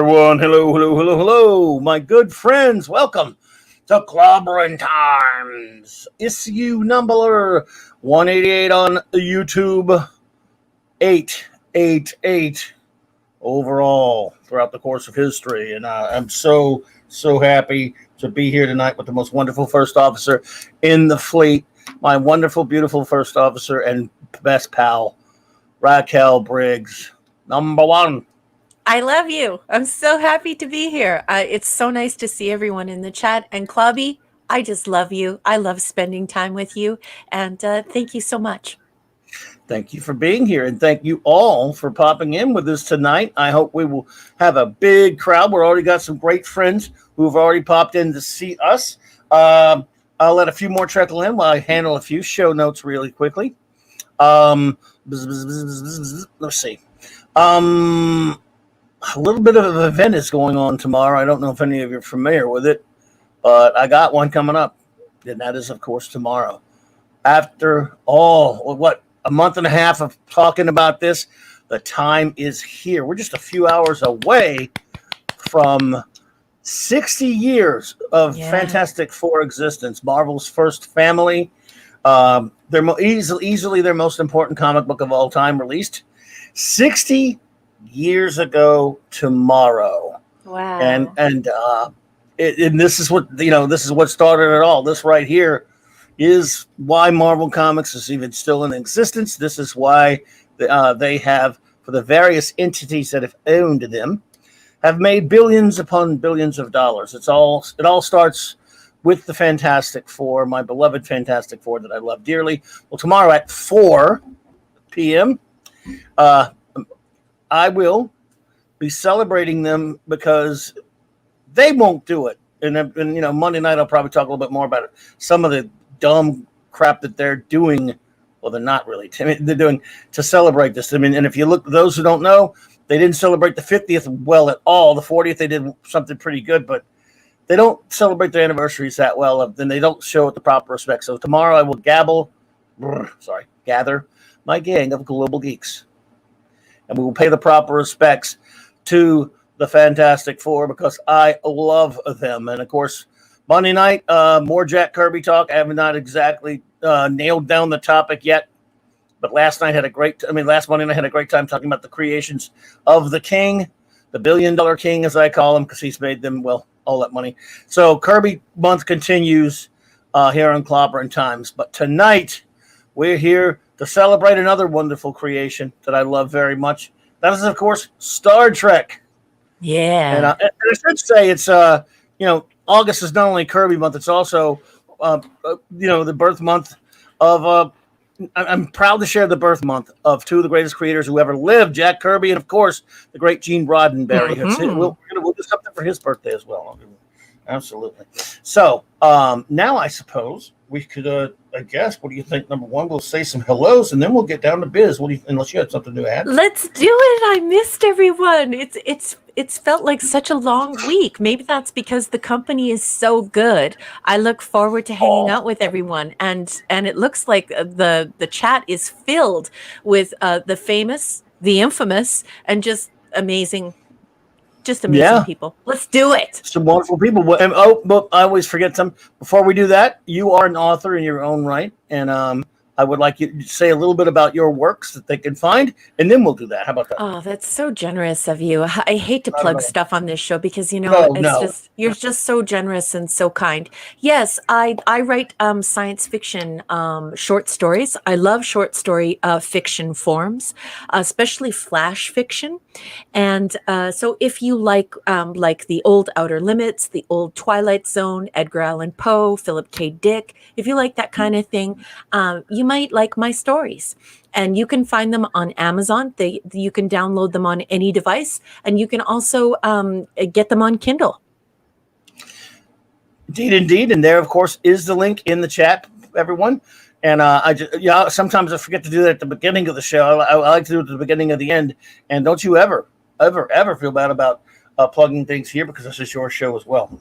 everyone. Hello, hello, hello, hello. My good friends, welcome to Clobberin Times. Issue number 188 on YouTube. 888 overall throughout the course of history. And I'm so happy to be here tonight with the most wonderful first officer in the fleet. My wonderful, beautiful first officer and best pal, Raquel Briggs. Number one. I love you. I'm so happy to be here. It's so nice to see everyone in the chat. And Clobby, I just love you. I love spending time with you. And thank you so much. Thank you for being here. And thank you all for popping in with us tonight. I hope we will have a big crowd. We've already got some great friends who have already popped in to see us. I'll let a few more trickle in while I handle a few show notes really quickly. Let's see. A little bit of an event is going on tomorrow. I don't know if any of you are familiar with it, but I got one coming up, and that is, of course, tomorrow. After a month and a half of talking about this, the time is here. We're just a few hours away from 60 years of Fantastic Four existence, Marvel's first family. They're easily their most important comic book of all time, released 60 years ago tomorrow. Wow. And this is what started it all. This right here is why Marvel Comics is even still in existence. This is why they have, for the various entities that have owned them, have made billions upon billions of dollars. It all starts with the Fantastic Four, my beloved Fantastic Four that I love dearly. Well, tomorrow at 4 p.m., I will be celebrating them because they won't do it. And Monday night I'll probably talk a little bit more about it. Some of the dumb crap that they're doing. Well, they're not really. They're doing to celebrate this. And if you look, those who don't know, they didn't celebrate the 50th well at all. The 40th they did something pretty good, but they don't celebrate their anniversaries that well. Then they don't show it the proper respect. So tomorrow I will gather my gang of global geeks, and we will pay the proper respects to the Fantastic Four because I love them. And, of course, Monday night, more Jack Kirby talk. I have not exactly nailed down the topic yet. But last Monday night I had a great time talking about the creations of the King, the $1 billion king, as I call him, because he's made them, all that money. So Kirby month continues here on Clobberin Times. But tonight, we're here to celebrate another wonderful creation that I love very much. That is, of course, Star Trek. Yeah. And I should say it's, August is not only Kirby month, it's also, the birth month of, I'm proud to share the birth month of two of the greatest creators who ever lived, Jack Kirby and, of course, the great Gene Roddenberry. Mm-hmm. We'll do something for his birthday as well. Absolutely. So now I suppose we could, I guess, what do you think? Number one, we'll say some hellos, and then we'll get down to biz. Unless you had something to add? Let's do it. I missed everyone. It's felt like such a long week. Maybe that's because the company is so good. I look forward to hanging out with everyone, and it looks like the chat is filled with the famous, the infamous, and just amazing people. Let's do it. Some wonderful people. But I always forget some. Before we do that, you are an author in your own right, and I would like you to say a little bit about your works that they can find, and then we'll do that. How about that? Oh, that's so generous of you. I hate to plug stuff on this show because, you're just so generous and so kind. Yes, I write science fiction short stories. I love short story fiction forms, especially flash fiction. And so if you like the old Outer Limits, the old Twilight Zone, Edgar Allan Poe, Philip K. Dick, if you like that kind of thing, you might like my stories. And you can find them on Amazon. You can download them on any device, and you can also get them on Kindle. Indeed. And there, of course, is the link in the chat, everyone. And sometimes I forget to do that at the beginning of the show. I like to do it at the beginning of the end. And don't you ever feel bad about plugging things here, because this is your show as well.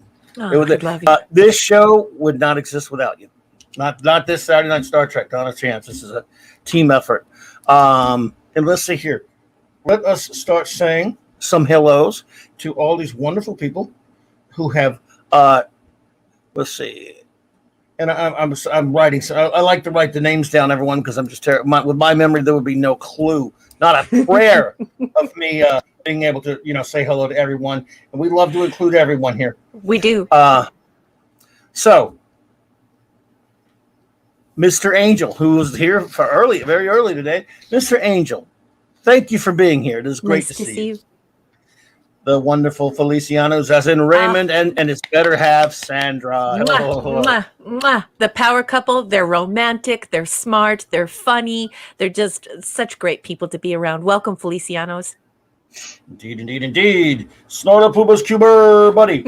This show would not exist without you. Not this Saturday Night Star Trek. Not a chance. This is a team effort. And let's see here. Let us start saying some hellos to all these wonderful people who have, let's see, and I'm writing. So I like to write the names down, everyone, because I'm just terrible. With my memory, there would be no clue, not a prayer of me being able to, say hello to everyone. And we love to include everyone here. We do. So, Mr. Angel, who was here for very early today, Mr. Angel, thank you for being here. It is great to see you. The wonderful Felicianos, as in Raymond and his better half, Sandra. Mwah, mwah. The power couple, they're romantic, they're smart, they're funny. They're just such great people to be around. Welcome, Felicianos. Indeed, indeed, indeed. Snorta Pubas Cuber, buddy.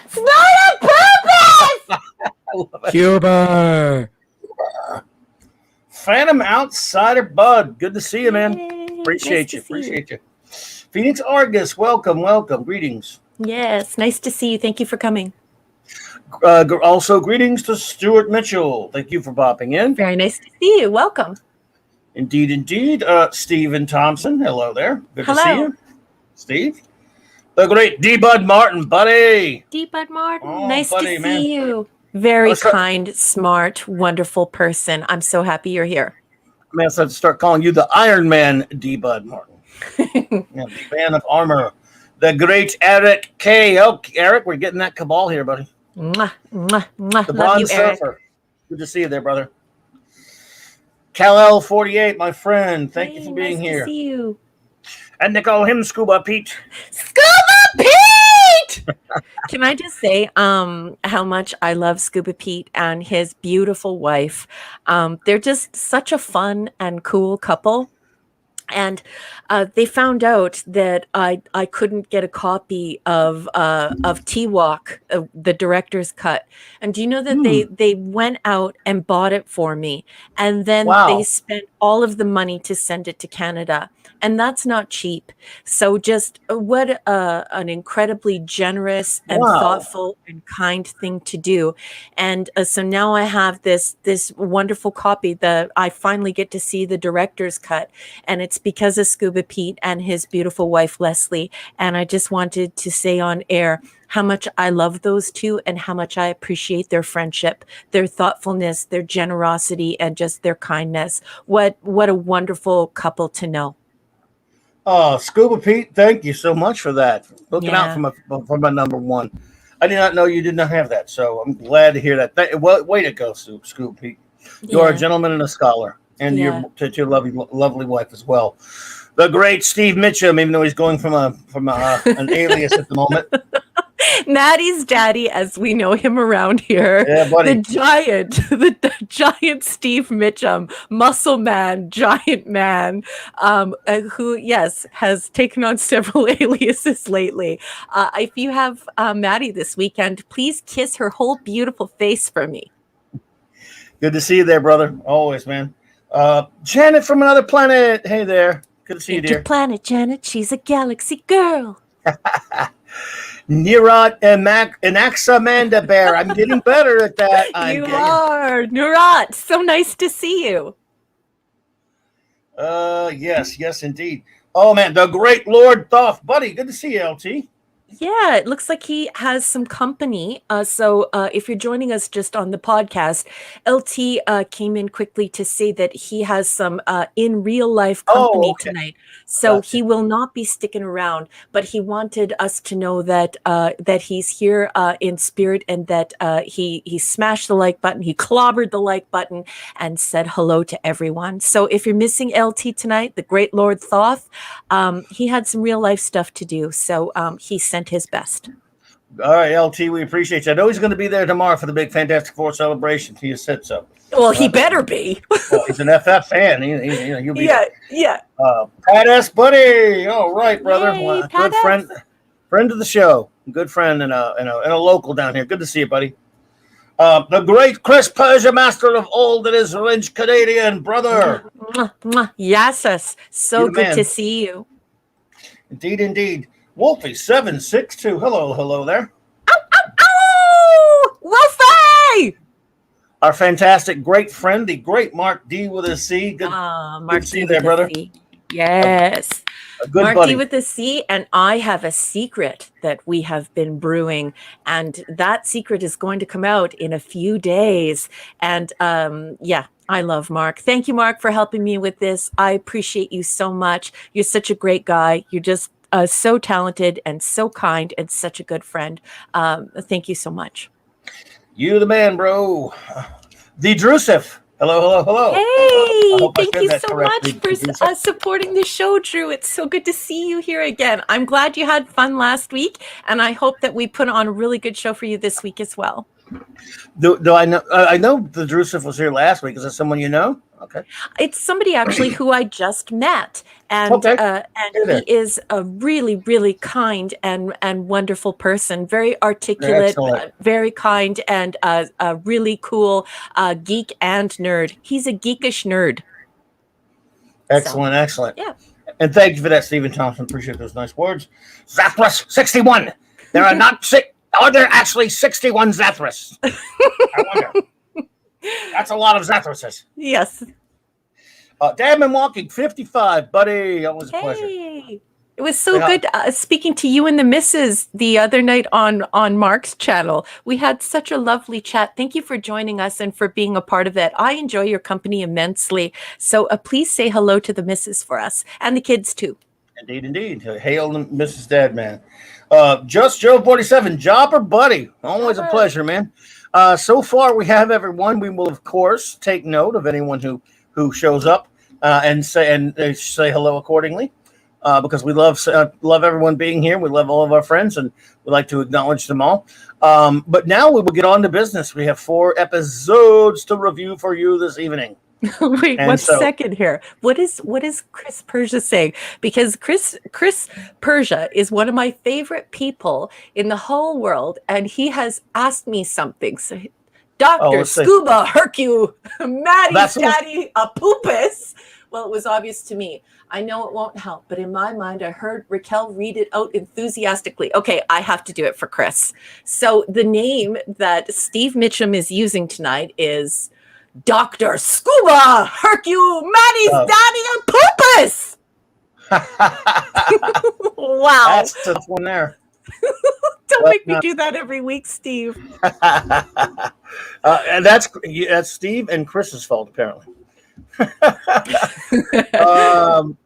Snorta Pubas! Cuber. Phantom Outsider Bud. Good to see you, man. Appreciate you. Phoenix Argus, welcome. Greetings. Yes, nice to see you. Thank you for coming. Also, greetings to Stuart Mitchell. Thank you for popping in. Very nice to see you. Welcome. Indeed. Stephen Thompson, hello there. Good Hello. to see you. Steve. The great D. Bud Martin, buddy. D. Bud Martin, Oh, nice buddy, to man. see you. Very kind, smart, wonderful person. I'm so happy you're here. I may have to start calling you the Iron Man, D. Bud Martin. The man of armor. The great Eric K. Oh, Eric, we're getting that cabal here, buddy. Mwah, mwah, mwah. The Love Bond you, Eric. Surfer. Good to see you there, brother. Kal-El 48, my friend. Thank you for being nice here. To see you. And they call him Scuba Pete. Scuba Pete! Can I just say how much I love Scuba Pete and his beautiful wife. They're just such a fun and cool couple. And they found out that I couldn't get a copy of T-Walk, the director's cut. And do you know that they went out and bought it for me, and then they spent all of the money to send it to Canada, and that's not cheap. So just what an incredibly generous and thoughtful and kind thing to do. And so now I have this wonderful copy that I finally get to see the director's cut, and it's because of Scuba Pete and his beautiful wife, Leslie. And I just wanted to say on air how much I love those two and how much I appreciate their friendship, their thoughtfulness, their generosity, and just their kindness. What a wonderful couple to know. Oh, Scuba Pete, thank you so much for that. Looking out for my number one. I did not know you did not have that, so I'm glad to hear that. Way to go, Scuba Pete. You are a gentleman and a scholar. And your lovely wife as well. The great Steve Mitchum, even though he's going from an alias at the moment. Maddie's daddy, as we know him around here. Yeah, buddy. The giant Steve Mitchum, muscle man, giant man, who, has taken on several aliases lately. If you have Maddie this weekend, please kiss her whole beautiful face for me. Good to see you there, brother. Always, man. Janet from another planet. Hey there. Good to see you, dear. Planet Janet. She's a galaxy girl. Nirat and Axamanda Bear. I'm getting better at that. You are. Nirat. So nice to see you. Yes, indeed. Oh, man. The great Lord Thoth. Buddy, good to see you, LT. Yeah, it looks like he has some company. So if you're joining us just on the podcast, LT came in quickly to say that he has some in real life company tonight. So he will not be sticking around, but he wanted us to know that that he's here in spirit and that he smashed the like button, he clobbered the like button and said hello to everyone. So if you're missing LT tonight, the great Lord Thoth, he had some real life stuff to do. So he sent his best. All right, LT, we appreciate you. I know he's going to be there tomorrow for the big Fantastic Four celebration. He has said so. Well, he better be. Well, he's an FF fan. He'll be Yeah. Pat S. Buddy. All right, brother. Yay, Good friend of the show. Good friend and a local down here. Good to see you, buddy. The great Chris Persia, master of all that is Lynch Canadian, brother. Yes, so good to see you. Indeed. Wolfie 762. Hello there. Ow! Wolfie! Our fantastic great friend, the great Mark D with a C. Good to see you there, brother. Yes. A good Mark buddy. D with a C, and I have a secret that we have been brewing, and that secret is going to come out in a few days. And I love Mark. Thank you, Mark, for helping me with this. I appreciate you so much. You're such a great guy. You're just so talented and so kind and such a good friend. Thank you so much. You the man, bro. The Drusif. Hello. Hey, thank you so much for supporting the show, Drew. It's so good to see you here again. I'm glad you had fun last week, and I hope that we put on a really good show for you this week as well. Do I know? I know the Drusif was here last week. Is that someone you know? Okay. It's somebody actually who I just met, and he is a really, really kind and wonderful person. Very articulate, very kind, and a really cool geek and nerd. He's a geekish nerd. Excellent. Yeah. And thank you for that, Stephen Thompson. Appreciate those nice words. Zathras 61. There are not six. Are there actually 61 Zathras? I wonder. That's a lot of Zathrases. Yes. Damn and Walking 55, buddy. Always a pleasure. It was so good speaking to you and the missus the other night on Mark's channel. We had such a lovely chat. Thank you for joining us and for being a part of it. I enjoy your company immensely. So please say hello to the missus for us and the kids too. Indeed. Hail Mrs. Dadman. Just Joe 47, Jobber buddy. Always a pleasure, man. So far we have everyone. We will of course take note of anyone who shows up and say hello accordingly, because we love everyone being here. We love all of our friends, and we like to acknowledge them all. But now we will get on to business. We have 4 episodes to review for you this evening. Wait, one second here. What is Chris Persia saying? Because Chris Persia is one of my favorite people in the whole world, and he has asked me something. So, Dr. Scuba Hercule Maddie's daddy a poopus. Well, it was obvious to me. I know it won't help, but in my mind, I heard Raquel read it out enthusiastically. Okay, I have to do it for Chris. So the name that Steve Mitchum is using tonight is Dr. Scuba Hercule Maddie's daddy a poopus. Wow. That's the one there. Don't make me do that every week, Steve. And that's Steve and Chris's fault, apparently.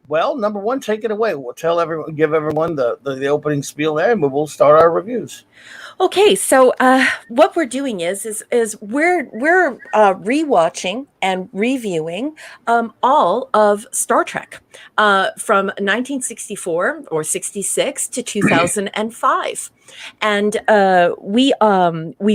Well, number one, take it away. We'll give everyone the opening spiel there, and we'll start our reviews. Okay, so what we're doing is we're rewatching and reviewing all of Star Trek from 1964 or 66 to 2005, and we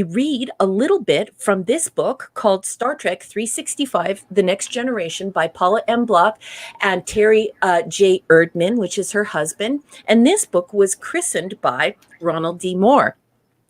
read a little bit from this book called Star Trek 365: The Next Generation by Paula M. Block and Terry J. Erdman, which is her husband, and this book was christened by Ronald D. Moore.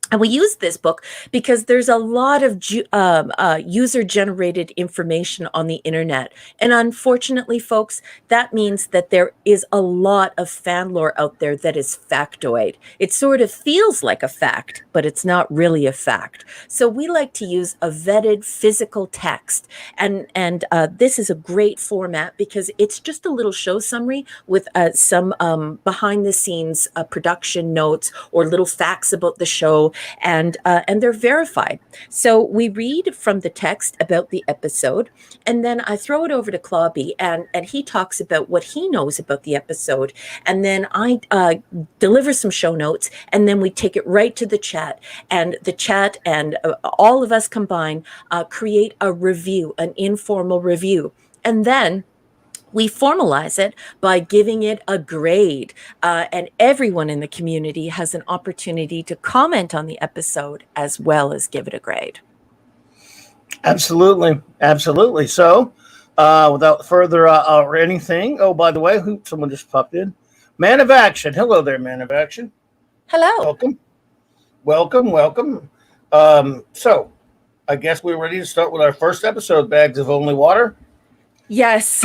And we use this book because there's a lot of user-generated information on the internet. And unfortunately, folks, that means that there is a lot of fan lore out there that is factoid. It sort of feels like a fact, but it's not really a fact. So we like to use a vetted physical text. And this is a great format because it's just a little show summary with some behind-the-scenes production notes or little facts about the show. And they're verified. So we read from the text about the episode, and then I throw it over to Clobby, and he talks about what he knows about the episode, and then I deliver some show notes, and then we take it right to the chat, and all of us combined create a review, an informal review, and then we formalize it by giving it a grade, and everyone in the community has an opportunity to comment on the episode as well as give it a grade. Absolutely. So, without further anything, oh, by the way, someone just popped in. Man of Action. Hello there, Man of Action. Hello. Welcome. So, I guess we're ready to start with our first episode, Bags of Only Water. Yes.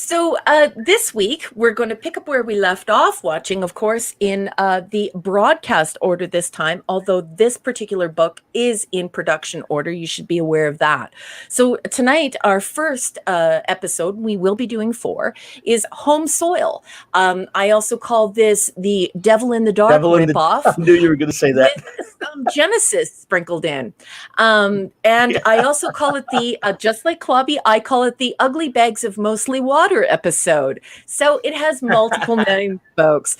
So this week, we're going to pick up where we left off watching, of course, in the broadcast order this time, although this particular book is in production order. You should be aware of that. So tonight, our first episode, we will be doing 4, is Home Soil. I also call this the Devil in the Dark ripoff. I knew you were going to say that. With some Genesis sprinkled in. And I also call it the, just like Clobby, I call it the Ugly Bags of Mostly Water episode. So it has multiple names, folks.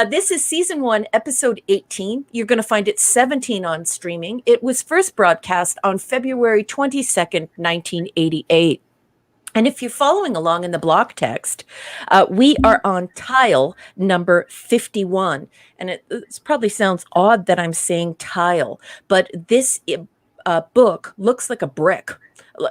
This is season 1, episode 18. You're going to find it 17 on streaming. It was first broadcast on February 22nd, 1988. And if you're following along in the block text, we are on tile number 51. And it probably sounds odd that I'm saying tile, but this book looks like a brick.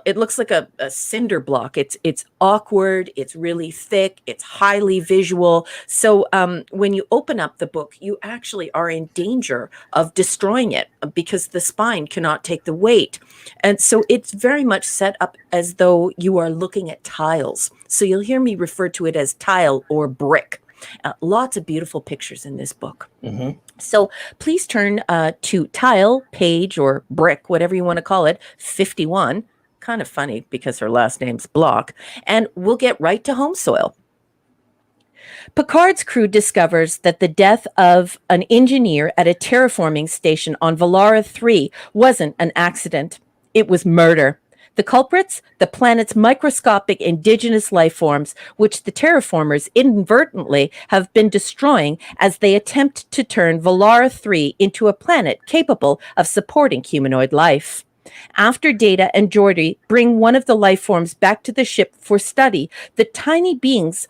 It looks like a cinder block. It's awkward. It's really thick. It's highly visual. So when you open up the book, you actually are in danger of destroying it because the spine cannot take the weight. And so it's very much set up as though you are looking at tiles. So you'll hear me refer to it as tile or brick. Lots of beautiful pictures in this book. Mm-hmm. So please turn to tile, page, or brick, whatever you want to call it, 51. Kind of funny because her last name's Block, and we'll get right to Home Soil. Picard's crew discovers that the death of an engineer at a terraforming station on Valara 3 wasn't an accident. It was murder. The culprits? The planet's microscopic indigenous life forms, which the terraformers inadvertently have been destroying as they attempt to turn Valara 3 into a planet capable of supporting humanoid life. After Data and Geordi bring one of the life forms back to the ship for study, the tiny beings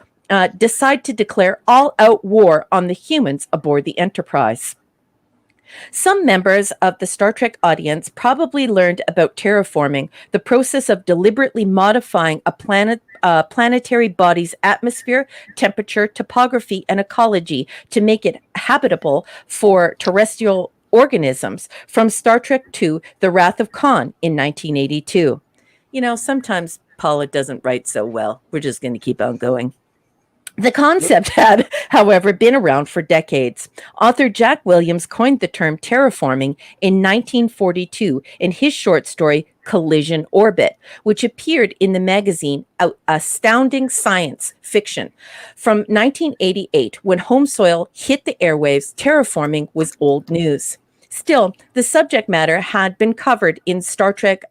decide to declare all-out war on the humans aboard the Enterprise. Some members of the Star Trek audience probably learned about terraforming, the process of deliberately modifying a planetary body's atmosphere, temperature, topography, and ecology to make it habitable for terrestrial organisms from Star Trek II, The Wrath of Khan in 1982. You know, sometimes Paula doesn't write so well. We're just going to keep on going. The concept had, however, been around for decades. Author Jack Williams coined the term terraforming in 1942 in his short story Collision Orbit, which appeared in the magazine Astounding Science Fiction. From 1988, when Home Soil hit the airwaves, terraforming was old news. Still, the subject matter had been covered in Star Trek,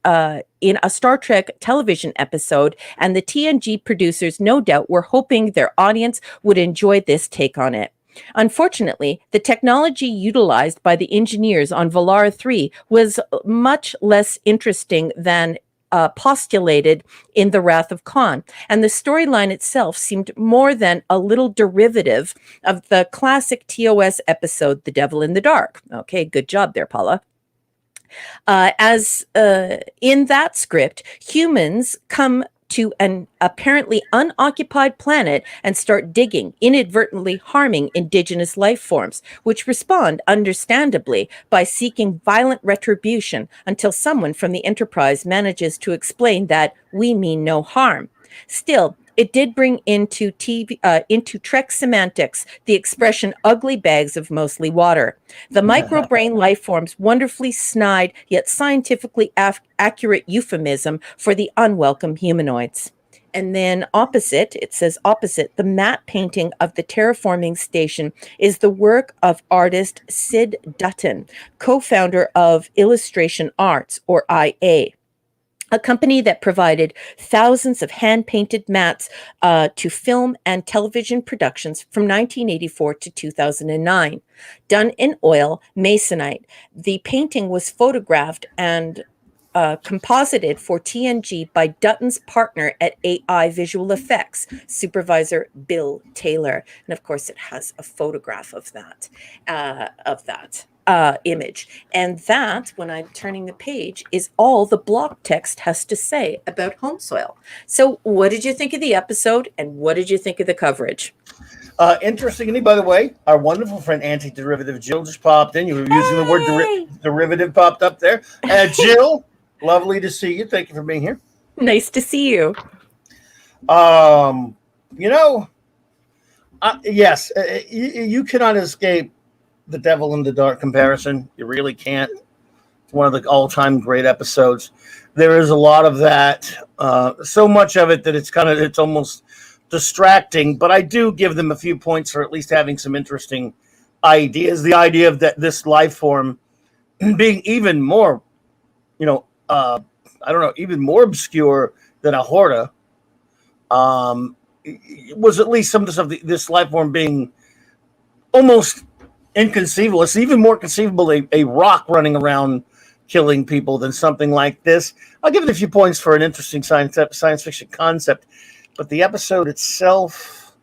in a Star Trek television episode, and the TNG producers no doubt were hoping their audience would enjoy this take on it. Unfortunately, the technology utilized by the engineers on Valara 3 was much less interesting than postulated in The Wrath of Khan, and the storyline itself seemed more than a little derivative of the classic TOS episode, The Devil in the Dark. Okay, good job there, Paula. As in that script, humans come to an apparently unoccupied planet and start digging, inadvertently harming indigenous life forms, which respond understandably by seeking violent retribution until someone from the Enterprise manages to explain that we mean no harm. Still, it did bring into Trek semantics the expression ugly bags of mostly water. The microbrain life forms wonderfully snide yet scientifically accurate euphemism for the unwelcome humanoids. And then opposite, it says opposite, the matte painting of the terraforming station is the work of artist Sid Dutton, co-founder of Illustration Arts, or IA, a company that provided thousands of hand-painted mats to film and television productions from 1984 to 2009. Done in oil masonite, the painting was photographed and composited for TNG by Dutton's partner at AI Visual Effects, supervisor Bill Taylor. And of course, it has a photograph of that image. And that, when I'm turning the page, is all the block text has to say about Home Soil. So what did you think of the episode, and what did you think of the coverage? Interestingly, by the way, our wonderful friend Anti-Derivative Jill just popped in. You were using the word derivative popped up there. Jill, lovely to see you. Thank you for being here. Nice to see you. You know, yes, you cannot escape the Devil in the Dark comparison. You really can't. It's one of the all-time great episodes. There is a lot of that, so much of it that it's almost distracting. But I do give them a few points for at least having some interesting ideas. The idea of that this life form being even more, I don't know, even more obscure than a Horta. Was at least some of this life form being almost inconceivable. It's even more conceivable a rock running around killing people than something like this. I'll give it a few points for an interesting science fiction concept, but the episode itself,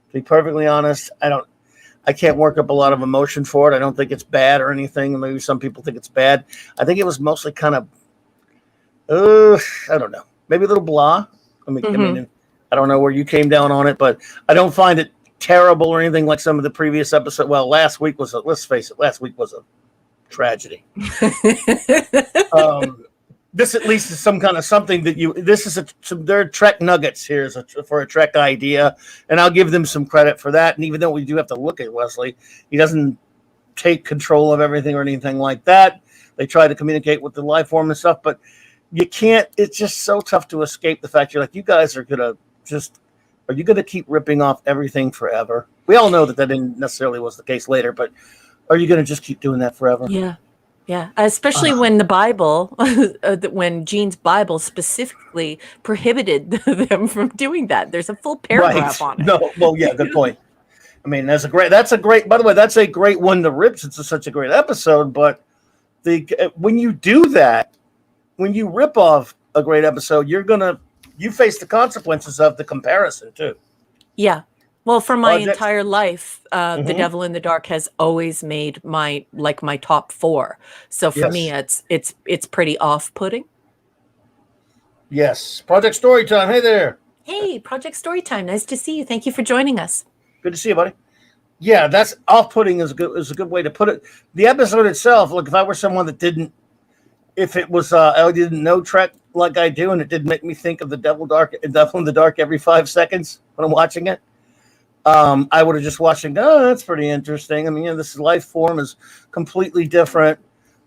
to be perfectly honest, I can't work up a lot of emotion for it. I don't think it's bad or anything. Maybe some people think it's bad. I think it was mostly kind of, I don't know, maybe a little blah. I mean, I don't know where you came down on it, but I don't find it terrible or anything like some of the previous episodes. Well, let's face it, last week was a tragedy. This at least is some kind of something that there are Trek nuggets here for a Trek idea, and I'll give them some credit for that. And even though we do have to look at Wesley, he doesn't take control of everything or anything like that. They try to communicate with the life form and stuff, but you can't. It's just so tough to escape the fact you're like, you guys are you going to keep ripping off everything forever? We all know that didn't necessarily was the case later, but are you going to just keep doing that forever? Yeah. Yeah. Especially when the Bible, when Gene's Bible specifically prohibited them from doing that. There's a full paragraph on it. No, well, yeah, good point. I mean, by the way, that's a great one to rip since it's such a great episode. But when you do that, when you rip off a great episode, you face the consequences of the comparison too. Yeah. Well, for my entire life, The Devil in the Dark has always made my top 4. So for me, it's pretty off-putting. Yes. Project Storytime. Hey there. Hey, Project Storytime. Nice to see you. Thank you for joining us. Good to see you, buddy. Yeah, that's off-putting is a good way to put it. The episode itself, look, if I were someone that didn't I didn't know Trek like I do, and it did make me think of the Devil in the Dark every 5 seconds when I'm watching it. I would have just watched it. Oh, that's pretty interesting. I mean, this life form is completely different,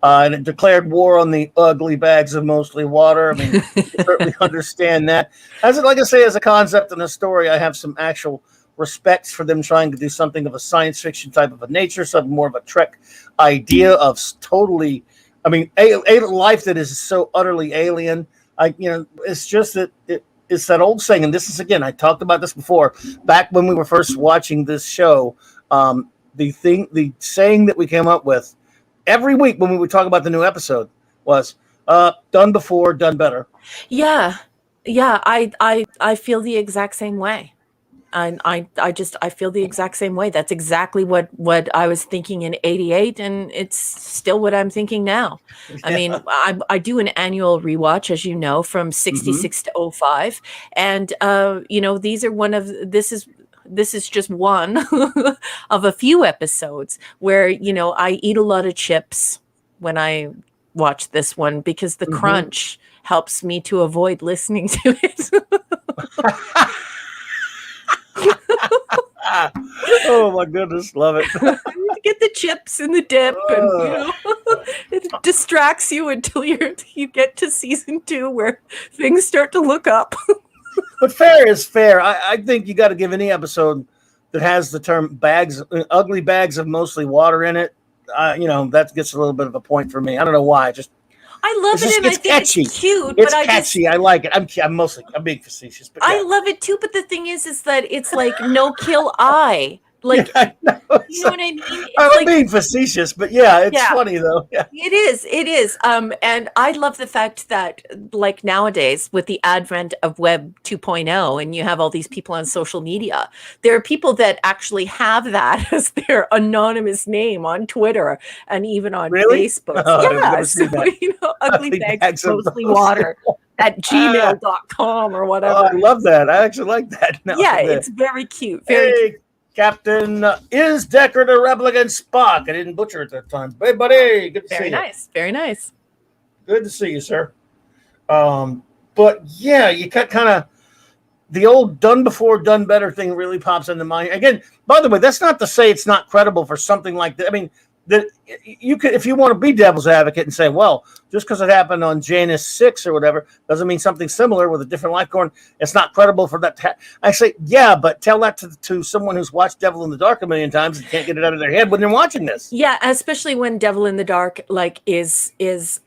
and it declared war on the ugly bags of mostly water. I mean, you certainly understand that. As a concept and a story, I have some actual respect for them trying to do something of a science fiction type of a nature, something more of a Trek idea of totally. I mean, a life that is so utterly alien. It's just that it's that old saying, and this is, again, I talked about this before, back when we were first watching this show, the saying that we came up with every week when we would talk about the new episode was, done before, done better. Yeah. Yeah. I feel the exact same way. I feel the exact same way. That's exactly what I was thinking in '88, and it's still what I'm thinking now. Yeah. I mean, I do an annual rewatch, as you know, from '66 to '05, and this is just one of a few episodes where I eat a lot of chips when I watch this one because the crunch helps me to avoid listening to it. Oh my goodness, love it. You get the chips and the dip, and it distracts you until you get to season 2 where things start to look up. But fair is fair. I think you got to give any episode that has the term ugly bags of mostly water in it. That gets a little bit of a point for me. I don't know why. I love it, and I think catchy. It's cute. It's catchy. I like it. I'm being facetious, but yeah. I love it too. But the thing is that it's like no kill eye. Like, yeah, you know what I mean? I'm being facetious, but yeah, it's funny though. Yeah. It is. And I love the fact that, like, nowadays with the advent of Web 2.0, and you have all these people on social media, there are people that actually have that as their anonymous name on Twitter and even on Facebook. Yeah, so, ugly bags, mostly water at gmail.com or whatever. Oh, I love that. I actually like that. It's very cute. Very cute. Captain is Deckard a replicant Spock? I didn't butcher it that time. Hey, buddy, good to see you. Very nice. Good to see you, sir. But yeah, you kind of the old done before, done better thing really pops into mind. Again, by the way, that's not to say it's not credible for something like that. I mean, that you could, if you want to be devil's advocate and say, well, just because it happened on Janus 6 or whatever doesn't mean something similar with a different life form. It's not credible for that. I say, yeah, but tell that to someone who's watched Devil in the Dark a million times and can't get it out of their head when they're watching this. Yeah, especially when Devil in the Dark is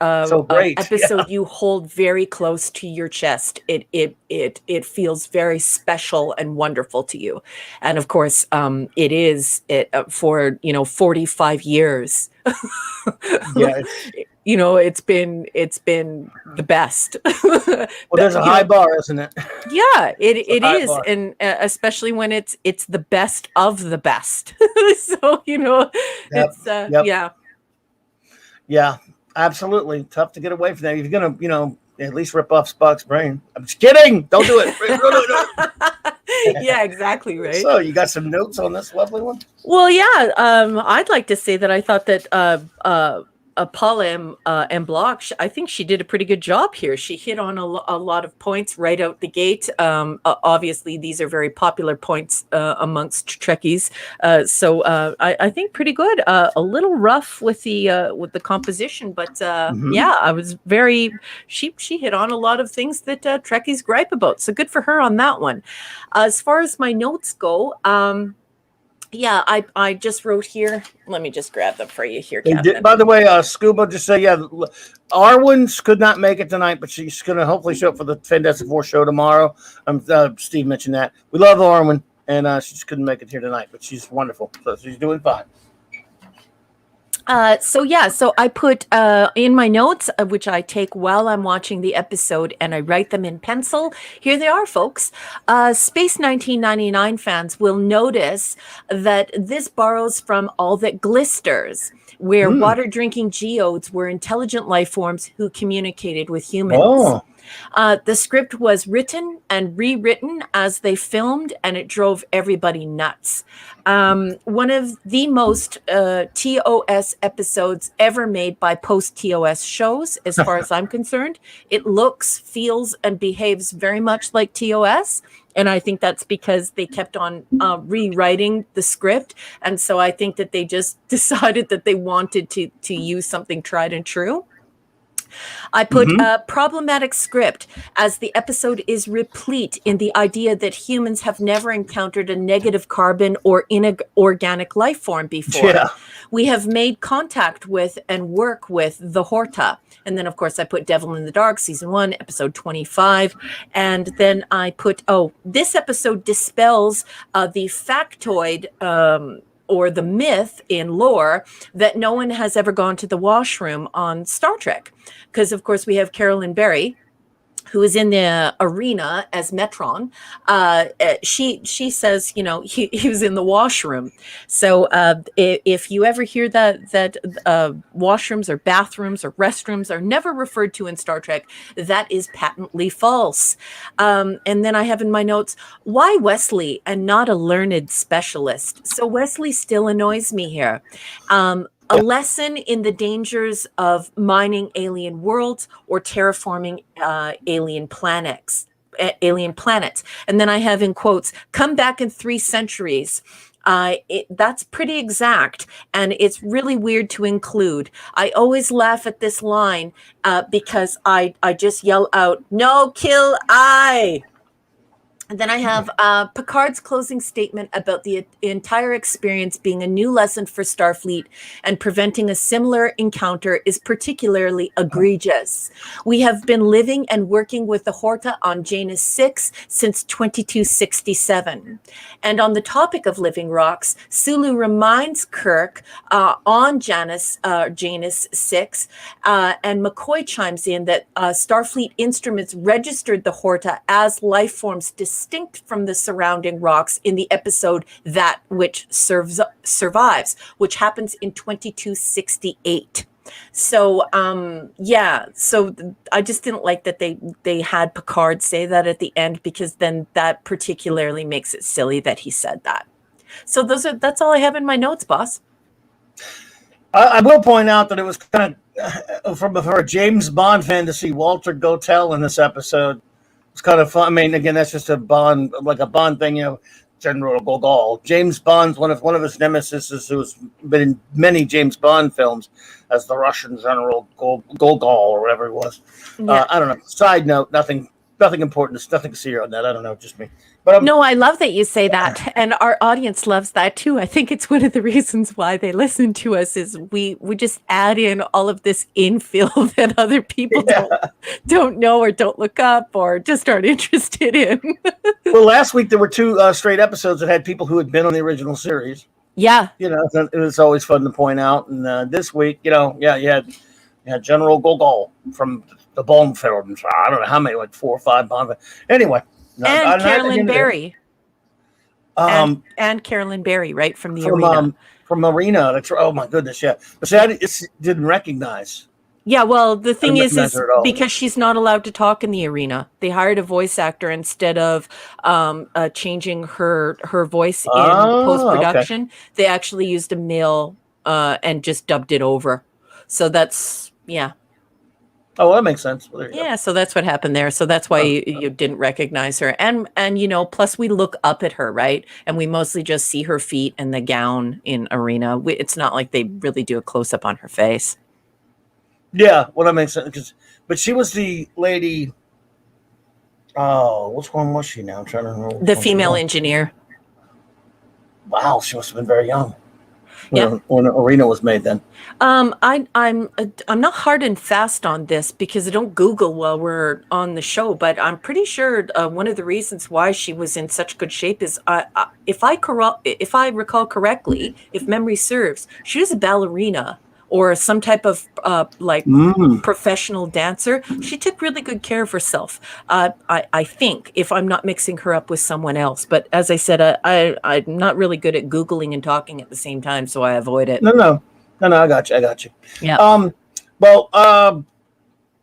so great. An episode you hold very close to your chest. It feels very special and wonderful to you, and of course, it is for 45 years. Yeah. It's been the best. Well, there's a high bar, isn't it? Yeah, it is, bar. And especially when it's the best of the best. So it's yeah, absolutely tough to get away from that. If you're gonna at least rip off Spock's brain. I'm just kidding. Don't do it. Yeah, exactly right. So you got some notes on this lovely one? Well, yeah. I'd like to say that I thought that Paula M. Block, I think she did a pretty good job here. She hit on a lot of points right out the gate. Obviously, these are very popular points amongst Trekkies. So I think pretty good. A little rough with the composition, but yeah, I was very. She hit on a lot of things that Trekkies gripe about. So good for her on that one. As far as my notes go. Yeah, I just wrote here. Let me just grab them for you here, Captain. By the way, Scuba just said, yeah, Arwen could not make it tonight, but she's going to hopefully show up for the Fantastic Four show tomorrow. Steve mentioned that. We love Arwen, and she just couldn't make it here tonight, but she's wonderful. So she's doing fine. So I put in my notes, which I take while I'm watching the episode, and I write them in pencil. Here they are, folks. Space 1999 fans will notice that this borrows from All That Glisters, where water-drinking geodes were intelligent life forms who communicated with humans. Oh. The script was written and rewritten as they filmed, and it drove everybody nuts. One of the most TOS episodes ever made by post-TOS shows, as far as I'm concerned. It looks, feels, and behaves very much like TOS. And I think that's because they kept on rewriting the script. And so I think that they just decided that they wanted to use something tried and true. I put a problematic script, as the episode is replete in the idea that humans have never encountered a negative carbon or inorganic life form before. Yeah. We have made contact with and work with the Horta. And then, of course, I put Devil in the Dark, season 1, episode 25. And then I put, this episode dispels the factoid or the myth in lore that no one has ever gone to the washroom on Star Trek. Because, of course, we have Carolyn Berry, who is in the arena as Metron. She says, he was in the washroom. So if you ever hear that washrooms or bathrooms or restrooms are never referred to in Star Trek, that is patently false. And then I have in my notes, why Wesley and not a learned specialist? So Wesley still annoys me here. A lesson in the dangers of mining alien worlds or terraforming alien planets. And then I have in quotes, come back in 3 centuries. That's pretty exact, and it's really weird to include. I always laugh at this line because I just yell out, no, kill I. And then I have Picard's closing statement about the entire experience being a new lesson for Starfleet, and preventing a similar encounter is particularly egregious. We have been living and working with the Horta on Janus 6 since 2267. And on the topic of living rocks, Sulu reminds Kirk on Janus 6, and McCoy chimes in that Starfleet instruments registered the Horta as life forms distinct from the surrounding rocks in the episode That Which Survives, which happens in 2268. So so I just didn't like that they had Picard say that at the end, because then that particularly makes it silly that he said that. So that's all I have in my notes, boss. I will point out that it was kind of for a James Bond fan to see Walter Gotell in this episode. It's kind of fun. I mean, again, that's just a Bond, like a Bond thing, General Gogol. James Bond's one of his nemesis, who's been in many James Bond films as the Russian General Gogol or whatever it was. Yeah. I don't know. Side note, nothing important. There's nothing to see on that. I don't know, just me. But no, I love that you say that, and our audience loves that too. I think it's one of the reasons why they listen to us is we just add in all of this infill that other people don't know or don't look up or just aren't interested in. Well, last week there were 2 straight episodes that had people who had been on the original series. Yeah, it was always fun to point out. And this week, you had General Gogol from the Bond films. I don't know how many, like 4 or 5 Bond. Anyway. And Carolyn Berry. And Carolyn Berry, right, from the Arena. From Arena. That's right. Oh, my goodness, yeah. But see, I didn't recognize. Yeah, well, the thing is because she's not allowed to talk in the Arena. They hired a voice actor instead of changing her voice in post-production. Okay. They actually used a male and just dubbed it over. So that's, yeah. Oh, well, that makes sense. Well, yeah, so that's what happened there. So that's why you didn't recognize her. And plus we look up at her, right? And we mostly just see her feet and the gown in Arena. It's not like they really do a close-up on her face. Yeah, well, that makes sense. But she was the lady... Oh, which one was she now? I'm trying to remember. The female engineer. Wow, she must have been very young. When Arena was made, then. I'm not hard and fast on this because I don't Google while we're on the show, but I'm pretty sure one of the reasons why she was in such good shape is if I recall correctly, if memory serves, she was a ballerina or some type of professional dancer. She took really good care of herself. I think, if I'm not mixing her up with someone else. But as I said, I'm not really good at Googling and talking at the same time, so I avoid it. No, I got you. Yeah.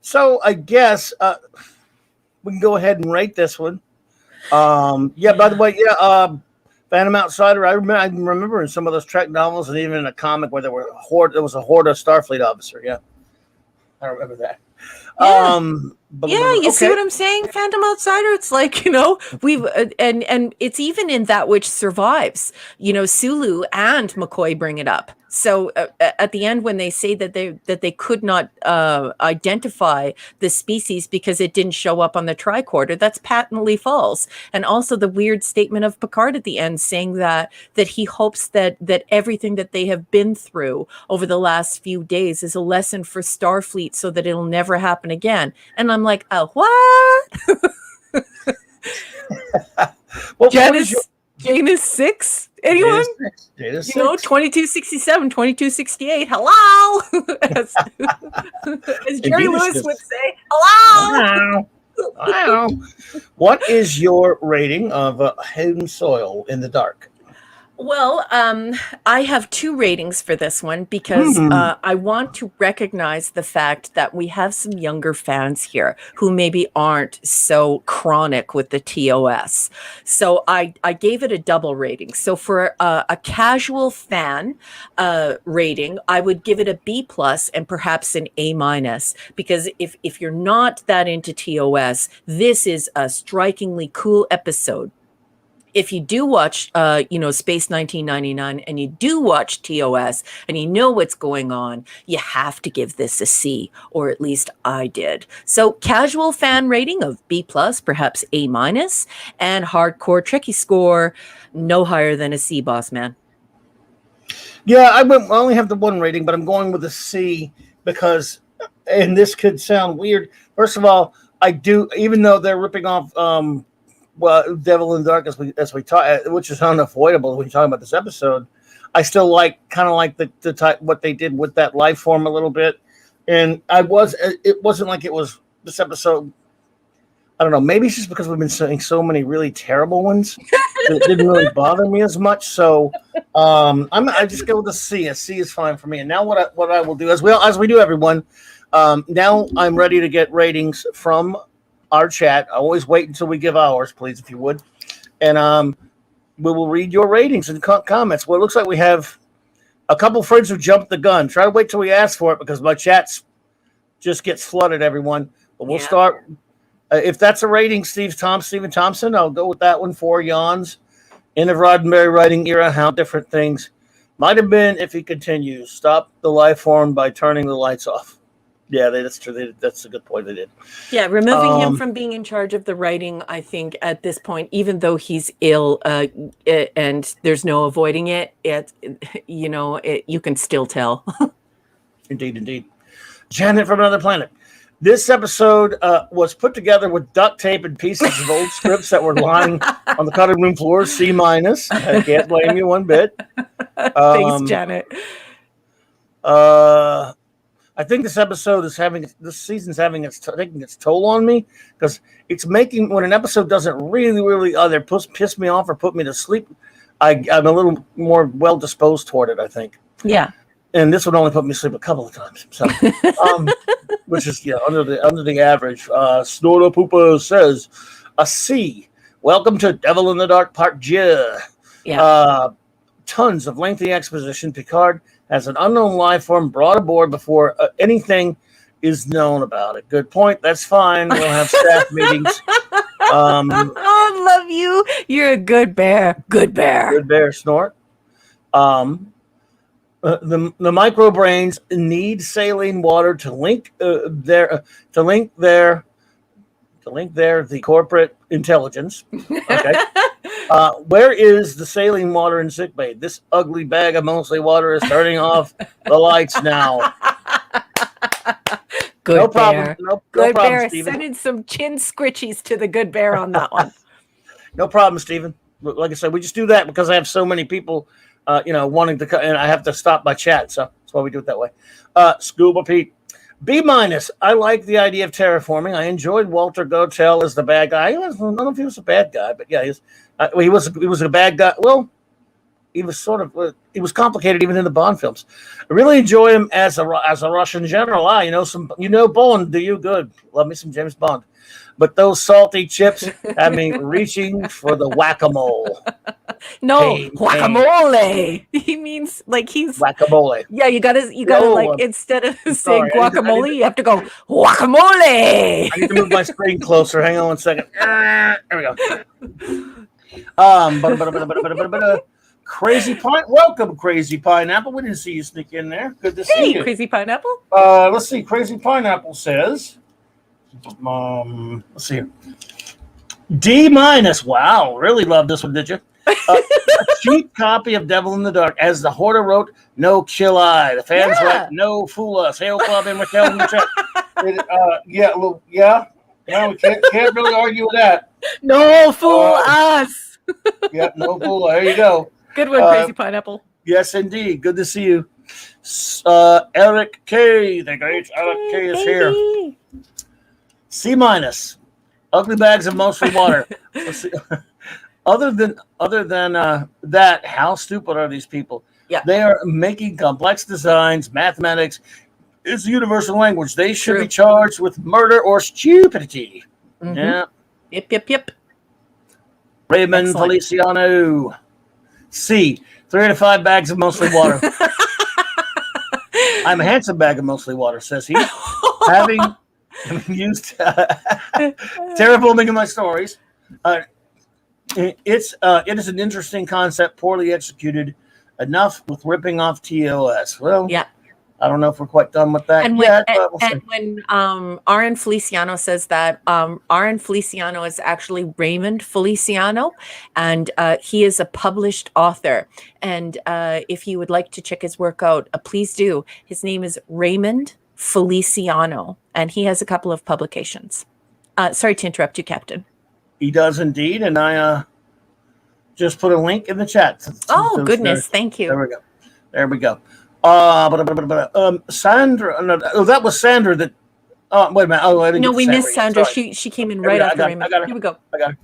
So I guess we can go ahead and rate this one. By the way, Phantom Outsider. I remember in some of those Trek novels and even in a comic where there was a horde of Starfleet officer. Yeah, I remember that. Yeah. You see what I'm saying? Phantom Outsider. It's like, we've and it's even in That Which Survives. Sulu and McCoy bring it up. So at the end, when they say that they could not identify the species because it didn't show up on the tricorder, that's patently false. And also the weird statement of Picard at the end saying that he hopes that everything that they have been through over the last few days is a lesson for Starfleet so that it'll never happen again. And I'm like, oh, what? Well, Janus 6? Anyone? Janus 6. 2267, 2268. Hello. As Jerry Lewis would say, hello. Hello. What is your rating of Home Soil in the Dark? Well, I have 2 ratings for this one because I want to recognize the fact that we have some younger fans here who maybe aren't so chronic with the TOS. So I gave it a double rating. So for a casual fan rating, I would give it a B+ and perhaps an A- because if you're not that into TOS, this is a strikingly cool episode. If you do watch, Space 1999 and you do watch TOS and you know what's going on, you have to give this a C, or at least I did. So casual fan rating of B+, perhaps A-, and hardcore Trekkie score, no higher than a C, boss man. Yeah, I only have the 1 rating, but I'm going with a C because, and this could sound weird. First of all, I do, even though they're ripping off, Devil in the Dark as we talk, which is unavoidable when you talk about this episode. I still kind of like the type what they did with that life form a little bit, and it wasn't like it was this episode. I don't know. Maybe it's just because we've been seeing so many really terrible ones that it didn't really bother me as much. So I just go with a C. A C is fine for me. And now what I will do as we do, everyone. Now I'm ready to get ratings from our chat. I always wait until we give ours, please, if you would. And we will read your ratings and comments. Well, it looks like we have a couple friends who jumped the gun. Try to wait till we ask for it because my chat just gets flooded, everyone. But we'll start If that's a rating, Stephen Thompson, I'll go with that one. 4 yawns. End of Roddenberry writing era, how different things might have been if he continues. Stop the life form by turning the lights off. Yeah, that's true. That's a good point. They did. Yeah, removing him from being in charge of the writing, I think, at this point, even though he's ill and there's no avoiding it, you can still tell. Indeed. Janet from Another Planet. This episode was put together with duct tape and pieces of old scripts that were lying on the cutting room floor. C-. I can't blame you one bit. Thanks, Janet. I think this season's taking its toll on me, because it's making, when an episode doesn't really either piss me off or put me to sleep, I'm a little more well disposed toward it, I think. Yeah. And this would only put me to sleep a couple of times, so which is under the average. Snorta Poopa says a C. Welcome to Devil in the Dark Part 2. Yeah. Tons of lengthy exposition. Picard has an unknown life form brought aboard before anything is known about it. Good point. That's fine. We'll have staff meetings. I love you. You're a good bear. Good bear. Good bear, Snort. The microbrains need saline water to link the corporate intelligence. Okay. Where is the saline water in sickbay? This ugly bag of mostly water is turning off the lights now. Good no bear. Problem. No good problem, bear. Steven. Sending some chin scritchies to the good bear on that one. No problem, Stephen. Like I said, we just do that because I have so many people, wanting to cut, and I have to stop my chat. So that's why we do it that way. Scuba Pete. B-. I like the idea of terraforming. I enjoyed Walter Gotell as the bad guy. I don't know if he was a bad guy, but yeah, he was a bad guy. Well, he was he was complicated even in the Bond films. I really enjoy him as a Russian general. Bond, do you? Good. Love me some James Bond. But those salty chips have me reaching for the whack-a-mole. No, guacamole. He means like he's whack-a-mole. Yeah, you gotta instead of saying guacamole, you have to go guacamole. I need to move my screen closer. Hang on 1 second. There we go. Crazy Pine. Welcome, Crazy Pineapple. We didn't see you sneak in there. Good to see you. Crazy Pineapple. Let's see. Crazy Pineapple says, let's see. D-. Wow, really love this one, did you? A cheap copy of Devil in the Dark. As the Hoarder wrote, no kill eye. The fans write, no fool us. Hail Club and Raquel in the chat. Yeah, we can't really argue with that. No fool us. Yeah, no fool. There you go. Good one, Crazy Pineapple. Yes, indeed. Good to see you. Eric K. The great Eric K. is here. C-. Ugly bags of mostly water. Let's see. Other than that, how stupid are these people? Yeah. They are making complex designs. Mathematics is the universal language. They should be charged with murder or stupidity. Mm-hmm. Yeah. Yep. Raymond Excellent. Feliciano. C. 3 to 5 bags of mostly water. I'm a handsome bag of mostly water, says he. Having used terraforming in my stories. It is an interesting concept, poorly executed. Enough with ripping off TOS. Well, yeah. I don't know if we're quite done with that and yet. When R.N. Feliciano says that, R.N. Feliciano is actually Raymond Feliciano, and he is a published author. And if you would like to check his work out, please do. His name is Raymond Feliciano, and he has a couple of publications. Sorry to interrupt you, Captain. He does indeed, and I just put a link in the chat. Oh, goodness. Thank you. There we go. Sandra. No, that was Sandra. Wait a minute. Oh, I didn't no, we missed Sandra. Sorry. She came in right after Raymond. Here we go. I got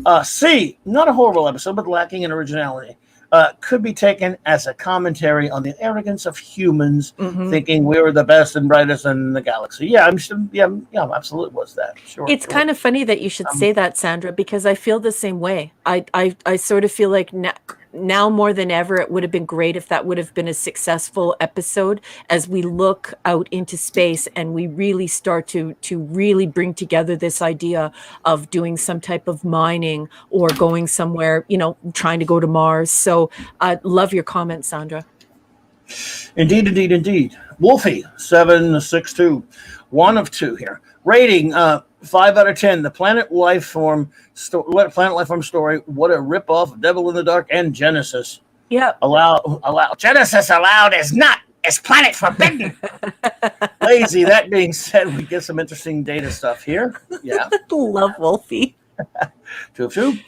her. C. Not a horrible episode, but lacking in originality. Could be taken as a commentary on the arrogance of humans, thinking we were the best and brightest in the galaxy. Yeah, absolutely was that. Sure. It's kind of funny that you should say that, Sandra, because I feel the same way. I sort of feel like now more than ever, it would have been great if that would have been a successful episode as we look out into space and we really start to really bring together this idea of doing some type of mining or going somewhere, trying to go to Mars. So I love your comment, Sandra. Indeed, indeed, indeed. Wolfie 762, 1 of 2 here. Rating 5 out of 10. The Planet Life Form story. What a ripoff of Devil in the Dark and Genesis. Yeah. Allow. Genesis allowed is not. Is Planet forbidden. Lazy. That being said, we get some interesting data stuff here. Yeah. Love Wolfie. 2 of 2.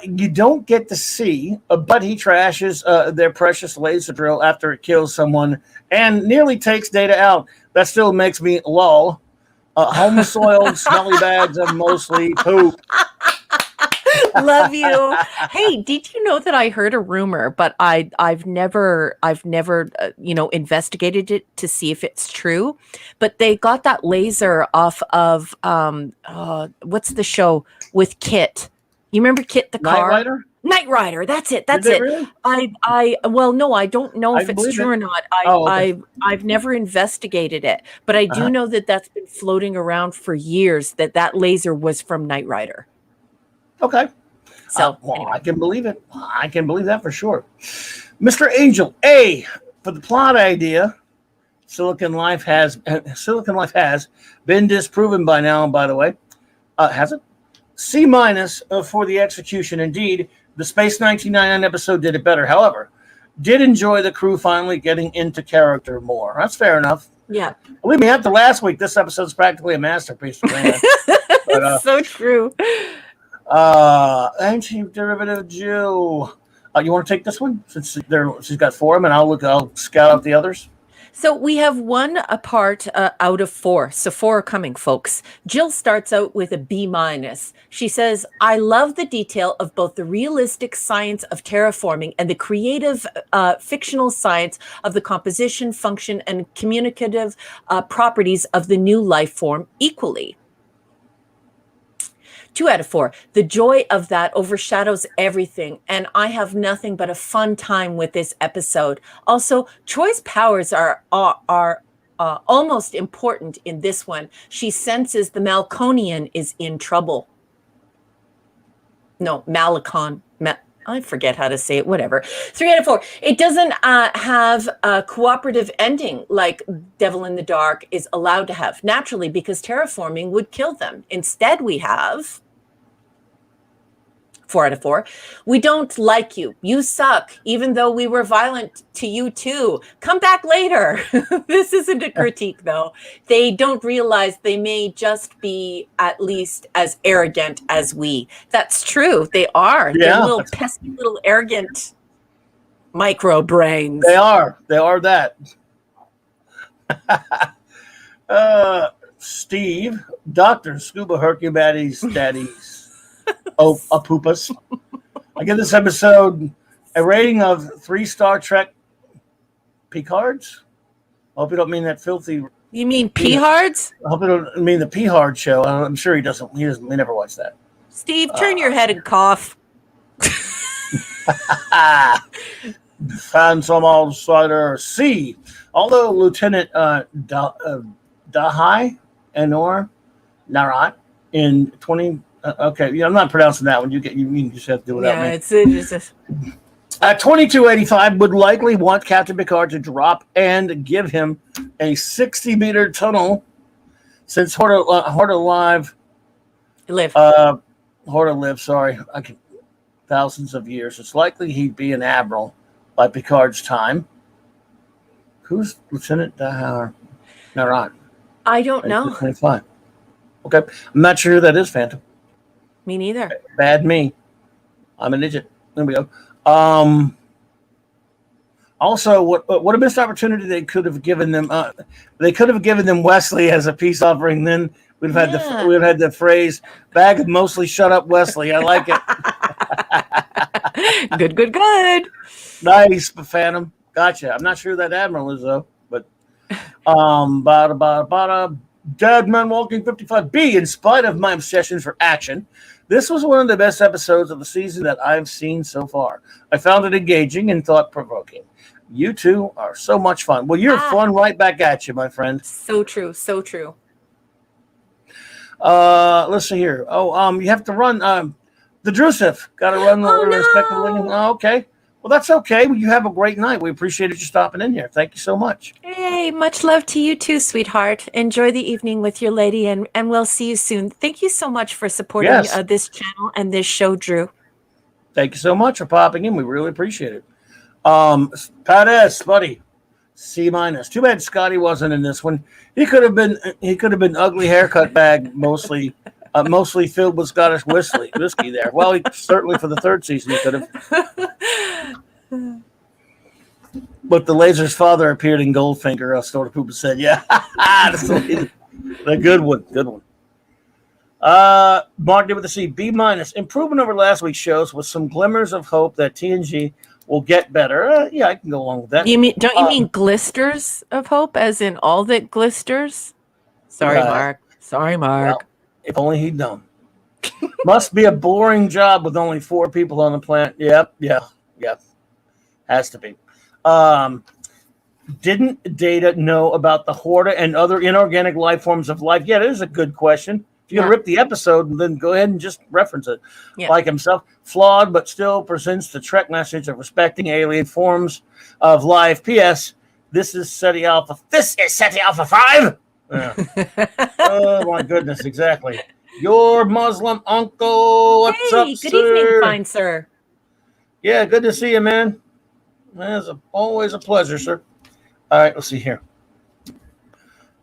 You don't get to see, but he trashes their precious laser drill after it kills someone and nearly takes Data out. That still makes me lol. Home soiled, smelly bags of mostly poop. Love you. Hey, did you know that I heard a rumor, but I've never investigated it to see if it's true. But they got that laser off of what's the show with Kit? You remember Kit the car? Knight Rider. That's it. That's it. Really? No, I don't know if it's true or not. I've never investigated it, but I do know that that's been floating around for years. That laser was from Knight Rider. Okay. So anyway. I can believe it. I can believe that for sure. Mr. Angel A, for the plot idea, Silicon Life has been disproven by now. By the way, has it? C- for the execution. Indeed, the Space 1999 episode did it better. However, did enjoy the crew finally getting into character more. That's fair enough. Yeah. Believe me, after last week, this episode's practically a masterpiece for me. It's so true. Anti-derivative Jew. You want to take this one since she's got 4 of them, and I'll scout out the others. So we have 1 part out of 4. So 4 are coming, folks. Jill starts out with a B-. She says, I love the detail of both the realistic science of terraforming and the creative fictional science of the composition, function, and communicative properties of the new life form equally. 2 out of 4. The joy of that overshadows everything, and I have nothing but a fun time with this episode. Also, Troy's powers are almost important in this one. She senses the Malconian is in trouble. No, Malacon. I forget how to say it, whatever. 3 out of 4. It doesn't have a cooperative ending like Devil in the Dark is allowed to have, naturally, because terraforming would kill them. Instead, we have 4 out of 4. We don't like you. You suck, even though we were violent to you too. Come back later. This isn't a critique, though. They don't realize they may just be at least as arrogant as we. That's true. They are. Yeah. They're little pesky, little arrogant micro brains. They are. They are that. Steve, Dr. Scuba Hercules Daddies. Oh, a poopas. I give this episode a rating of 3 Star Trek Picards. I hope you don't mean that filthy. You mean P-Hards? I hope you don't mean the P-Hard show. I'm sure he doesn't. He never watched that. Steve, turn your head and cough. Find some outsider. C. Although Lieutenant Dahai Enor Narat in 20. Okay, I'm not pronouncing that one. You just have to do it without me. It's just. 2285 would likely want Captain Picard to drop and give him a 60-meter tunnel since Horta lived, sorry, thousands of years. It's likely he'd be an admiral by Picard's time. Who's Lieutenant Dahar? Narat? I don't know. 25. Okay, I'm not sure who that is, Phantom. Me neither. Bad me. I'm an idiot. There we go. Also, what a missed opportunity they could have given them. They could have given them Wesley as a peace offering. Then we'd have had the phrase "bag of mostly shut up Wesley." I like it. Good. Nice, Phantom. Gotcha. I'm not sure who that admiral is though. But Deadman Walking 55B, in spite of my obsession for action, this was one of the best episodes of the season that I've seen so far. I found it engaging and thought-provoking. You two are so much fun. Well, you're fun right back at you, my friend. So true. So true. Let's see here. You have to run. The Drusif got to run respectively. Oh, okay. Well, that's okay. You have a great night. We appreciated you stopping in here. Thank you so much. Hey, much love to you too, sweetheart. Enjoy the evening with your lady, and we'll see you soon. Thank you so much for supporting this channel and this show, Drew. Thank you so much for popping in. We really appreciate it. Pat S, buddy, C-. Too bad Scotty wasn't in this one. He could have been ugly haircut bag, mostly filled with Scottish whiskey there. Well, certainly for the third season he could have. But the Laser's father appeared in Goldfinger. Stoner Poopa said, "Yeah, the good one, good one." Mark did with the C, B-. Improvement over last week's shows with some glimmers of hope that TNG will get better. Yeah, I can go along with that. Don't you mean glisters of hope, as in all that glisters? Sorry, Mark. Well, if only he'd known. Must be a boring job with only 4 people on the planet. Yep. Has to be. Didn't Data know about the Horta and other inorganic life forms of life? Yeah, that is a good question. If you're going to rip the episode, then go ahead and just reference it. Yeah. Like himself, flawed but still presents the Trek message of respecting alien forms of life. P.S. This is SETI Alpha 5. Yeah. Oh, my goodness, exactly. Your Muslim uncle. What's up, good evening, fine sir. Yeah, good to see you, man. It's always a pleasure, sir. All right, let's see here.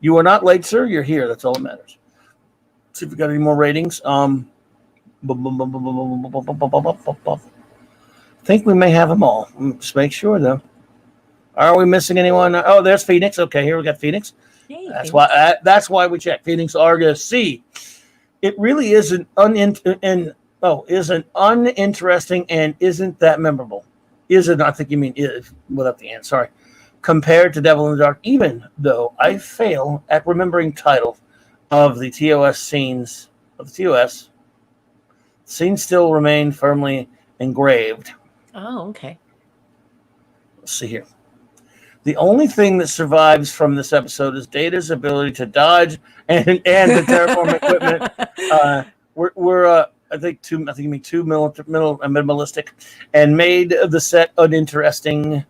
You are not late, sir. You're here. That's all that matters. Let's see if we got any more ratings. I think we may have them all. Just make sure, though. Are we missing anyone? Oh, there's Phoenix. Okay, here we got Phoenix. Hey, that's why we check. Phoenix Argus C. It really isn't uninteresting and isn't that memorable. Isn't, I think you mean is without the end. Sorry. Compared to Devil in the Dark, even though I fail at remembering titles of the TOS scenes scenes still remain firmly engraved. Oh, okay. Let's see here. The only thing that survives from this episode is Data's ability to dodge and the terraform equipment. I think you mean too minimalistic, and made the set uninteresting.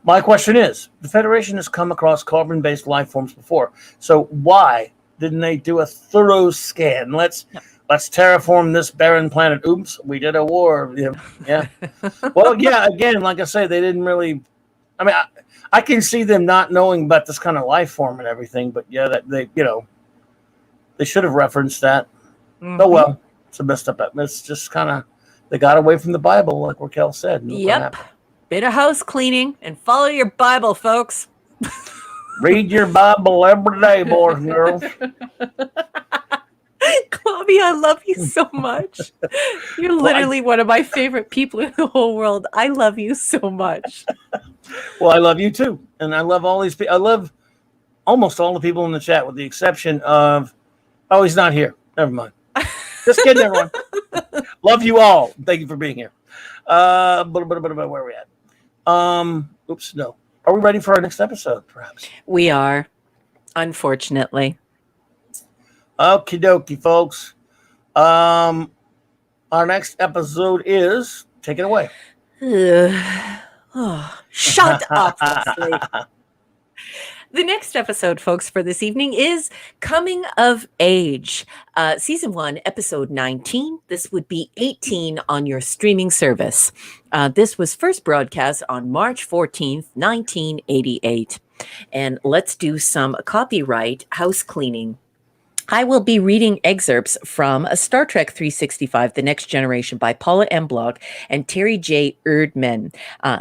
My question is: the Federation has come across carbon-based life forms before, so why didn't they do a thorough scan? Let's terraform this barren planet. Oops, we did a war. Yeah. Well, yeah. Again, like I say, they didn't really. I mean, I can see them not knowing about this kind of life form and everything, but yeah, that they should have referenced that. Mm-hmm. Oh well, it's a messed up. It's just kind of they got away from the Bible, like Raquel said. Yep. Bit of house cleaning and follow your Bible, folks. Read your Bible every day, boys and girls. Clobby, I love you so much. You're literally one of my favorite people in the whole world. I love you so much. Well, I love you too. And I love all these people. I love almost all the people in the chat with the exception of, oh, he's not here. Never mind. Just kidding, everyone. Love you all. Thank you for being here. Where are we at? Oops, no. Are we ready for our next episode, perhaps? We are, unfortunately. Okie dokie, folks. Our next episode is, take it away. Shut up. The next episode, folks, for this evening is Coming of Age, Season 1, Episode 19. This would be 18 on your streaming service. This was first broadcast on March 14th, 1988. And let's do some copyright house cleaning. I will be reading excerpts from a Star Trek 365, The Next Generation by Paula M. Block and Terry J. Erdman.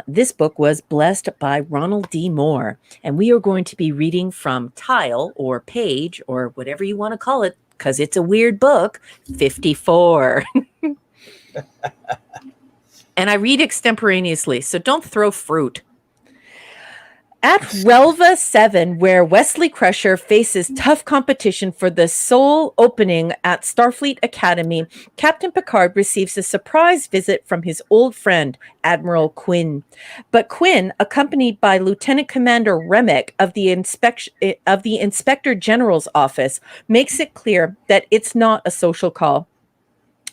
This book was blessed by Ronald D. Moore, and we are going to be reading from tile or page or whatever you want to call it, because it's a weird book, 54. And I read extemporaneously, so don't throw fruit. At Relva 7, where Wesley Crusher faces tough competition for the sole opening at Starfleet Academy, Captain Picard receives a surprise visit from his old friend, Admiral Quinn. But Quinn, accompanied by Lieutenant Commander Remick of the Inspector General's office, makes it clear that it's not a social call.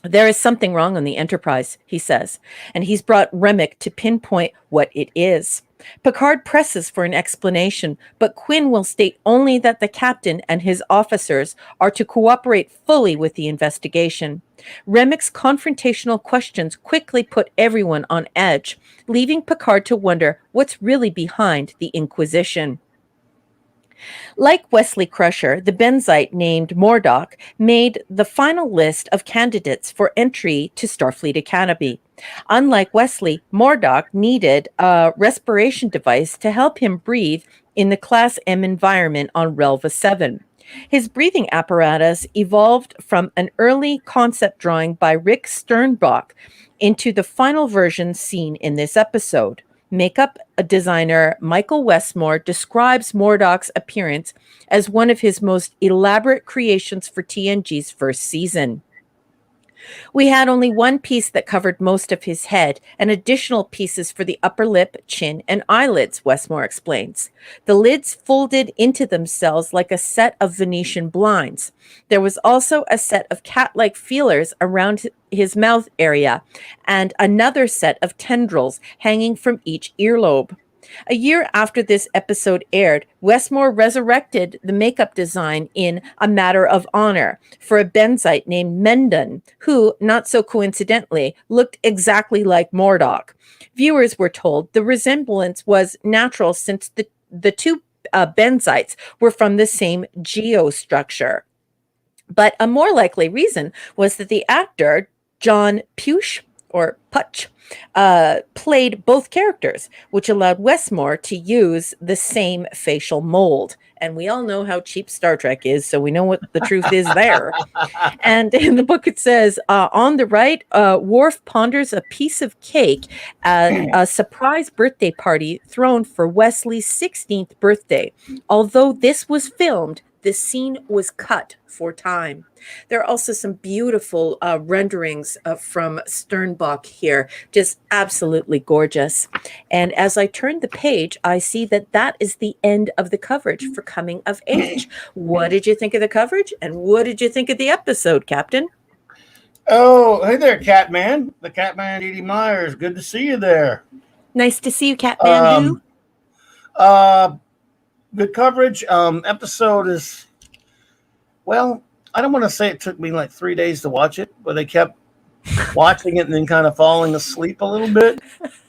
There is something wrong on the Enterprise, he says, and he's brought Remick to pinpoint what it is. Picard presses for an explanation, but Quinn will state only that the captain and his officers are to cooperate fully with the investigation. Remick's confrontational questions quickly put everyone on edge, leaving Picard to wonder what's really behind the Inquisition. Like Wesley Crusher, the Benzite named Mordock made the final list of candidates for entry to Starfleet Academy. Unlike Wesley, Mordock needed a respiration device to help him breathe in the Class M environment on Relva 7. His breathing apparatus evolved from an early concept drawing by Rick Sternbach into the final version seen in this episode. Makeup designer Michael Westmore describes Mordock's appearance as one of his most elaborate creations for TNG's first season. We had only one piece that covered most of his head and additional pieces for the upper lip, chin, and eyelids, Westmore explains. The lids folded into themselves like a set of Venetian blinds. There was also a set of cat-like feelers around his mouth area and another set of tendrils hanging from each earlobe. A year after this episode aired, Westmore resurrected the makeup design in A Matter of Honor for a Benzite named Mendon, who, not so coincidentally, looked exactly like Mordock. Viewers were told the resemblance was natural since the two Benzites were from the same geostructure. But a more likely reason was that the actor, John Puch, played both characters, which allowed Westmore to use the same facial mold. And we all know how cheap Star Trek is, so we know what the truth is there. And in the book it says, on the right, Worf ponders a piece of cake at a surprise birthday party thrown for Wesley's 16th birthday. Although this was filmed, the scene was cut for time. There are also some beautiful renderings from Sternbach here, just absolutely gorgeous. And as I turn the page, I see that that is the end of the coverage for Coming of Age. What did you think of the coverage, and what did you think of the episode, Captain? Oh, hey there, Catman. The Catman, Edie Myers. Good to see you there. Nice to see you, Catman. Good coverage. Episode is, well, I don't want to say it took me like 3 days to watch it, but I kept watching it and then kind of falling asleep a little bit.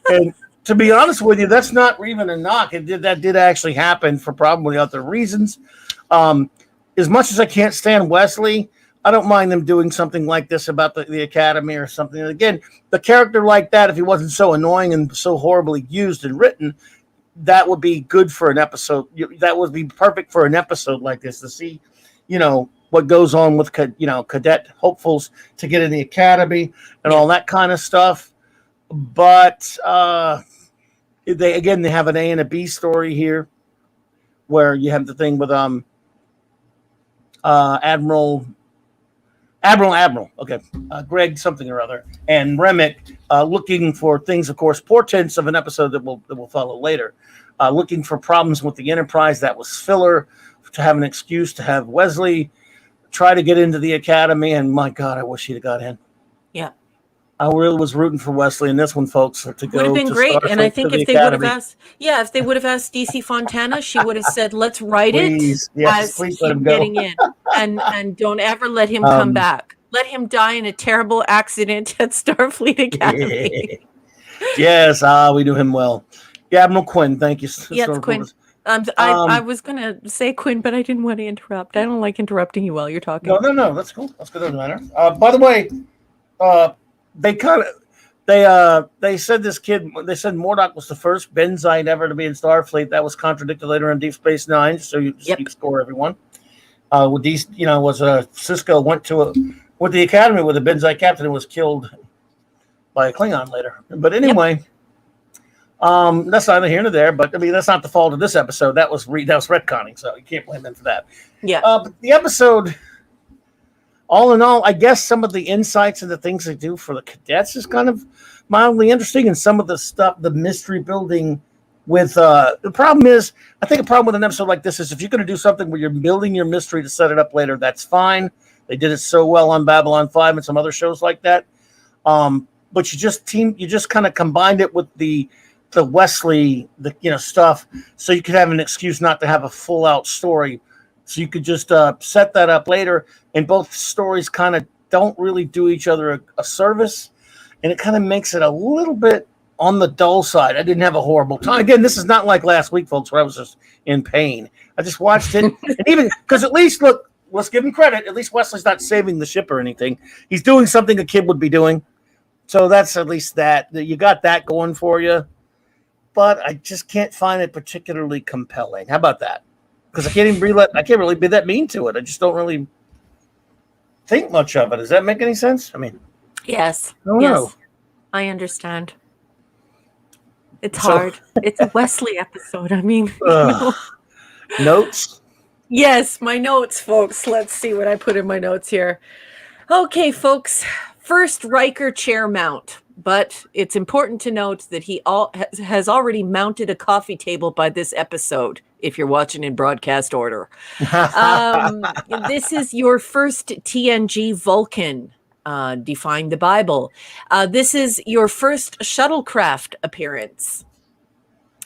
And to be honest with you, that's not even a knock. That did actually happen for probably other reasons. As much as I can't stand Wesley, I don't mind them doing something like this about the Academy or something. And again, the character like that, if he wasn't so annoying and so horribly used and written, that would be good for an episode. That would be perfect for an episode like this, to see, what goes on with, cadet hopefuls to get in the Academy and all that kind of stuff. But they have an A and a B story here, where you have the thing with Admiral. Okay, Greg something or other, and Remick looking for things, of course, portents of an episode that will follow later. Looking for problems with the Enterprise. That was filler to have an excuse to have Wesley try to get into the Academy. And my God, I wish he'd have got in. Yeah, I really was rooting for Wesley in this one, folks. To go would have been great. And I think if they would have asked, if they would have asked DC Fontana, she would have said, "Let's write it as him getting in, and don't ever let him come back. Let him die in a terrible accident at Starfleet Academy." Yes, we knew him well. Yeah, Admiral Quinn, thank you. Yes, Quinn. I was going to say Quinn, but I didn't want to interrupt. I don't like interrupting you while you're talking. No, that's cool. That's good. Doesn't matter. By the way, they said they said Mordock was the first Benzite ever to be in Starfleet. That was contradicted later in Deep Space Nine. So you just keep score, everyone. With these, Cisco went with the Academy with a Benzite captain and was killed by a Klingon later. But anyway, That's neither here nor there, but I mean that's not the fault of this episode. That was retconning, so you can't blame them for that. Yeah. But the episode, all in all, I guess some of the insights and the things they do for the cadets is kind of mildly interesting, and some of the stuff, the mystery building. With the problem is, I think a problem with an episode like this is if you're going to do something where you're building your mystery to set it up later, that's fine. They did it so well on Babylon 5 and some other shows like that. But you just kind of combined it with the Wesley, stuff, so you could have an excuse not to have a full out story. So you could just set that up later, and both stories kind of don't really do each other a service, and it kind of makes it a little bit on the dull side. I didn't have a horrible time. Again, this is not like last week, folks, where I was just in pain. I just watched it, and even because at least, look, let's give him credit. At least Wesley's not saving the ship or anything. He's doing something a kid would be doing. So that's at least that. You got that going for you. But I just can't find it particularly compelling. How about that? Because I can't really be that mean to it. I just don't really think much of it. Does that make any sense? I mean, yes. I don't know. I understand. It's hard. It's a Wesley episode. I mean, notes? Yes, my notes, folks. Let's see what I put in my notes here. Okay, folks. First Riker chair mount, but it's important to note that he has already mounted a coffee table by this episode, if you're watching in broadcast order. This is your first TNG Vulcan. Defying the Bible. This is your first shuttlecraft appearance.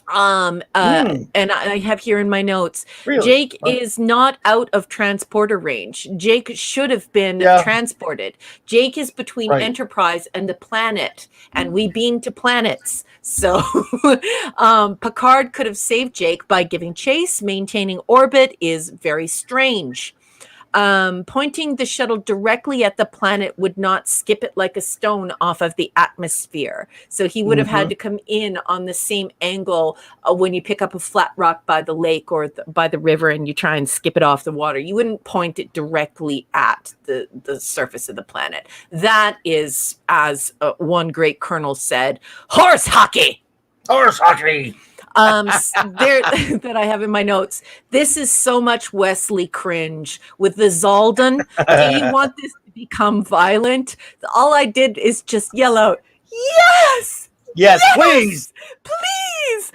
And I have here in my notes, really? Jake is not out of transporter range. Jake should have been transported. Jake is between Enterprise and the planet, and we beam to planets. So Picard could have saved Jake by giving chase. Maintaining orbit is very strange. Pointing the shuttle directly at the planet would not skip it like a stone off of the atmosphere. So he would have had to come in on the same angle when you pick up a flat rock by the lake or by the river and you try and skip it off the water. You wouldn't point it directly at the surface of the planet. That is, as one great colonel said, horse hockey. Horse hockey. That I have in my notes. This is so much Wesley cringe with the Zaldun. Do you want this to become violent? All I did is just yell out, yes! Yes, please! Please!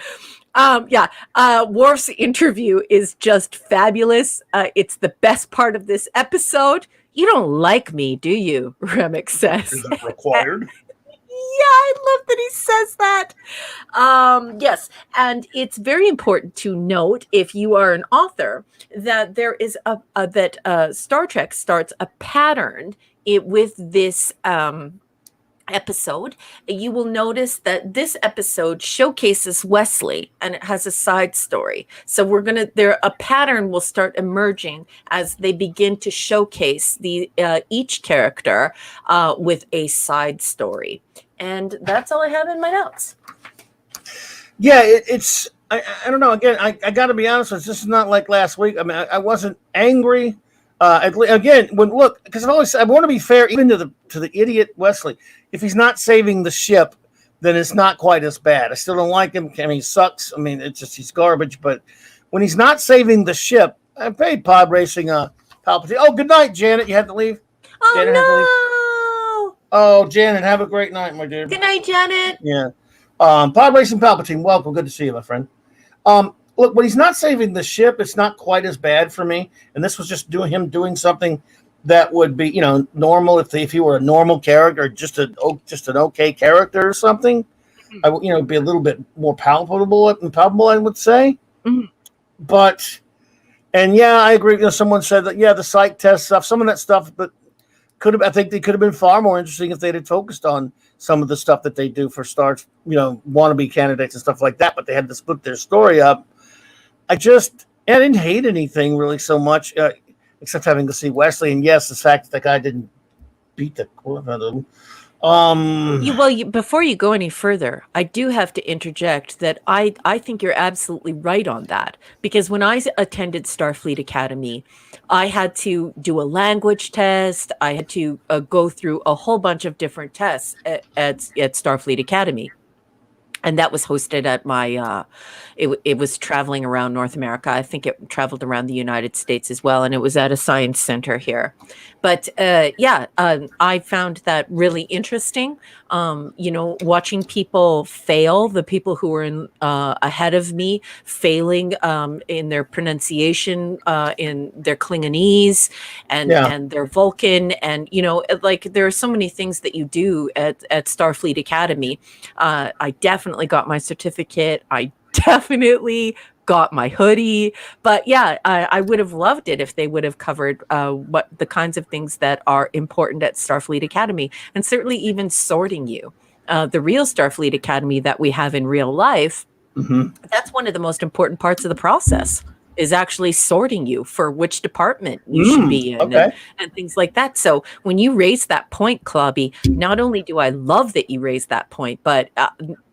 Worf's interview is just fabulous. It's the best part of this episode. You don't like me, do you? Remick says. Is it required? Yeah, I love that he says that. Yes, and it's very important to note, if you are an author, that there is that Star Trek starts a pattern with this episode. You will notice that this episode showcases Wesley, and it has a side story. So a pattern will start emerging as they begin to showcase each character with a side story. And that's all I have in my notes. Yeah, it's I don't know. Again, I got to be honest with you. This is not like last week. I mean, I wasn't angry. Again, because I want to be fair, even to the idiot Wesley. If he's not saving the ship, then it's not quite as bad. I still don't like him. I mean, he sucks. I mean, it's just he's garbage. But when he's not saving the ship, I paid pod racing Palpatine. Oh, good night, Janet. You had to leave. Oh Janet no. Oh, Janet, have a great night, my dear. Good night, Janet. Yeah. Pod Racing Palpatine, welcome. Good to see you, my friend. Look, when he's not saving the ship, it's not quite as bad for me. And this was just him doing something that would be, normal if he were a normal character, just an okay character or something. I would, be a little bit more palpable, I would say. Mm-hmm. But, and yeah, I agree. Someone said that, the psych test stuff, some of that stuff, but I think they could have been far more interesting if they'd had focused on some of the stuff that they do for stars, wannabe candidates and stuff like that. But they had to split their story up. I didn't hate anything really so much, except having to see Wesley. And yes, the fact that the guy didn't beat the crap out of him. Before you go any further, I do have to interject that I think you're absolutely right on that, because when I attended Starfleet Academy, I had to do a language test. I had to go through a whole bunch of different tests at Starfleet Academy. and that was hosted at my it was traveling around North America. I think it traveled around the United States as well, and it was at a science center here. But I found that really interesting. Watching people fail, the people who were ahead of me failing in their pronunciation, in their Klingonese and their Vulcan, and like there are so many things that you do at Starfleet Academy. I definitely got my certificate. I definitely got my hoodie. But yeah, I would have loved it if they would have covered what the kinds of things that are important at Starfleet Academy, and certainly even sorting you. The real Starfleet Academy that we have in real life, that's one of the most important parts of the process, is actually sorting you for which department you should be in, and things like that. So when you raise that point, Clobby, not only do I love that you raised that point, but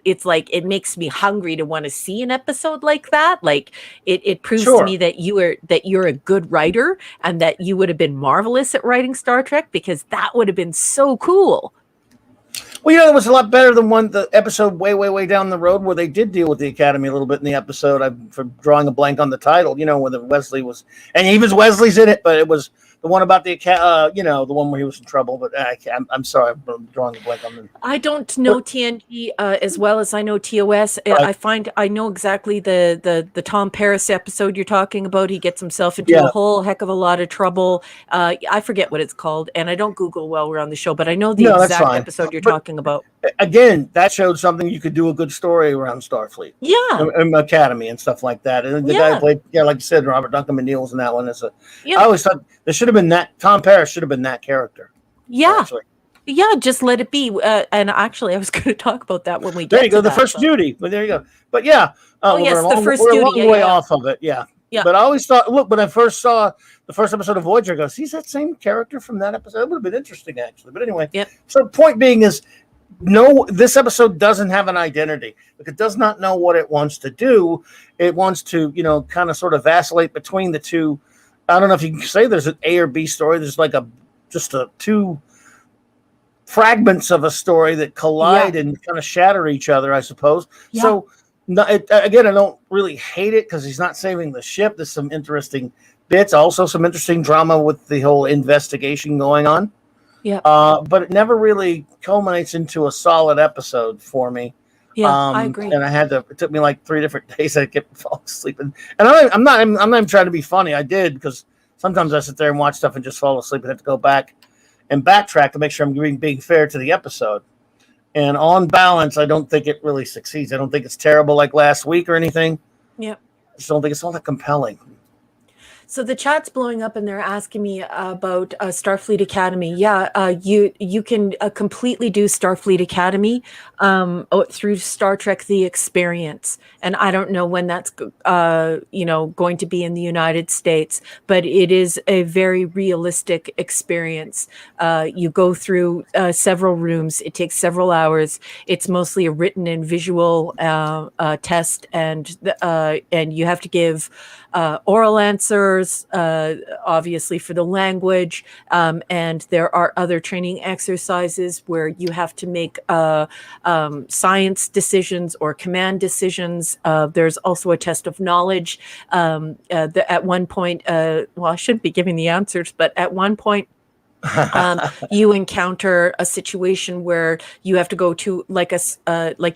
it's like it makes me hungry to want to see an episode like that. Like it proves to me that you're a good writer, and that you would have been marvelous at writing Star Trek, because that would have been so cool. Well, it was a lot better than the episode way down the road where they did deal with the Academy a little bit in the episode. I'm drawing a blank on the title, where the Wesley was, and even Wesley's in it, but it was the one about the the one where he was in trouble. But I'm sorry, I'm drawing a blank on the. I don't know TNG as well as I know TOS. I know exactly the Tom Paris episode you're talking about. He gets himself into a whole heck of a lot of trouble. I forget what it's called, and I don't Google while we're on the show, but I know the exact episode you're talking about. Again, that showed something you could do a good story around Starfleet. And Academy and stuff like that. And the guy who played, like you said, Robert Duncan McNeil's in that one. I always thought there should have been that. Tom Paris should have been that character. Actually. Yeah, just let it be. And actually, I was going to talk about that when we get there. You go, the first duty. But there you go. But yeah, the first we're duty. A long way off of it. Yeah. But I always thought, look, when I first saw the first episode of Voyager, I go, he's that same character from that episode. It would have been interesting, actually. But anyway, so the point being is, no, this episode doesn't have an identity. It does not know what it wants to do. It wants to, kind of sort of vacillate between the two. I don't know if you can say there's an A or B story. There's like just two fragments of a story that collide and kind of shatter each other, I suppose. So again, I don't really hate it because he's not saving the ship. There's some interesting bits, also some interesting drama with the whole investigation going on. But it never really culminates into a solid episode for me. I agree. And it took me like 3 different days. I kept falling asleep. And I'm not even trying to be funny. I did, because sometimes I sit there and watch stuff and just fall asleep and have to go back and backtrack to make sure I'm being fair to the episode. And on balance, I don't think it really succeeds. I don't think it's terrible like last week or anything. I just don't think it's all that compelling. So the chat's blowing up, and they're asking me about Starfleet Academy. You can completely do Starfleet Academy through Star Trek: The Experience, and I don't know when that's going to be in the United States, but it is a very realistic experience. You go through several rooms. It takes several hours. It's mostly a written and visual test, and you have to give oral answers, obviously for the language, and there are other training exercises where you have to make science decisions or command decisions. There's also a test of knowledge. At one point, I shouldn't be giving the answers, but at one point, you encounter a situation where you have to go to like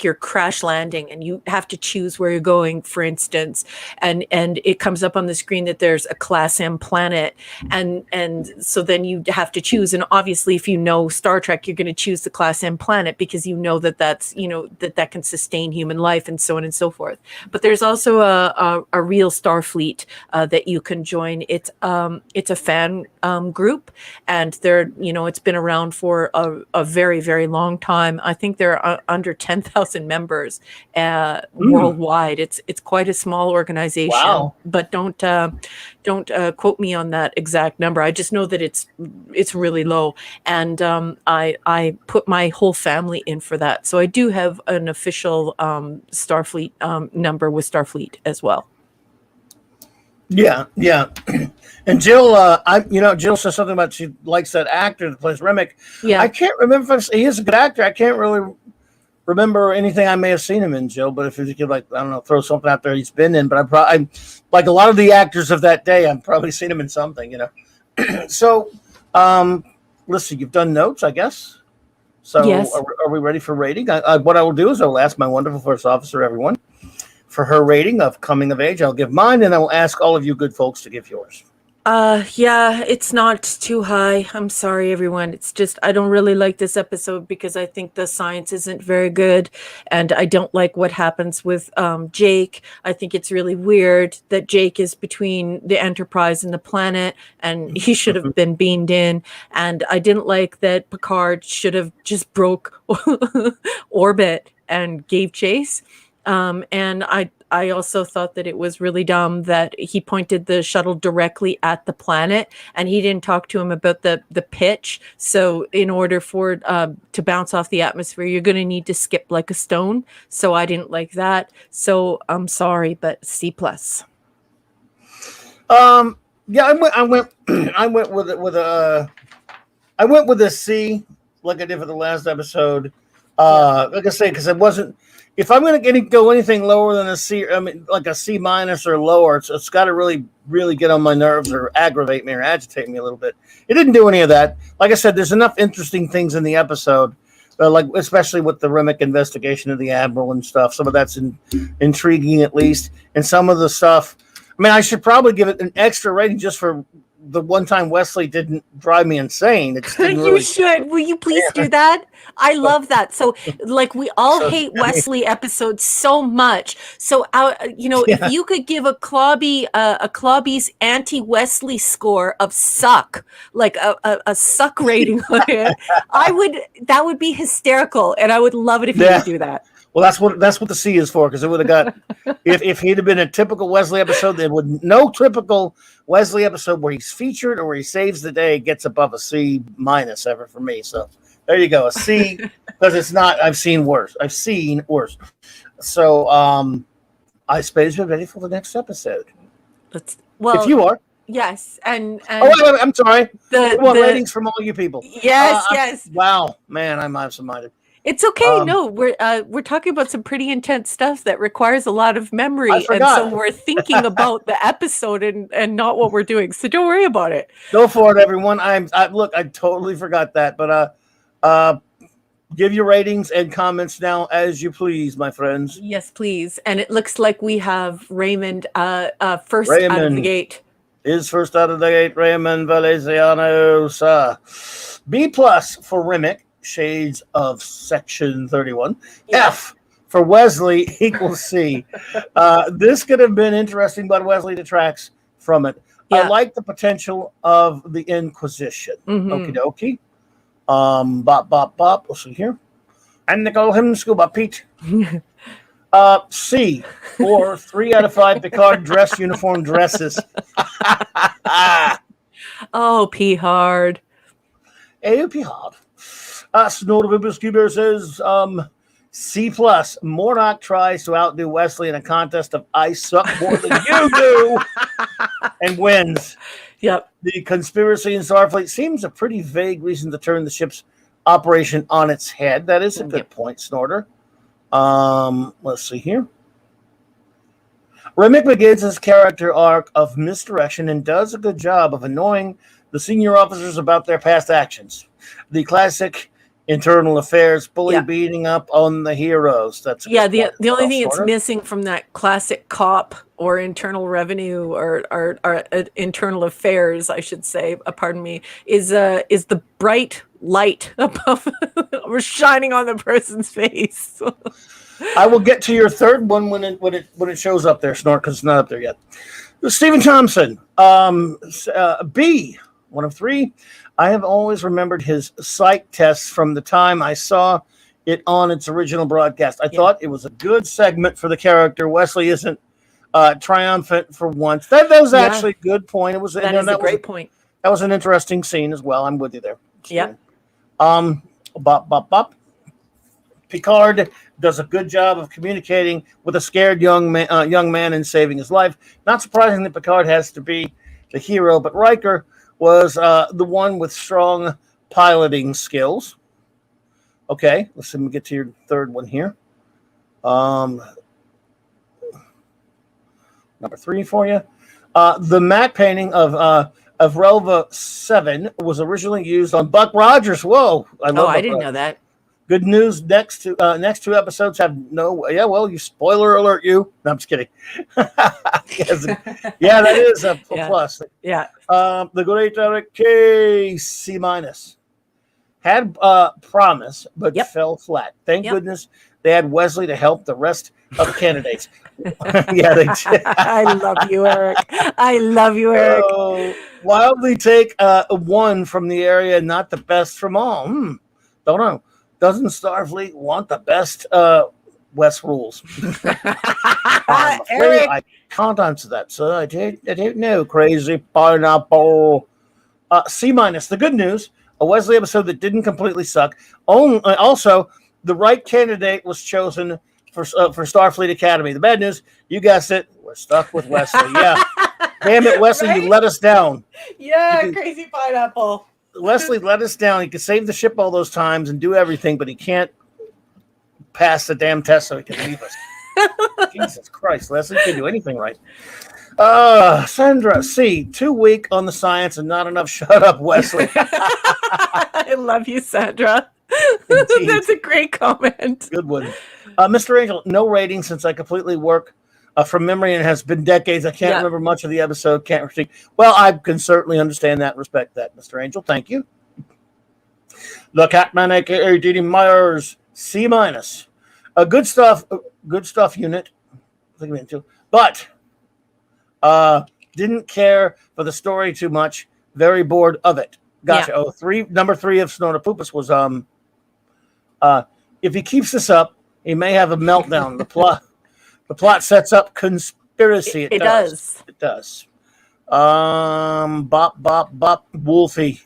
you're crash landing, and you have to choose where you're going, for instance, and it comes up on the screen that there's a Class M planet, and so then you have to choose. And obviously, if you know Star Trek, you're going to choose the Class M planet because you know that's that can sustain human life, and so on and so forth. But there's also a real Starfleet that you can join. It's a fan group, and it's been around for a very, very long time. I think there are under 10,000 members worldwide. It's quite a small organization, but don't quote me on that exact number. I just know that it's really low, and I put my whole family in for that. So I do have an official Starfleet number with Starfleet as well. Yeah. And Jill, Jill says something about she likes that actor that plays Remick. Yeah. I can't remember if he is a good actor. I can't really remember anything I may have seen him in, Joe. But if you could, like, I don't know, throw something out there he's been in. But I'm like a lot of the actors of that day. I've probably seen him in something, So, listen, you've done notes, I guess. So, Yes. are we ready for rating? What I will do is I will ask my wonderful first officer, everyone, for her rating of Coming of Age. I'll give mine, and I will ask all of you good folks to give yours. Yeah, it's not too high. I'm sorry, everyone. It's just I don't really like this episode because I think the science isn't very good, and I don't like what happens with Jake. I think it's really weird that Jake is between the Enterprise and the planet, and he should have been beamed in. And I didn't like that Picard should have just broke orbit and gave chase. And I also thought that it was really dumb that he pointed the shuttle directly at the planet and he didn't talk to him about the pitch. So in order for to bounce off the atmosphere, you're going to need to skip like a stone. So I didn't like that. So I'm sorry, but C+. Yeah, I went I went with a C, like I did for the last episode. Like I say, because it wasn't. If I'm going to go anything lower than a C, I mean, like a C- or lower, it's got to really, really get on my nerves or aggravate me or agitate me a little bit. It didn't do any of that. Like I said, there's enough interesting things in the episode, like especially with the Remick investigation of the Admiral and stuff. Some of that's intriguing, at least, and some of the stuff. I mean, I should probably give it an extra rating just for the one time Wesley didn't drive me insane. It didn't You really, should. Will you please do that? I love that. So, like, we all hate Wesley episodes so much. So, if you could give a Clobby's anti-Wesley score of suck, like a suck rating on it, that would be hysterical, and I would love it if you would do that. Well, that's what the C is for, because it would have got if he'd have been a typical Wesley episode, there would no typical Wesley episode where he's featured or where he saves the day gets above a C- ever for me. So there you go, a C, because it's not. I've seen worse. So I suppose we're ready for the next episode. If you are. Yes, and I'm sorry. Ratings from all you people. Yes, yes. Wow, man, I'm absent-minded. It's okay. No, we're talking about some pretty intense stuff that requires a lot of memory, and so we're thinking about the episode and not what we're doing. So don't worry about it. Go for it, everyone. I totally forgot that, but give your ratings and comments now as you please, my friends. Yes, please. And it looks like we have Raymond first out of the gate. Is first out of the gate, Raymond Valenciano. B+ for Remick. Shades of Section 31. Yeah. F for Wesley equals C. This could have been interesting, but Wesley detracts from it. Yeah. I like the potential of the Inquisition. Okie dokie. Bop, bop, bop. Let's see here. And they call him Scuba Pete. C for 3 out of 5 Picard dress uniform dresses. Oh, P hard. Hey, P hard. Snowdovibuscuber says C+. Mordock tries to outdo Wesley in a contest of I suck more than you do and wins. Yep. The conspiracy in Starfleet seems a pretty vague reason to turn the ship's operation on its head. That is a good point, Snorter. Let's see here. Remick begins his character arc of misdirection and does a good job of annoying the senior officers about their past actions. The classic internal affairs bully beating up on the heroes. That's the only thing it's missing from that classic cop or internal revenue or internal affairs, I should say, pardon me, is the bright light above or shining on the person's face. I will get to your third one when it shows up there, Snort, because it's not up there yet. Stephen Thompson, B, 1 of 3. I have always remembered his psych tests from the time I saw it on its original broadcast. I thought it was a good segment for the character. Wesley isn't triumphant for once. That was actually a good point. It was that is a great point. That was an interesting scene as well. I'm with you there. Yeah. Bop, bop, bop. Picard does a good job of communicating with a scared young man and saving his life. Not surprising that Picard has to be the hero, but Riker was the one with strong piloting skills. Okay, let's see. Let me get to your third one here. Number 3 for you. The matte painting of Relva 7 was originally used on Buck Rogers. Whoa, I love I Buck didn't Rogers. know that. Good news. Next 2 episodes have no. Yeah, well, you spoiler alert. You. No, I'm just kidding. Yes, yeah, that is a plus. Yeah. The great Eric K C minus had promise, but fell flat. Thank goodness they had Wesley to help the rest of the candidates. Yeah, they did. I love you, Eric. I love you, Eric. Wildly take one from the area, not the best from all. Don't know. Doesn't Starfleet want the best West rules? I'm afraid Eric. I can't answer that, sir. I don't know. Crazy pineapple. C minus. The good news: a Wesley episode that didn't completely suck. Also, the right candidate was chosen for Starfleet Academy. The bad news: you guessed it, we're stuck with Wesley. Yeah, damn it, Wesley, right? You let us down. Yeah, crazy pineapple. Wesley let us down. He could save the ship all those times and do everything, but he can't pass the damn test, so he can leave us. Jesus Christ, Leslie can do anything right. Sandra C, too weak on the science and not enough. Shut up, Wesley. I love you, Sandra. That's a great comment. Good one. Mr. Angel, no rating since I completely work from memory and it has been decades. I can't remember much of the episode. Can't critique. Well, I can certainly understand that and respect that, Mr. Angel. Thank you. The Catman, a.k.a. Didi Myers, C minus. Good stuff unit. But didn't care for the story too much. Very bored of it. Gotcha. Yeah. Number 3 of Snortopupus was if he keeps this up, he may have a meltdown. The plot sets up conspiracy. It does. It does. Bop. Wolfie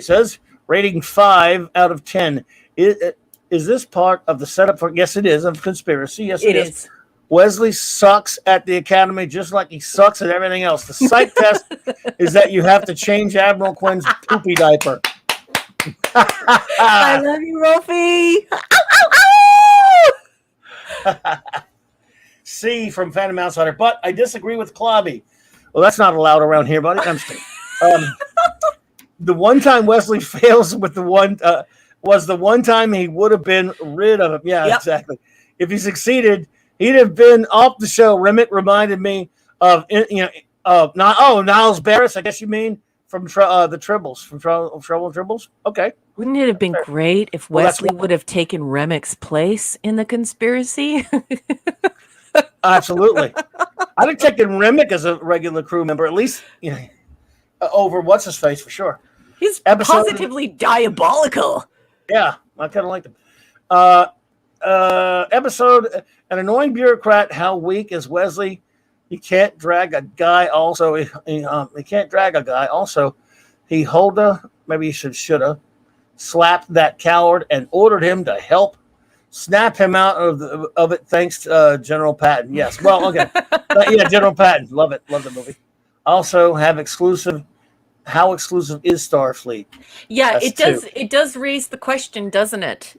says rating 5 out of 10. Is this part of the setup for? Yes, it is. Of conspiracy. Yes, it is. Wesley sucks at the academy just like he sucks at everything else. The psych test is that you have to change Admiral Quinn's poopy diaper. I love you, Rolfie. C from Phantom Outsider, but I disagree with Clobby. Well, that's not allowed around here, buddy. I'm just the one time Wesley fails with the one was the one time he would have been rid of him. Yeah, exactly. If he succeeded, he'd have been off the show. Remick reminded me of Niles Barris. I guess you mean from the Tribbles, from Trouble and Tribbles. Okay. Wouldn't it have been great if Wesley would have taken Remick's place in the conspiracy? Absolutely. I'd have taken Remick as a regular crew member, at least over what's his face for sure. He's positively diabolical. Yeah, I kind of liked him. Episode: an annoying bureaucrat. How weak is Wesley? He can't drag a guy. Also, he can't drag a guy. Also, he maybe he shoulda slapped that coward and ordered him to help snap him out of it. Thanks to General Patton. Yes. Well, okay. Yeah, General Patton. Love it. Love the movie. Also, have exclusive. How exclusive is Starfleet? Yeah, it does. It does raise the question, doesn't it?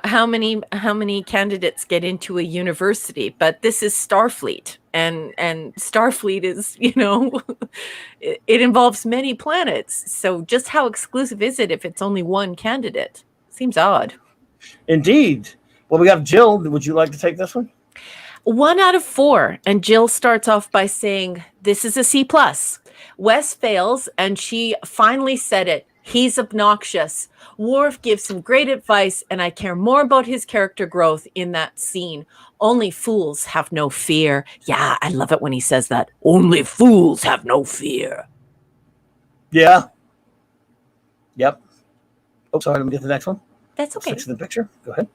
How many candidates get into a university? But this is Starfleet, and Starfleet is it involves many planets. So just how exclusive is it if it's only one candidate? Seems odd. Indeed. Well, we have Jill. Would you like to take this one? 1 out of 4, and Jill starts off by saying, "This is a C+. Wes fails, and she finally said it. He's obnoxious. Worf gives some great advice, and I care more about his character growth in that scene. Only fools have no fear." Yeah, I love it when he says that. Only fools have no fear. Yeah. Yep. Oh, sorry. Let me get the next one. That's okay. Fix the picture. Go ahead.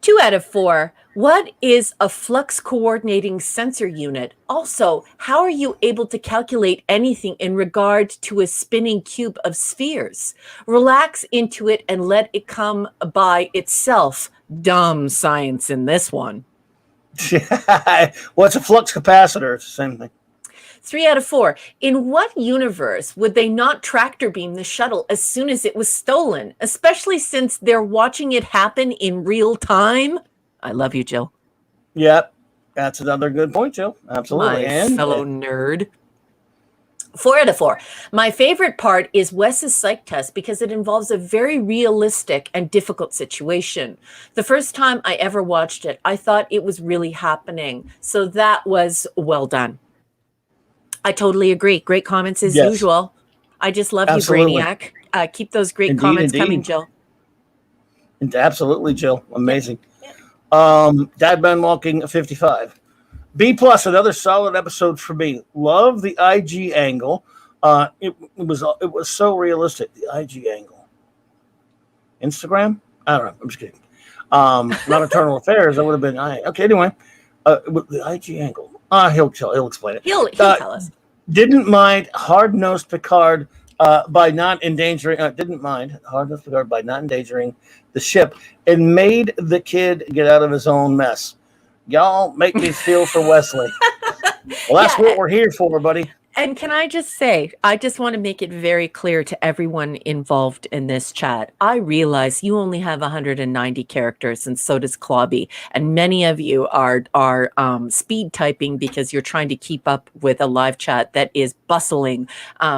2 out of 4. What is a flux coordinating sensor unit? Also, how are you able to calculate anything in regard to a spinning cube of spheres? Relax into it and let it come by itself. Dumb science in this one. Well, it's a flux capacitor. It's the same thing. 3 out of 4. In what universe would they not tractor beam the shuttle as soon as it was stolen, especially since they're watching it happen in real time? I love you, Jill. Yep. That's another good point, Jill. Absolutely. My fellow nerd. 4 out of 4. My favorite part is Wes's psych test because it involves a very realistic and difficult situation. The first time I ever watched it, I thought it was really happening. So that was well done. I totally agree. Great comments as usual. I just love you, Brainiac. Keep those great comments coming, Jill. Absolutely, Jill. Amazing. Dad Man Walking 55. B+, another solid episode for me. Love the IG angle. It was so realistic, the IG angle. Instagram? I don't know. I'm just kidding. Not Eternal Affairs. That would have been okay. Anyway, the IG angle. He'll explain it. He'll tell us. Didn't mind hard-nosed Picard by not endangering. Didn't mind hard-nosed Picard by not endangering the ship and made the kid get out of his own mess. Y'all make me feel for Wesley. Well, that's what we're here for, buddy. And can I just say, I just want to make it very clear to everyone involved in this chat. I realize you only have 190 characters, and so does Clobby. And many of you are speed typing because you're trying to keep up with a live chat that is bustling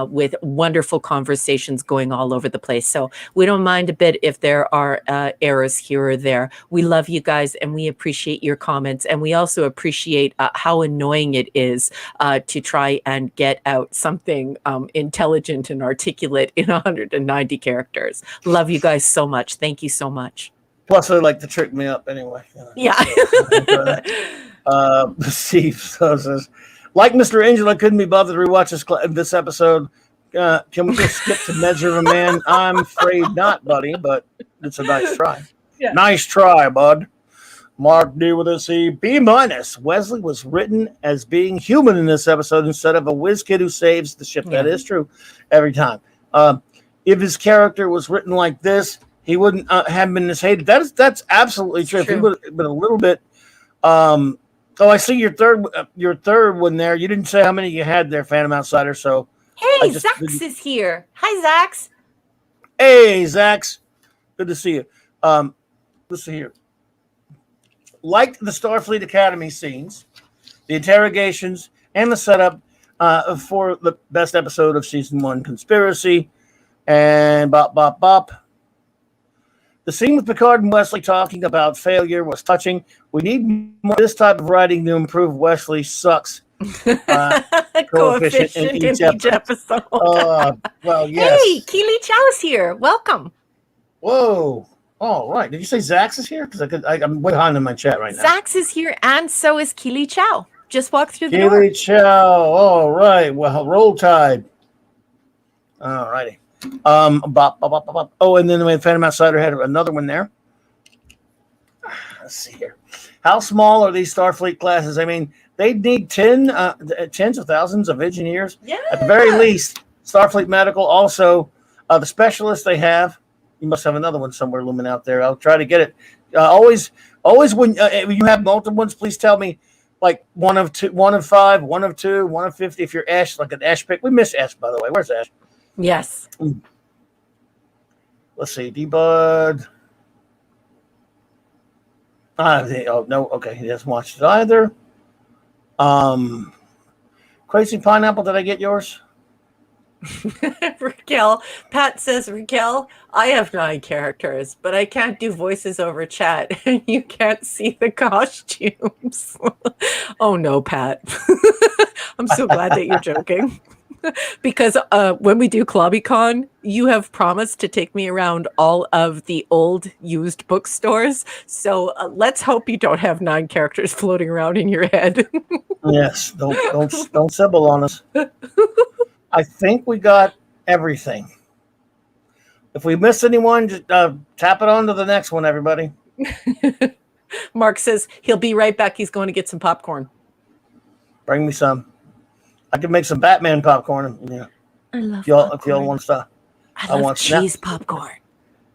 with wonderful conversations going all over the place. So we don't mind a bit if there are errors here or there. We love you guys, and we appreciate your comments. And we also appreciate how annoying it is to try and get out something intelligent and articulate in 190 characters. Love you guys so much. Thank you so much. Plus, they like to trick me up anyway. Yeah. Steve says, like Mr. Angel, I couldn't be bothered to rewatch this episode. Can we just skip to Measure of a Man? I'm afraid not, buddy, but it's a nice try. Yeah. Nice try, bud. Mark D with a C. B-. Wesley was written as being human in this episode instead of a whiz kid who saves the ship. Yeah. That is true every time. If his character was written like this, he wouldn't have been as hated. That's absolutely true. If he would have been a little bit. I see your third one there. You didn't say how many you had there, Phantom Outsider. So hey, Zax is here. Hi, Zax. Hey, Zax. Good to see you. Let's see here. Like the Starfleet Academy scenes, the interrogations, and the setup for the best episode of Season 1, Conspiracy, and bop, bop, bop. The scene with Picard and Wesley talking about failure was touching. We need more of this type of writing to improve Wesley sucks coefficient in each episode. Well, yes. Hey, Keely Chow's here. Welcome. Whoa. Oh, right. Did you say Zax is here? Because I'm way behind in my chat right now. Zax is here, and so is Keely Chow. Just walk through the door. Keely Chow. All right. Well, roll tide. All righty. Bop, bop, bop, bop. Oh, and then when Phantom Outsider had another one there. Let's see here. How small are these Starfleet classes? I mean, they need tens of thousands of engineers. Yeah. At the very least, Starfleet Medical. Also, the specialists they have. You must have another one somewhere looming out there. I'll try to get it. Always when you have multiple ones, please tell me like 1 of 2, 1 of 5, 1 of 2, 1 of 50. If you're Ash, like an Ash pick. We miss Ash, by the way. Where's Ash? Yes. Let's see. D-Bud. Oh, no. Okay. He hasn't watched it either. Crazy Pineapple, did I get yours? Raquel, Pat says, Raquel, I have 9 characters, but I can't do voices over chat, and you can't see the costumes. Oh no, Pat. I'm so glad that you're joking. Because when we do ClobbyCon, you have promised to take me around all of the old used bookstores. So let's hope you don't have 9 characters floating around in your head. Yes, don't sibble on us. I think we got everything. If we missed anyone, just tap it on to the next one, everybody. Mark says he'll be right back. He's going to get some popcorn. Bring me some. I can make some Batman popcorn. Yeah. I love if y'all want stuff. I want cheese popcorn.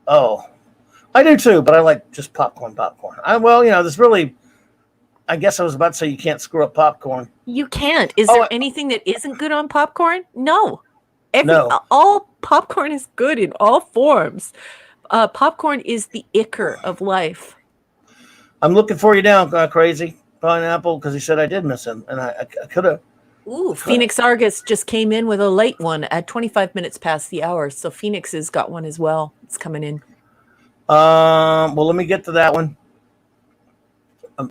Oh, I do too, but I like just popcorn. There's really I guess I was about to say you can't screw up popcorn. You can't. Is there anything that isn't good on popcorn? No. No. All popcorn is good in all forms. Popcorn is the ichor of life. I'm looking for you now, Crazy Pineapple, because he said I did miss him, and I could have. Ooh, Phoenix Argus just came in with a late one at 25 minutes past the hour. So Phoenix has got one as well. It's coming in. Well, let me get to that one.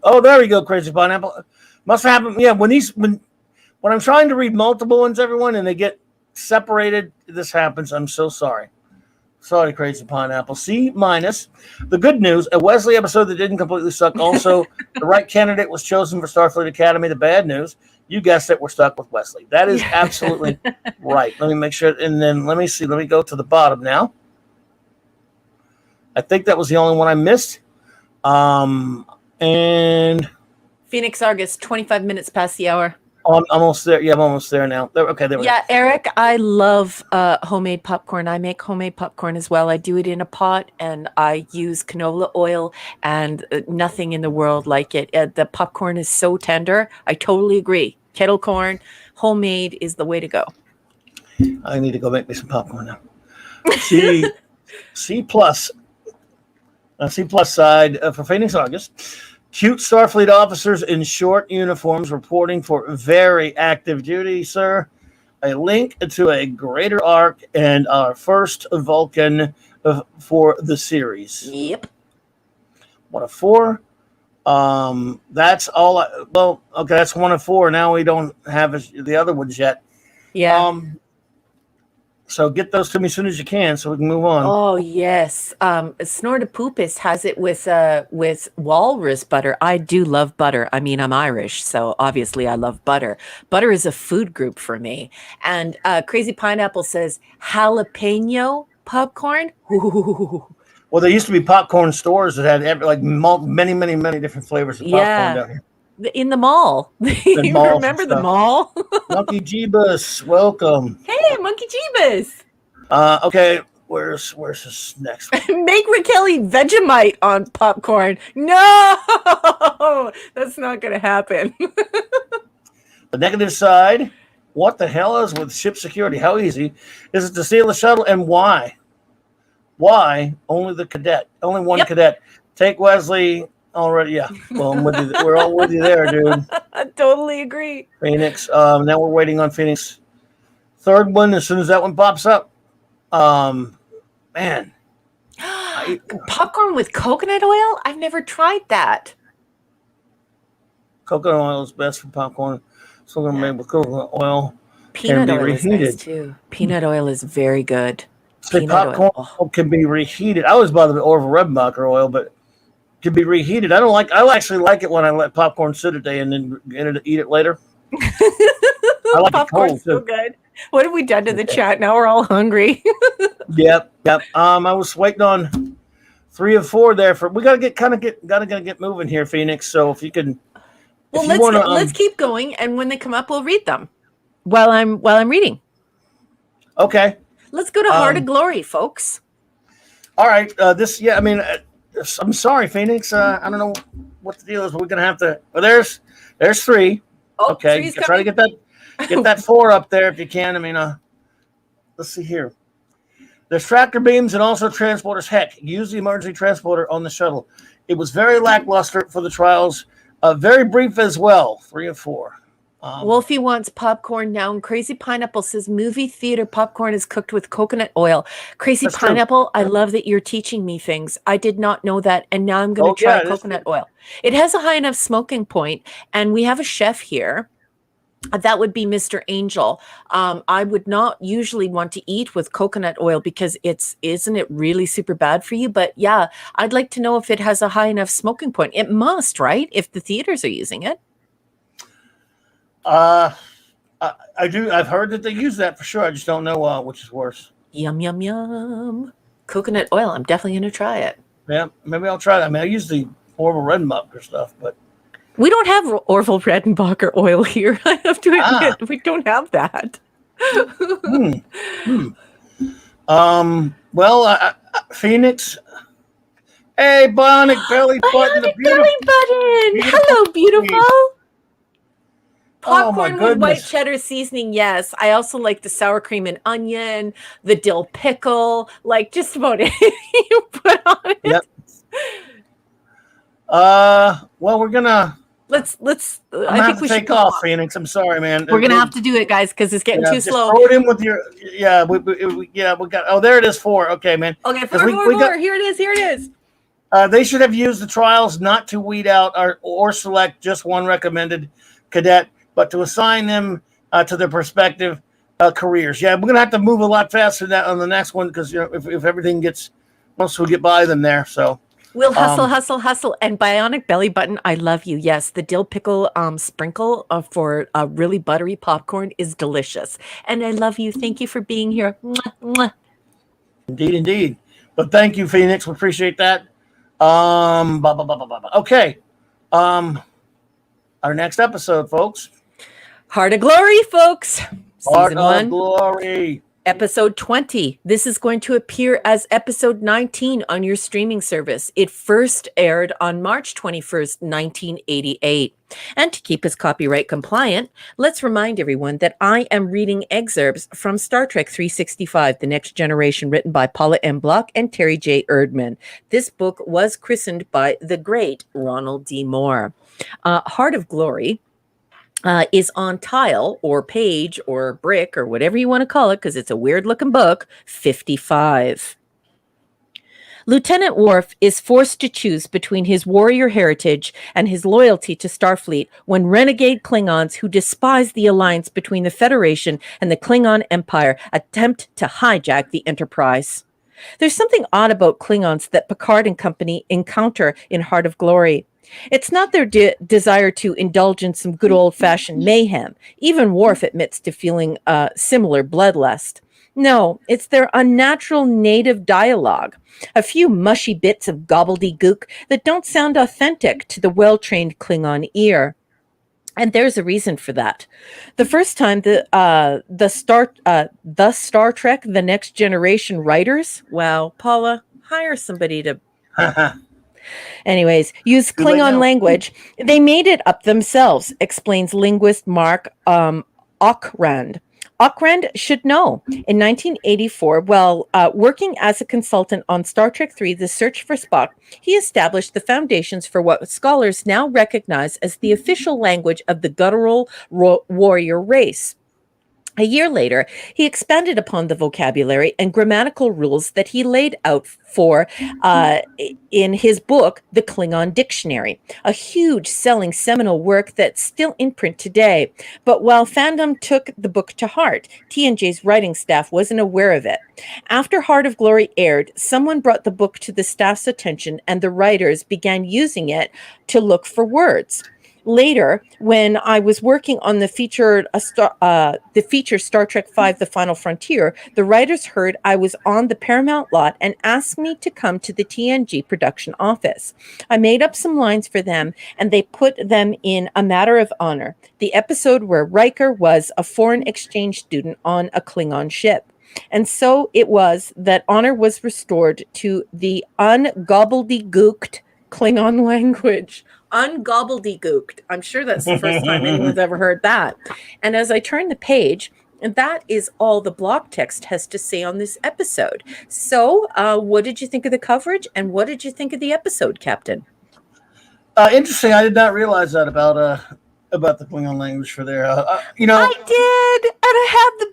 Oh, there we go, Crazy Pineapple. Must happen. Yeah, when I'm trying to read multiple ones, everyone, and they get separated, this happens. I'm so sorry. Sorry, Crazy Pineapple. C-. The good news, a Wesley episode that didn't completely suck. Also, the right candidate was chosen for Starfleet Academy. The bad news, you guessed it, we're stuck with Wesley. That is absolutely right. Let me make sure. And then let me see. Let me go to the bottom now. I think that was the only one I missed. And Phoenix Argus, 25 minutes past the hour. Oh, I'm almost there. Yeah, I'm almost there now. Okay, there we go. Yeah, Eric, I love homemade popcorn. I make homemade popcorn as well. I do it in a pot, and I use canola oil, and nothing in the world like it. The popcorn is so tender. I totally agree. Kettle corn, homemade is the way to go. I need to go make me some popcorn now. C+. C plus side for Phoenix August. Cute Starfleet officers in short uniforms reporting for very active duty, sir. A link to a greater arc and our first Vulcan for the series. Yep. What a 4. That's all. Okay, that's 1 of 4. Now we don't have the other ones yet. Yeah. So get those to me as soon as you can so we can move on. Oh, yes. Snortapoopus has it with walrus butter. I do love butter. I mean, I'm Irish, so obviously I love butter. Butter is a food group for me. And Crazy Pineapple says jalapeno popcorn. Ooh. Well, there used to be popcorn stores that had many different flavors of popcorn down here. In the mall. You remember the mall? Monkey Jeebus, welcome. Hey, Monkey Jeebus. Okay, where's this next one? Make Raquel eat Vegemite on popcorn. No, that's not going to happen. The negative side, what the hell is with ship security? How easy is it to steal a shuttle, and why? Why only the cadet? Only one cadet. Take Wesley. Already, yeah. Well, I'm with you. We're all with you there, dude. I totally agree. Phoenix. Now we're waiting on Phoenix. Third one, as soon as that one pops up. Man. Popcorn with coconut oil? I've never tried that. Coconut oil is best for popcorn. So they're made with coconut oil. Peanut oil is nice too. Peanut oil is very good. Popcorn oil can be reheated. I always bother with Orville Redenbacher oil, but can be reheated. I actually like it when I let popcorn sit a day and then eat it later. I like popcorn's it cold, so good. What have we done to the chat? Now we're all hungry. Yep. I was waiting on 3 of 4 there we gotta get moving here, Phoenix. So if you can, well, let's keep going, and when they come up, we'll read them while I'm reading. Okay. Let's go to Heart of Glory, folks. All right. I'm sorry, Phoenix. I don't know what the deal is, but we're gonna have to. Well, there's 3. Oh, okay, try to get that 4 up there if you can. I mean, let's see here. There's tractor beams and also transporters. Heck, use the emergency transporter on the shuttle. It was very lackluster for the trials. Very brief as well. 3 of 4. Wolfie wants popcorn now, and Crazy Pineapple says movie theater popcorn is cooked with coconut oil. Crazy Pineapple, I love that you're teaching me things. I did not know that, and now I'm going to try coconut oil. It has a high enough smoking point, and we have a chef here. That would be Mr. Angel. I would not usually want to eat with coconut oil because isn't it really super bad for you? But yeah, I'd like to know if it has a high enough smoking point. It must, right? If the theaters are using it. I do. I've heard that they use that for sure. I just don't know which is worse. Yum, yum, yum. Coconut oil. I'm definitely going to try it. Yeah, maybe I'll try that. I mean, I use the Orville Redenbacher stuff, but we don't have Orville Redenbacher oil here. I have to admit, we don't have that. Well, Phoenix, Hey, Bionic Belly Button, the Bionic belly button. Hello, beautiful. Oh my Popcorn with white goodness. cheddar seasoning. Yes. I also like the sour cream and onion, the dill pickle, like just about anything you put on it. Yep. Well, we're gonna Let's I'm I gonna think have we to should take go off, on. Phoenix. I'm sorry, man. We're gonna have to do it, guys, because it's getting too just slow. throw it in with your we got. Oh, there it is. 4. Okay, man. Okay, 4. Here it is. They should have used the trials not to weed out or select just one recommended cadet, but to assign them to their prospective careers. Yeah, we're going to have to move a lot faster than that on the next one because if everything gets, once we get by them there. So we'll hustle. And Bionic Belly Button, I love you. Yes, the dill pickle sprinkle for really buttery popcorn is delicious. And I love you. Thank you for being here. Mwah, mwah. Indeed. But thank you, Phoenix. We appreciate that. Okay. Our next episode, folks. Heart of Glory, folks. Heart of Glory. Episode 20. This is going to appear as episode 19 on your streaming service. It first aired on March 21st, 1988. And to keep us copyright compliant, let's remind everyone that I am reading excerpts from Star Trek 365, The Next Generation, written by Paula M. Block and Terry J. Erdman. This book was christened by the great Ronald D. Moore. Heart of Glory is on tile or page or brick or whatever you want to call it, because it's a weird looking book, 55. Lieutenant Worf is forced to choose between his warrior heritage and his loyalty to Starfleet when renegade Klingons who despise the alliance between the Federation and the Klingon Empire attempt to hijack the Enterprise. There's something odd about Klingons that Picard and company encounter in Heart of Glory. It's not their desire to indulge in some good old-fashioned mayhem. Even Worf admits to feeling similar bloodlust. No, it's their unnatural native dialogue, a few mushy bits of gobbledygook that don't sound authentic to the well-trained Klingon ear. And there's a reason for that. The first time the Star Trek The Next Generation writers, wow, Paula, hire somebody to anyways, use Klingon language. They made it up themselves, explains linguist Mark Ockrand. Ockrand should know. In 1984, while working as a consultant on Star Trek III, The Search for Spock, he established the foundations for what scholars now recognize as the official language of the guttural warrior race. A year later, he expanded upon the vocabulary and grammatical rules that he laid out for in his book, The Klingon Dictionary, a huge selling seminal work that's still in print today. But while fandom took the book to heart, TNJ's writing staff wasn't aware of it. After Heart of Glory aired, someone brought the book to the staff's attention and the writers began using it to look for words. Later, when I was working on the feature Star Trek V, The Final Frontier, the writers heard I was on the Paramount lot and asked me to come to the TNG production office. I made up some lines for them, and they put them in A Matter of Honor, the episode where Riker was a foreign exchange student on a Klingon ship. And so it was that honor was restored to the ungobbledygooked Klingon language. Ungobbledygooked. I'm sure that's the first time anyone's ever heard that. And as I turn the page, and that is all the block text has to say on this episode. So, what did you think of the coverage, and what did you think of the episode, Captain? Interesting. I did not realize that about the Klingon language for there. I did, and I have the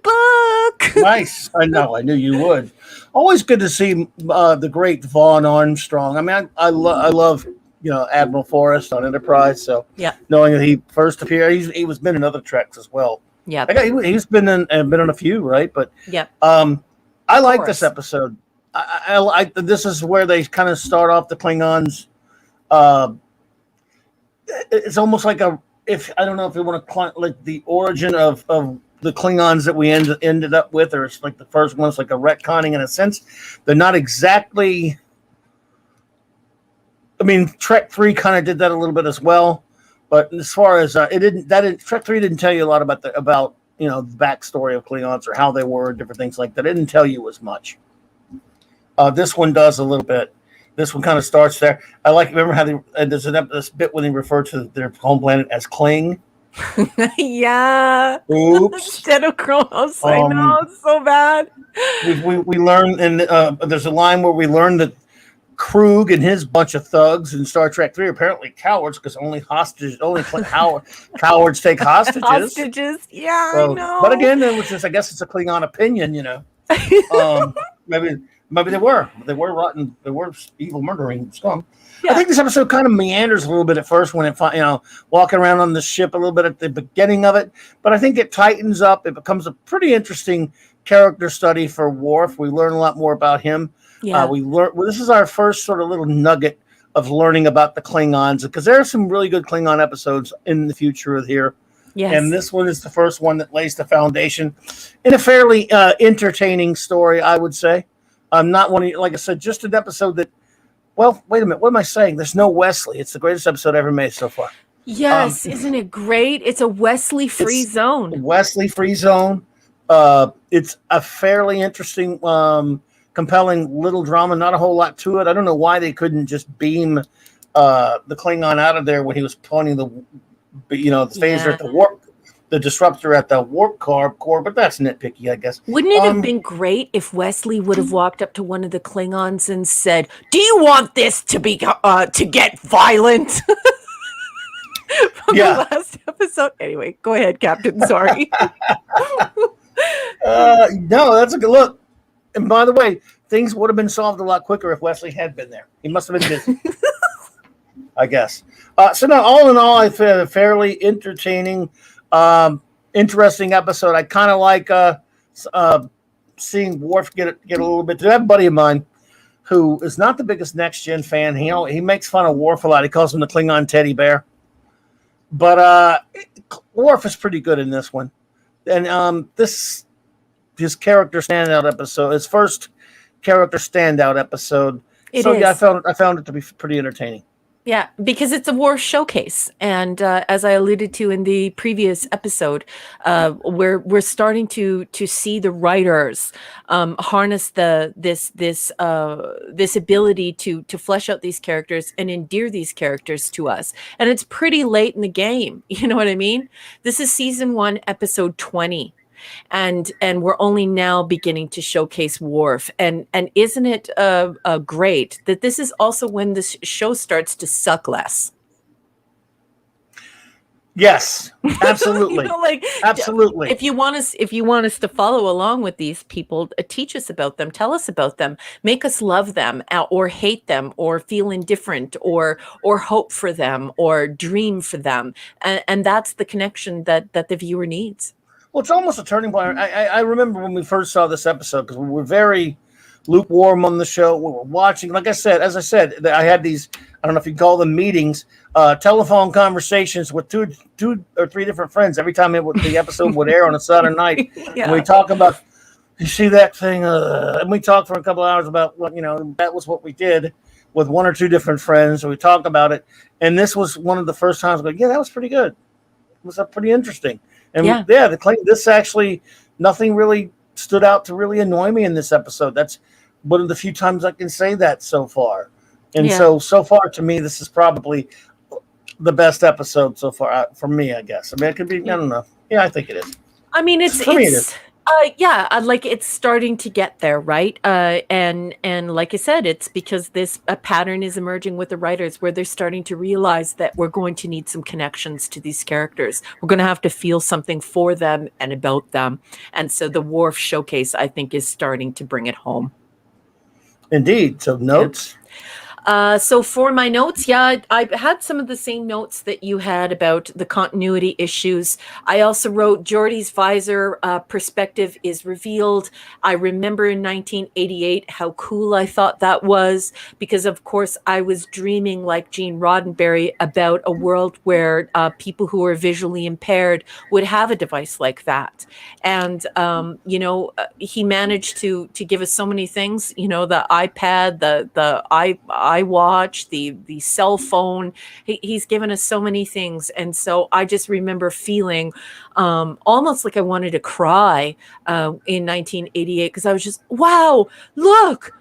book. Nice. I know. I knew you would. Always good to see the great Vaughn Armstrong. I mean, I love Admiral Forrest on Enterprise. So yeah, knowing that he first appeared, he was been in other treks as well. Yeah, he's been in a few, right? But yeah, I like this episode. I this is where they kind of start off the Klingons. It's almost like I don't know if you want to like the origin of the Klingons that we ended up with, or it's like the first one. It's like a retconning in a sense. They're not exactly. I mean, Trek 3 kind of did that a little bit as well, but as far as Trek 3 didn't tell you a lot about the backstory of Klingons or how they were, different things like that. It didn't tell you as much. This one does a little bit. This one kind of starts there. I like. Remember how there's this bit when they refer to their home planet as Kling. Yeah. Oops. Instead of Kronos. I know, it's so bad. We learn, and there's a line where we learn that Krug and his bunch of thugs in Star Trek 3 are apparently cowards because only cowards take hostages. Hostages, yeah, so, I know. But again, it was just, I guess it's a Klingon opinion, Maybe they were rotten, they were evil, murdering scum. Yeah. I think this episode kind of meanders a little bit at first when it, walking around on the ship a little bit at the beginning of it, but I think it tightens up. It becomes a pretty interesting character study for Worf. We learn a lot more about him. Yeah. This is our first sort of little nugget of learning about the Klingons, because there are some really good Klingon episodes in the future here. Yes. And this one is the first one that lays the foundation in a fairly entertaining story, I would say. Not one, like I said, just an episode that, well, wait a minute, what am I saying? There's no Wesley. It's the greatest episode ever made so far. Yes, isn't it great? It's a Wesley-free zone. Wesley-free zone. It's a fairly interesting, compelling little drama. Not a whole lot to it. I don't know why they couldn't just beam the Klingon out of there when he was pointing the phaser at the warp, the disruptor at the warp core. But that's nitpicky, I guess. Wouldn't it have been great if Wesley would have walked up to one of the Klingons and said, "Do you want this to be to get violent?" From the last episode. Anyway, go ahead, Captain. Sorry. No, that's a good look. And by the way, things would have been solved a lot quicker if Wesley had been there. He must have been busy, I guess. So now, all in all, I feel a fairly entertaining, interesting episode. I kind of like seeing Worf get a little bit. I have a buddy of mine who is not the biggest Next Gen fan. He makes fun of Worf a lot. He calls him the Klingon teddy bear. But Worf is pretty good in this one. And his character standout episode, his first character standout episode. Yeah, I found it to be pretty entertaining. Yeah, because it's a Worf showcase, and as I alluded to in the previous episode, we're starting to see the writers harness this ability to flesh out these characters and endear these characters to us, and it's pretty late in the game. You know what I mean? This is season 1, episode 20. And we're only now beginning to showcase Worf, and isn't it great that this is also when this show starts to suck less? Yes, absolutely. Absolutely. If you want us to follow along with these people, teach us about them, tell us about them, make us love them, or hate them, or feel indifferent, or hope for them, or dream for them, and that's the connection that the viewer needs. Well, it's almost a turning point. I remember when we first saw this episode, because we were very lukewarm on the show. We were watching, as I said, I had these, I don't know if you call them meetings, telephone conversations with two or three different friends every time the episode would air on a Saturday night. Yeah. And we talk about, you see that thing, and we talked for a couple of hours about what, that was what we did with one or two different friends. So we talked about it. And this was one of the first times I go, yeah, that was pretty good. It was pretty interesting. And this actually, nothing really stood out to really annoy me in this episode. That's one of the few times I can say that so far. And so far to me, this is probably the best episode so far for me, I guess. I mean, it could be, I don't know. Yeah, I think it is. I mean, it is. It's starting to get there, right? And like I said, it's because a pattern is emerging with the writers where they're starting to realize that we're going to need some connections to these characters. We're going to have to feel something for them and about them. And so the Worf showcase, I think, is starting to bring it home. Indeed. So notes? So for my notes, I had some of the same notes that you had about the continuity issues. I also wrote Geordi's visor perspective is revealed. I remember in 1988 how cool I thought that was, because of course I was dreaming like Gene Roddenberry about a world where people who are visually impaired would have a device like that. And he managed to give us so many things. The iPad, the iWatch, the cell phone. He's given us so many things. And so I just remember feeling almost like I wanted to cry in 1988, because I was just, wow, look.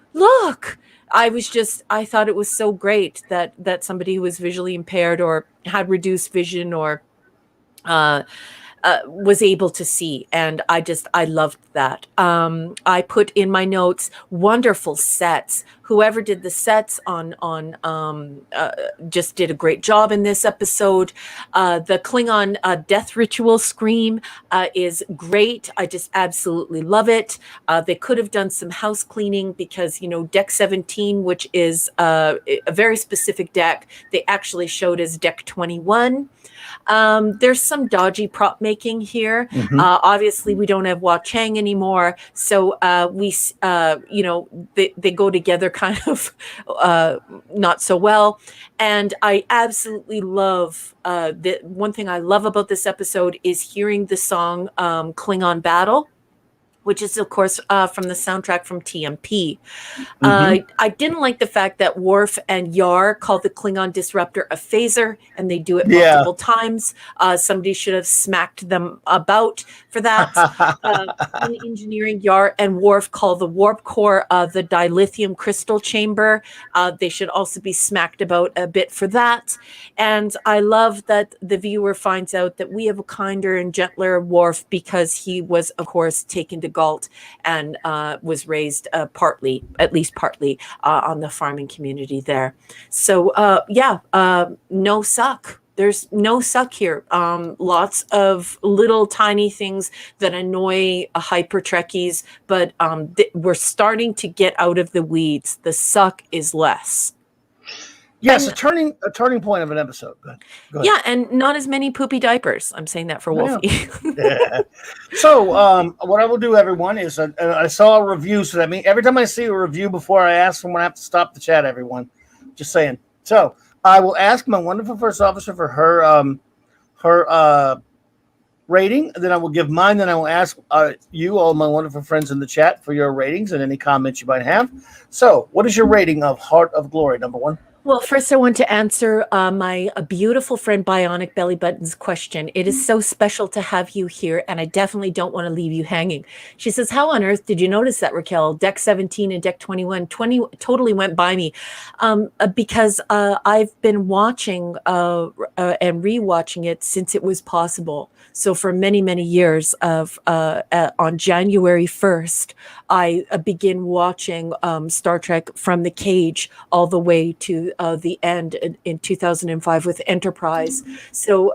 I thought it was so great that somebody who was visually impaired or had reduced vision or uh, was able to see, and I loved that. I put in my notes wonderful sets. Whoever did the sets on just did a great job in this episode. The Klingon death ritual scream is great. I just absolutely love it. They could have done some house cleaning because deck 17, which is a very specific deck, they actually showed as deck 21. There's some dodgy prop making here. Obviously, we don't have Hua Chang anymore, so they go together kind of not so well. And I absolutely love the one thing I love about this episode is hearing the song "Klingon Battle," which is, of course, from the soundtrack from TMP. I didn't like the fact that Worf and Yar call the Klingon disruptor a phaser, and they do it multiple times. Somebody should have smacked them about for that. In engineering, Yar and Worf call the warp core the dilithium crystal chamber. They should also be smacked about a bit for that. And I love that the viewer finds out that we have a kinder and gentler Worf because he was, of course, taken to Galt and was raised at least partly on the farming community there. So no suck. There's no suck here. Lots of little tiny things that annoy hyper Trekkies, but we're starting to get out of the weeds. The suck is less. Yes, a turning point of an episode. Go ahead. Yeah, and not as many poopy diapers. I'm saying that for Wolfie. Yeah. So what I will do, everyone, is I saw a review. So that means every time I see a review before I ask someone, I have to stop the chat, everyone. Just saying. So I will ask my wonderful first officer for her rating. Then I will give mine. Then I will ask you, all my wonderful friends in the chat, for your ratings and any comments you might have. So what is your rating of Heart of Glory, number one? Well, first I want to answer my beautiful friend Bionic Belly Button's question. It is so special to have you here, and I definitely don't want to leave you hanging. She says, how on earth did you notice that, Raquel? Deck 17 and Deck 21 totally went by me because I've been watching and rewatching it since it was possible. So for many, many years on January 1st, I begin watching Star Trek from the cage all the way to the end in 2005 with Enterprise. So,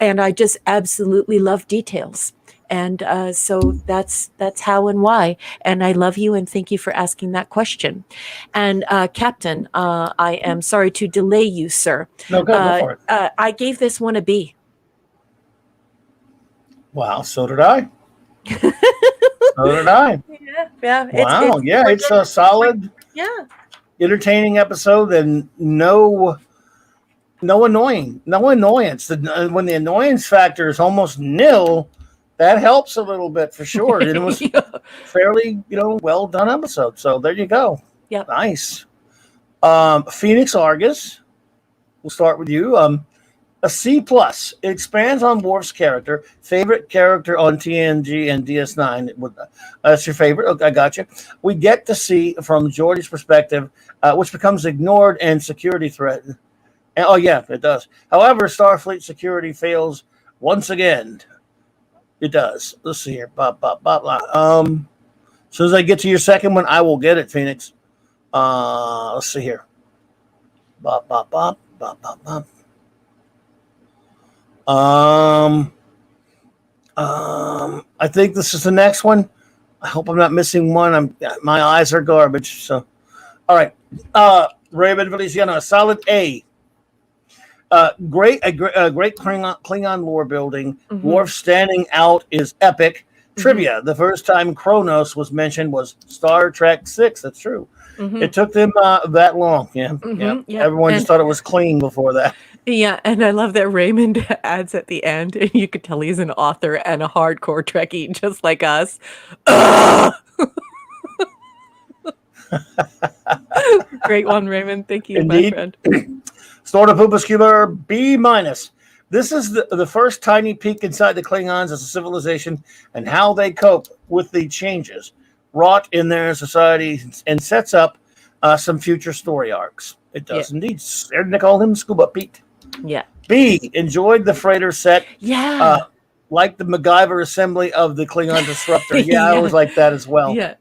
and I just absolutely love details. And so that's how and why. And I love you and thank you for asking that question. And Captain, I am sorry to delay you, sir. No, go for it. I gave this one a B. Wow, so did I. So did I. Yeah. Wow, it's a solid, entertaining episode, and no annoyance. When the annoyance factor is almost nil, that helps a little bit for sure. And it was fairly, well done episode. So there you go. Yeah, nice. Phoenix Argus. We'll start with you. A C+. It expands on Worf's character. Favorite character on TNG and DS9. That's your favorite. Okay, I got you. We get to see from Geordi's perspective, which becomes ignored and security threat. And, it does. However, Starfleet security fails once again. It does. Let's see here. As soon as I get to your second one, I will get it, Phoenix. Let's see here. I think this is the next one. I hope I'm not missing one. My eyes are garbage. So, all right. Raymond Feliciano, a solid A. Great Klingon lore building. Worf standing out is epic. Trivia: the first time Kronos was mentioned was Star Trek VI. That's true. It took them that long. Yeah. Everyone just thought it was clean before that. Yeah, and I love that Raymond adds at the end, and you could tell he's an author and a hardcore Trekkie, just like us. Great one, Raymond. Thank you, Indeed. my friend. Sort of Pupus Cuba B-. This is the first tiny peek inside the Klingons as a civilization and how they cope with the changes wrought in their society, and sets up some future story arcs. It does indeed. They call him Scuba Pete. Yeah. B, enjoyed the freighter set. Yeah. Like the MacGyver assembly of the Klingon disruptor. Yeah, I always like that as well. Yeah.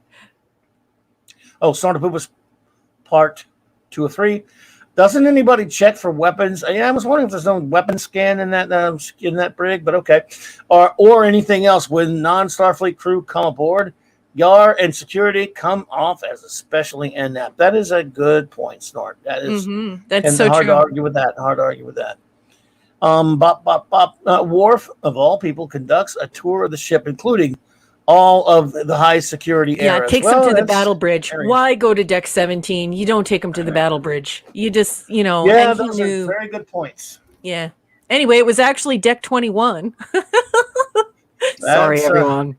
Oh, Snorter was part 2 of 3. Doesn't anybody check for weapons? Yeah, I was wondering if there's no weapon scan in that brig, but okay. Or anything else. When non-Starfleet crew come aboard, Yar and security come off as especially inept. That is a good point, Snort. That is, that's so hard true. to argue with that. Hard to argue with that. Worf, of all people, conducts a tour of the ship, including all of the high security areas. Takes them to the battle bridge. Why go to deck 17? You don't take them to the battle bridge. You just, Yeah, those are very good points. Yeah. Anyway, it was actually deck 21. Sorry, everyone.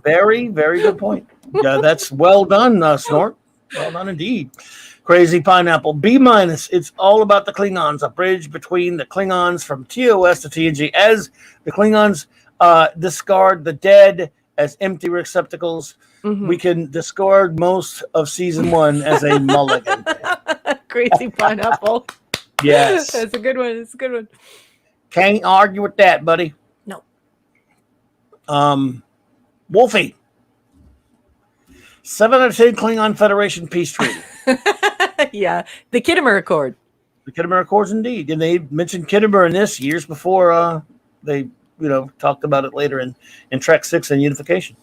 Very, very good point. Yeah, that's well done, Snort. Well done indeed. Crazy Pineapple. B-. It's all about the Klingons. A bridge between the Klingons from TOS to TNG. As the Klingons discard the dead as empty receptacles, we can discard most of season 1 as a mulligan. Crazy Pineapple. Yes. That's a good one. It's a good one. Can't argue with that, buddy. No. Wolfie. 7 out of 10 Klingon Federation peace treaty. Yeah. The Kittimer Accord. The Kittimer Accords, indeed. And they mentioned Kittimer in this years before they talked about it later in Trek 6 and Unification.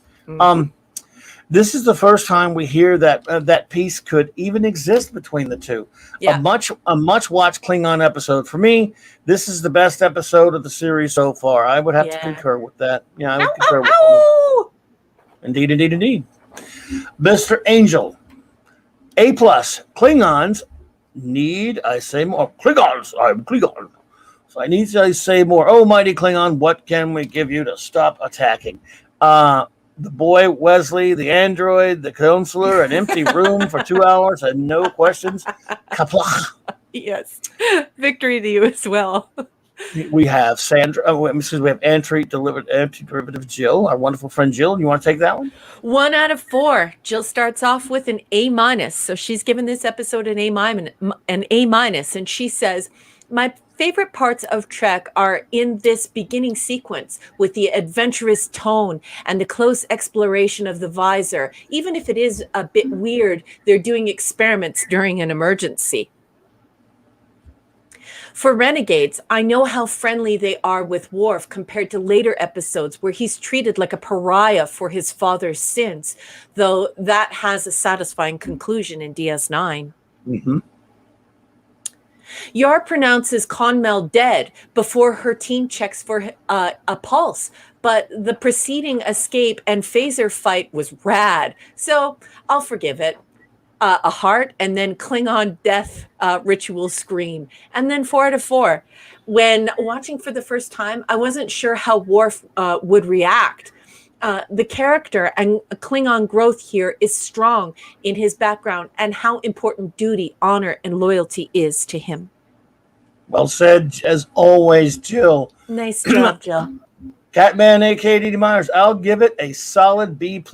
This is the first time we hear that that peace could even exist between the two. Yeah. A much watched Klingon episode. For me, this is the best episode of the series so far. I would have to concur with that. Yeah, I would concur with that. Indeed, indeed, indeed. Mr. Angel, A+. Klingons need, I say more. Klingons, I'm Klingon. So I need to say more. Oh, mighty Klingon, what can we give you to stop attacking? The boy, Wesley, the android, the counselor, an empty room for 2 hours and no questions. Kapla. Yes. Victory to you as well. We have Sandra. We have antiderivative Jill, our wonderful friend Jill. You want to take that one? 1 out of 4. Jill starts off with an A-. So she's given this episode an A-, and she says, my favorite parts of Trek are in this beginning sequence with the adventurous tone and the close exploration of the visor. Even if it is a bit weird, they're doing experiments during an emergency. For Renegades, I know how friendly they are with Worf compared to later episodes where he's treated like a pariah for his father's sins, though that has a satisfying conclusion in DS9. Mm-hmm. Yar pronounces Conmel dead before her team checks for a pulse, but the preceding escape and phaser fight was rad, so I'll forgive it. A heart, and then Klingon death ritual scream. And then 4 out of 4. When watching for the first time, I wasn't sure how Worf would react. The character and Klingon growth here is strong in his background and how important duty, honor, and loyalty is to him. Well said, as always, Jill. Nice job, Jill. Catman, a.k.a. D.D. Myers, I'll give it a solid B+.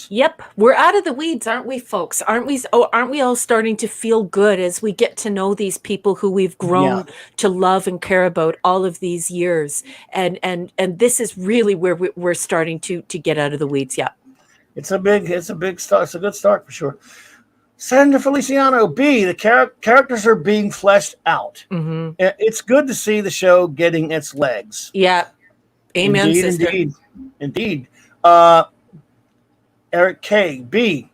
Yep, we're out of the weeds, aren't we, folks? Aren't we? Oh, aren't we all starting to feel good as we get to know these people who we've grown to love and care about all of these years? And this is really where we're starting to get out of the weeds. Yeah, it's a big start. It's a good start for sure. Sandra Feliciano, B, the characters are being fleshed out. Mm-hmm. It's good to see the show getting its legs. Yeah. Amen, indeed, sister. Indeed. Eric K. B.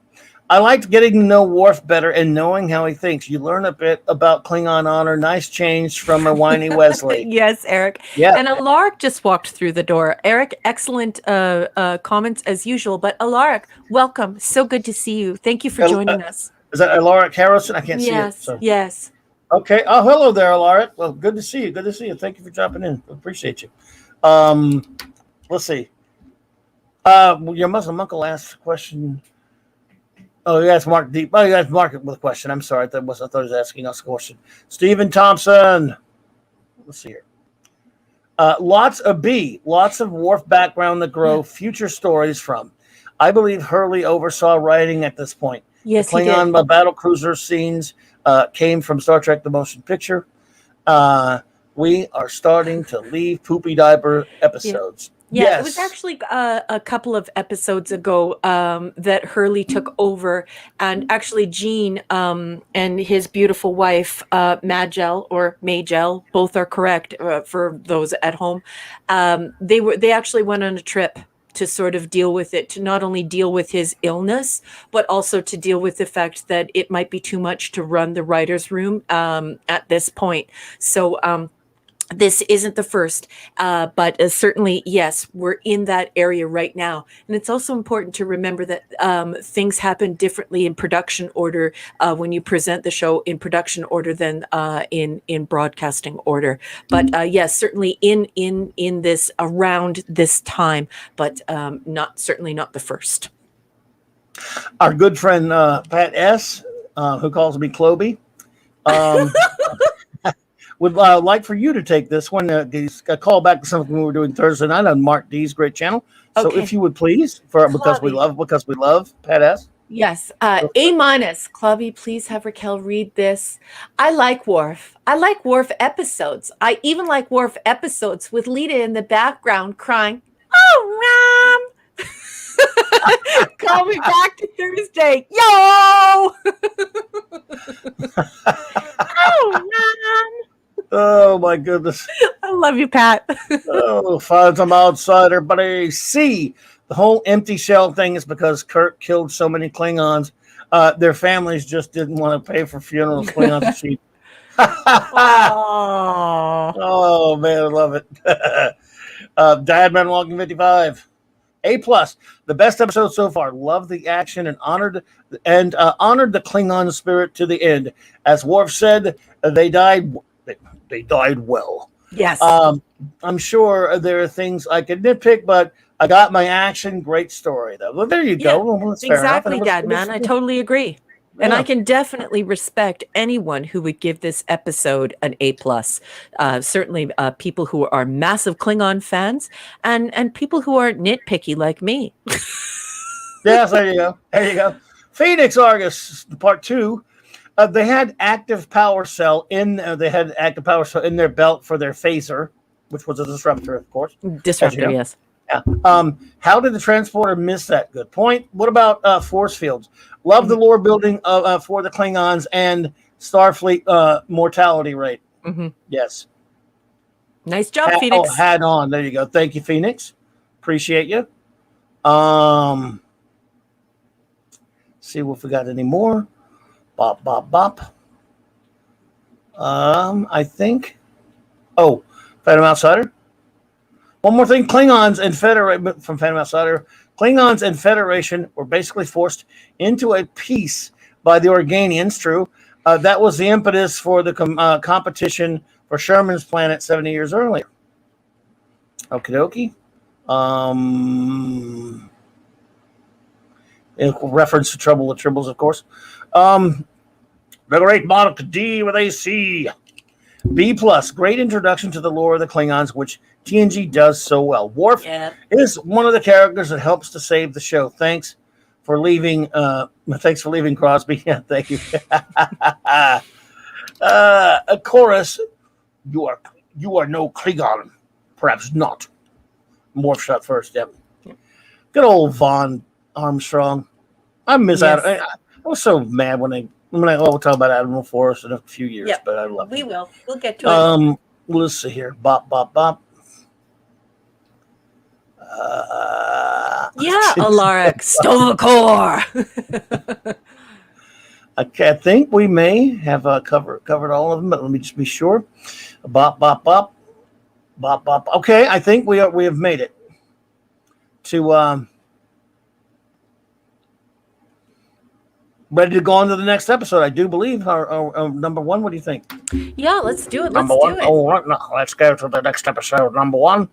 I liked getting to know Worf better and knowing how he thinks. You learn a bit about Klingon honor. Nice change from a whiny Wesley. Yes, Eric. Yeah. And Alaric just walked through the door. Eric, excellent comments as usual. But Alaric, welcome. So good to see you. Thank you for joining us. Is that Alaric Harrison? I can't see it. So. Yes. Okay. Oh, hello there, Alaric. Well, good to see you. Good to see you. Thank you for dropping in. Appreciate you. Let's see. Your Muslim uncle asked a question. Oh, you asked Mark Deep. Oh, you asked Mark with a question. I'm sorry. I thought he was asking us a question. Stephen Thompson. Let's see here. Lots of B. Lots of Worf background that grow future stories from. I believe Hurley oversaw writing at this point. Yes, the he did. Klingon battle cruiser scenes came from Star Trek: The Motion Picture. We are starting to leave poopy diaper Yeah. episodes. Yeah, it Yes. was actually a couple of episodes ago that Hurley took over, and actually Gene and his beautiful wife Magel or Magel, both are correct for those at home. They actually went on a trip to sort of deal with it, to not only deal with his illness, but also to deal with the fact that it might be too much to run the writer's room at this point. So this isn't the first, but certainly, yes, we're in that area right now. And it's also important to remember that things happen differently in production order when you present the show in production order than in broadcasting order. But yes, certainly in this around this time, but certainly not the first. Our good friend Pat S., who calls me Clobby, would like for you to take this one. He's a call back to something we were doing Thursday night on Mark D's great channel. So Okay. if you would please, because we love Pat S. Yes. A-, Clubby, please have Raquel read this. I like Worf. I like Worf episodes. I even like Worf episodes with Lita in the background crying, "Oh, Ram!" Call me back to Thursday. Yo! Oh, Ram! Oh, my goodness. I love you, Pat. Oh, find some outsider, buddy. See, the whole empty shell thing is because Kirk killed so many Klingons. Their families just didn't want to pay for funerals. Klingons are cheap. Oh, man, I love it. Dadman Walking 55. A+, the best episode so far. Love the action and honored the Klingon spirit to the end. As Worf said, they died well. Yes. I'm sure there are things I could nitpick, but I got my action. Great story, though. Well, there you go. Well, exactly, Dad, man. I totally agree. Yeah. And I can definitely respect anyone who would give this episode an A+. Certainly people who are massive Klingon fans and people who are nitpicky like me. Yes, there you go. There you go. Phoenix Argus, part 2. They had active power cell in their belt for their phaser, which was a disruptor, of course. Disruptor, yes. Yeah. How did the transporter miss that? Good point. What about force fields? Love the lore building for the Klingons and Starfleet mortality rate. Mm-hmm. Yes. Nice job, Phoenix. Hat on. There you go. Thank you, Phoenix. Appreciate you. See if we got any more. Bop, bop, bop. I think. Oh, Phantom Outsider. One more thing. Klingons and Federation from Phantom Outsider. Klingons and Federation were basically forced into a peace by the Organians. True. That was the impetus for the competition for Sherman's planet 70 years earlier. Okie dokie. In reference to Trouble with Tribbles, of course. The Great Monarch D with AC. B+, great introduction to the lore of the Klingons, which TNG does so well. Worf is one of the characters that helps to save the show. Thanks for leaving Crosby. Yeah, thank you. A chorus. You are no Klingon. Perhaps not. Worf shot first. Yep. Good old Von Armstrong. I miss Adam. I was so mad when I will talk about Admiral Forrest in a few years, but I love it. We'll get to it. Let's see here. Bop, bop, bop. Alaric, stole the core. I think we may have covered all of them, but let me just be sure. Bop, bop, bop. Bop, bop. Okay, I think we have made it to ready to go on to the next episode, I do believe. Our number 1, what do you think? Yeah, let's do it. Number 1. All right, no, let's go to the next episode. Number 1.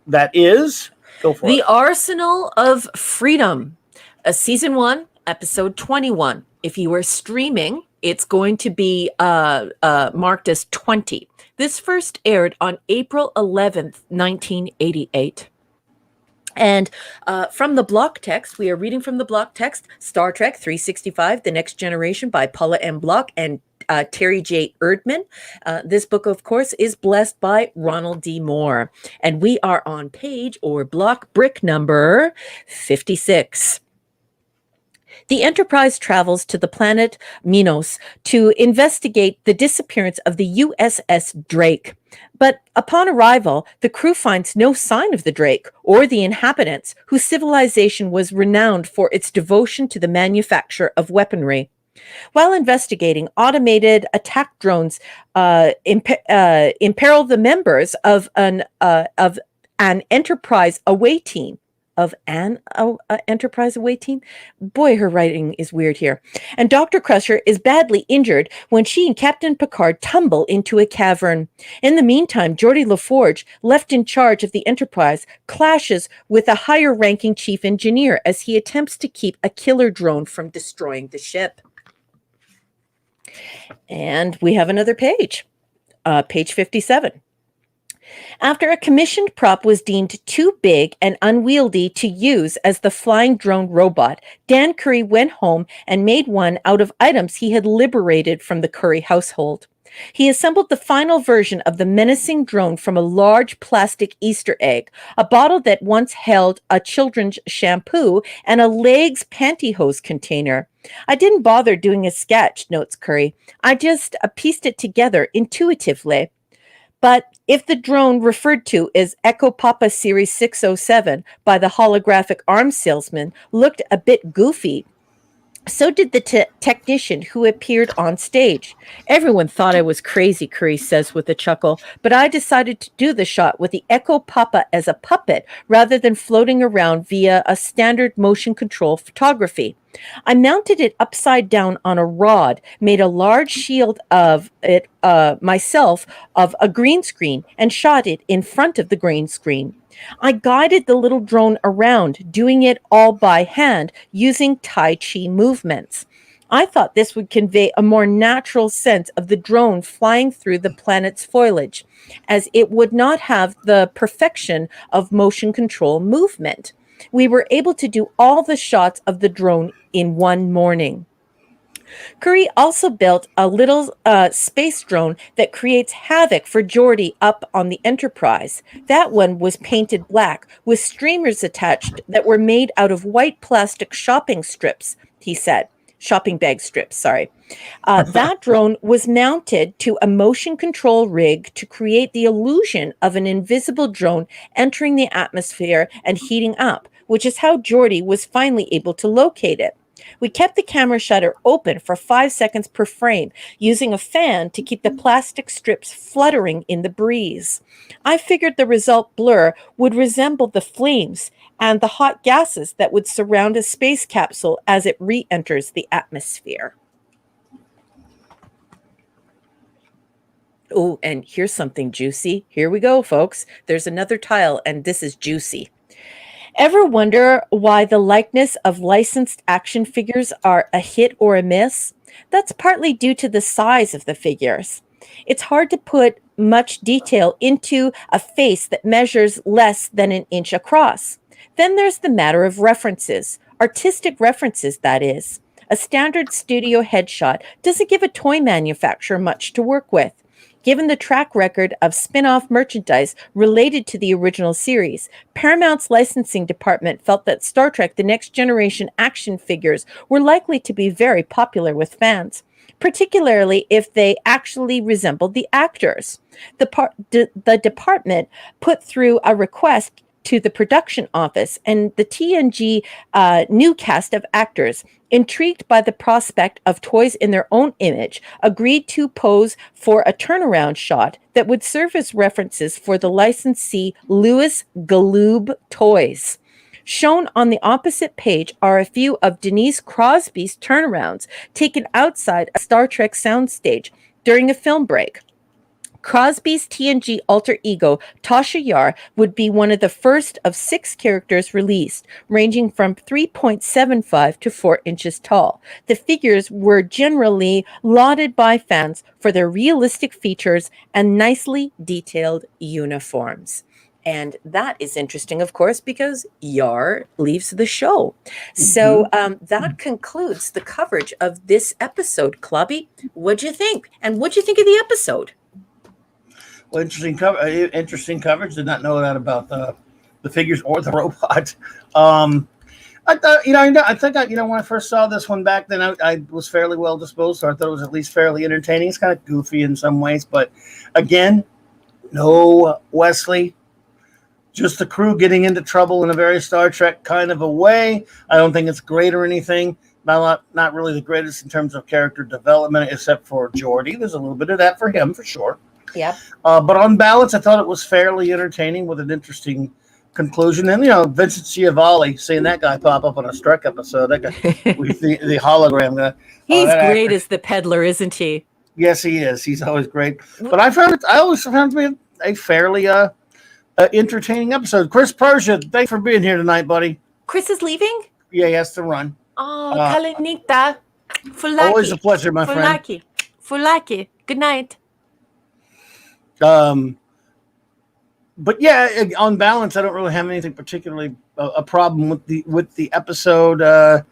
That is, go for it. The Arsenal of Freedom, season 1, episode 21. If you are streaming, it's going to be marked as 20. This first aired on April 11th, 1988. And from the block text, we are reading from the block text, Star Trek 365, The Next Generation by Paula M. Block and Terry J. Erdman. This book, of course, is blessed by Ronald D. Moore. And we are on page or block brick number 56. The Enterprise travels to the planet Minos to investigate the disappearance of the USS Drake. But upon arrival, the crew finds no sign of the Drake or the inhabitants, whose civilization was renowned for its devotion to the manufacture of weaponry. While investigating, automated attack drones imperil the members of an Enterprise away team. Of an Enterprise away team? Boy, her writing is weird here. And Dr. Crusher is badly injured when she and Captain Picard tumble into a cavern. In the meantime, Geordi LaForge, left in charge of the Enterprise, clashes with a higher-ranking chief engineer as he attempts to keep a killer drone from destroying the ship. And we have another page, page 57. After a commissioned prop was deemed too big and unwieldy to use as the flying drone robot, Dan Curry went home and made one out of items he had liberated from the Curry household. He assembled the final version of the menacing drone from a large plastic Easter egg, a bottle that once held a children's shampoo, and a legs pantyhose container. I didn't bother doing a sketch, notes Curry. I just pieced it together intuitively. But if the drone referred to as Echo Papa Series 607 by the holographic arms salesman looked a bit goofy, so did the technician who appeared on stage. Everyone thought I was crazy, Curry says with a chuckle, but I decided to do the shot with the Echo Papa as a puppet rather than floating around via a standard motion control photography. I mounted it upside down on a rod, made a large shield of it myself of a green screen, and shot it in front of the green screen. I guided the little drone around, doing it all by hand, using Tai Chi movements. I thought this would convey a more natural sense of the drone flying through the planet's foliage, as it would not have the perfection of motion control movement. We were able to do all the shots of the drone in one morning. Curry also built a little space drone that creates havoc for Geordi up on the Enterprise. That one was painted black with streamers attached that were made out of white plastic shopping strips, he said. Shopping bag strips, sorry. That drone was mounted to a motion control rig to create the illusion of an invisible drone entering the atmosphere and heating up, which is how Geordi was finally able to locate it. We kept the camera shutter open for 5 seconds per frame, using a fan to keep the plastic strips fluttering in the breeze. I figured the result blur would resemble the flames and the hot gases that would surround a space capsule as it re-enters the atmosphere. Oh, and here's something juicy. Here we go, folks. There's another tile, and this is juicy. Ever wonder why the likeness of licensed action figures are a hit or a miss? That's partly due to the size of the figures. It's hard to put much detail into a face that measures less than an inch across. Then there's the matter of references, artistic references, that is. A standard studio headshot doesn't give a toy manufacturer much to work with. Given the track record of spin-off merchandise related to the original series, Paramount's licensing department felt that Star Trek The Next Generation action figures were likely to be very popular with fans, particularly if they actually resembled the actors. The department put through a request to the production office, and the TNG new cast of actors, intrigued by the prospect of toys in their own image, agreed to pose for a turnaround shot that would serve as references for the licensee Louis Galoob toys. Shown on the opposite page are a few of Denise Crosby's turnarounds taken outside a Star Trek soundstage during a film break. Crosby's TNG alter ego, Tasha Yar, would be one of the first of 6 characters released, ranging from 3.75 to 4 inches tall. The figures were generally lauded by fans for their realistic features and nicely detailed uniforms. And that is interesting, of course, because Yar leaves the show. So that concludes the coverage of this episode. Clubby, what'd you think? And what'd you think of the episode? Well, interesting coverage. Did not know that about the figures or the robot. I thought, I think when I first saw this one back then, I was fairly well disposed, so I thought it was at least fairly entertaining. It's kind of goofy in some ways, but again, no Wesley, just the crew getting into trouble in a very Star Trek kind of a way. I don't think it's great or anything. Not really the greatest in terms of character development, except for Geordi. There's a little bit of that for him, for sure. Yeah. But on balance, I thought it was fairly entertaining with an interesting conclusion. And, Vincent Schiavelli, seeing that guy pop up on a Trek episode, that guy, with the hologram guy. He's great as the peddler, isn't he? Yes, he is. He's always great. But I always found it to be a fairly entertaining episode. Chris Persia, thanks for being here tonight, buddy. Chris is leaving? Yeah, he has to run. Oh, Kalinita. Fulaki. Always a pleasure, my friend. Fulaki. Good night. But yeah, on balance, I don't really have anything particularly a problem with the episode.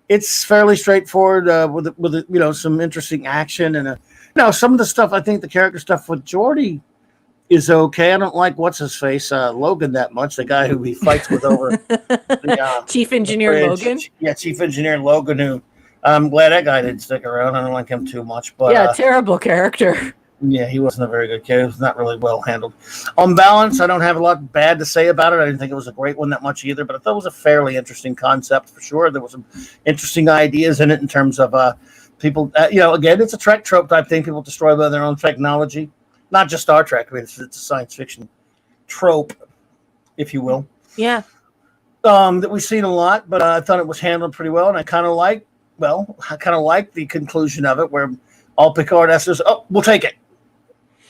It's fairly straightforward with some interesting action and some of the stuff. I think the character stuff with Geordi is okay. I don't like what's his face Logan that much. The guy who he fights with over the Chief Engineer Logan. Yeah, Chief Engineer Logan. Who I'm glad that guy didn't stick around. I don't like him too much. But yeah, terrible character. Yeah, he wasn't a very good character. He was not really well handled. On balance, I don't have a lot bad to say about it. I didn't think it was a great one that much either, but I thought it was a fairly interesting concept for sure. There was some interesting ideas in it in terms of people, again, it's a Trek trope type thing. People destroy by their own technology. Not just Star Trek. I mean, it's a science fiction trope, if you will. Yeah. That we've seen a lot, but I thought it was handled pretty well, and I kind of like the conclusion of it where all Picard asks, "Oh, we'll take it.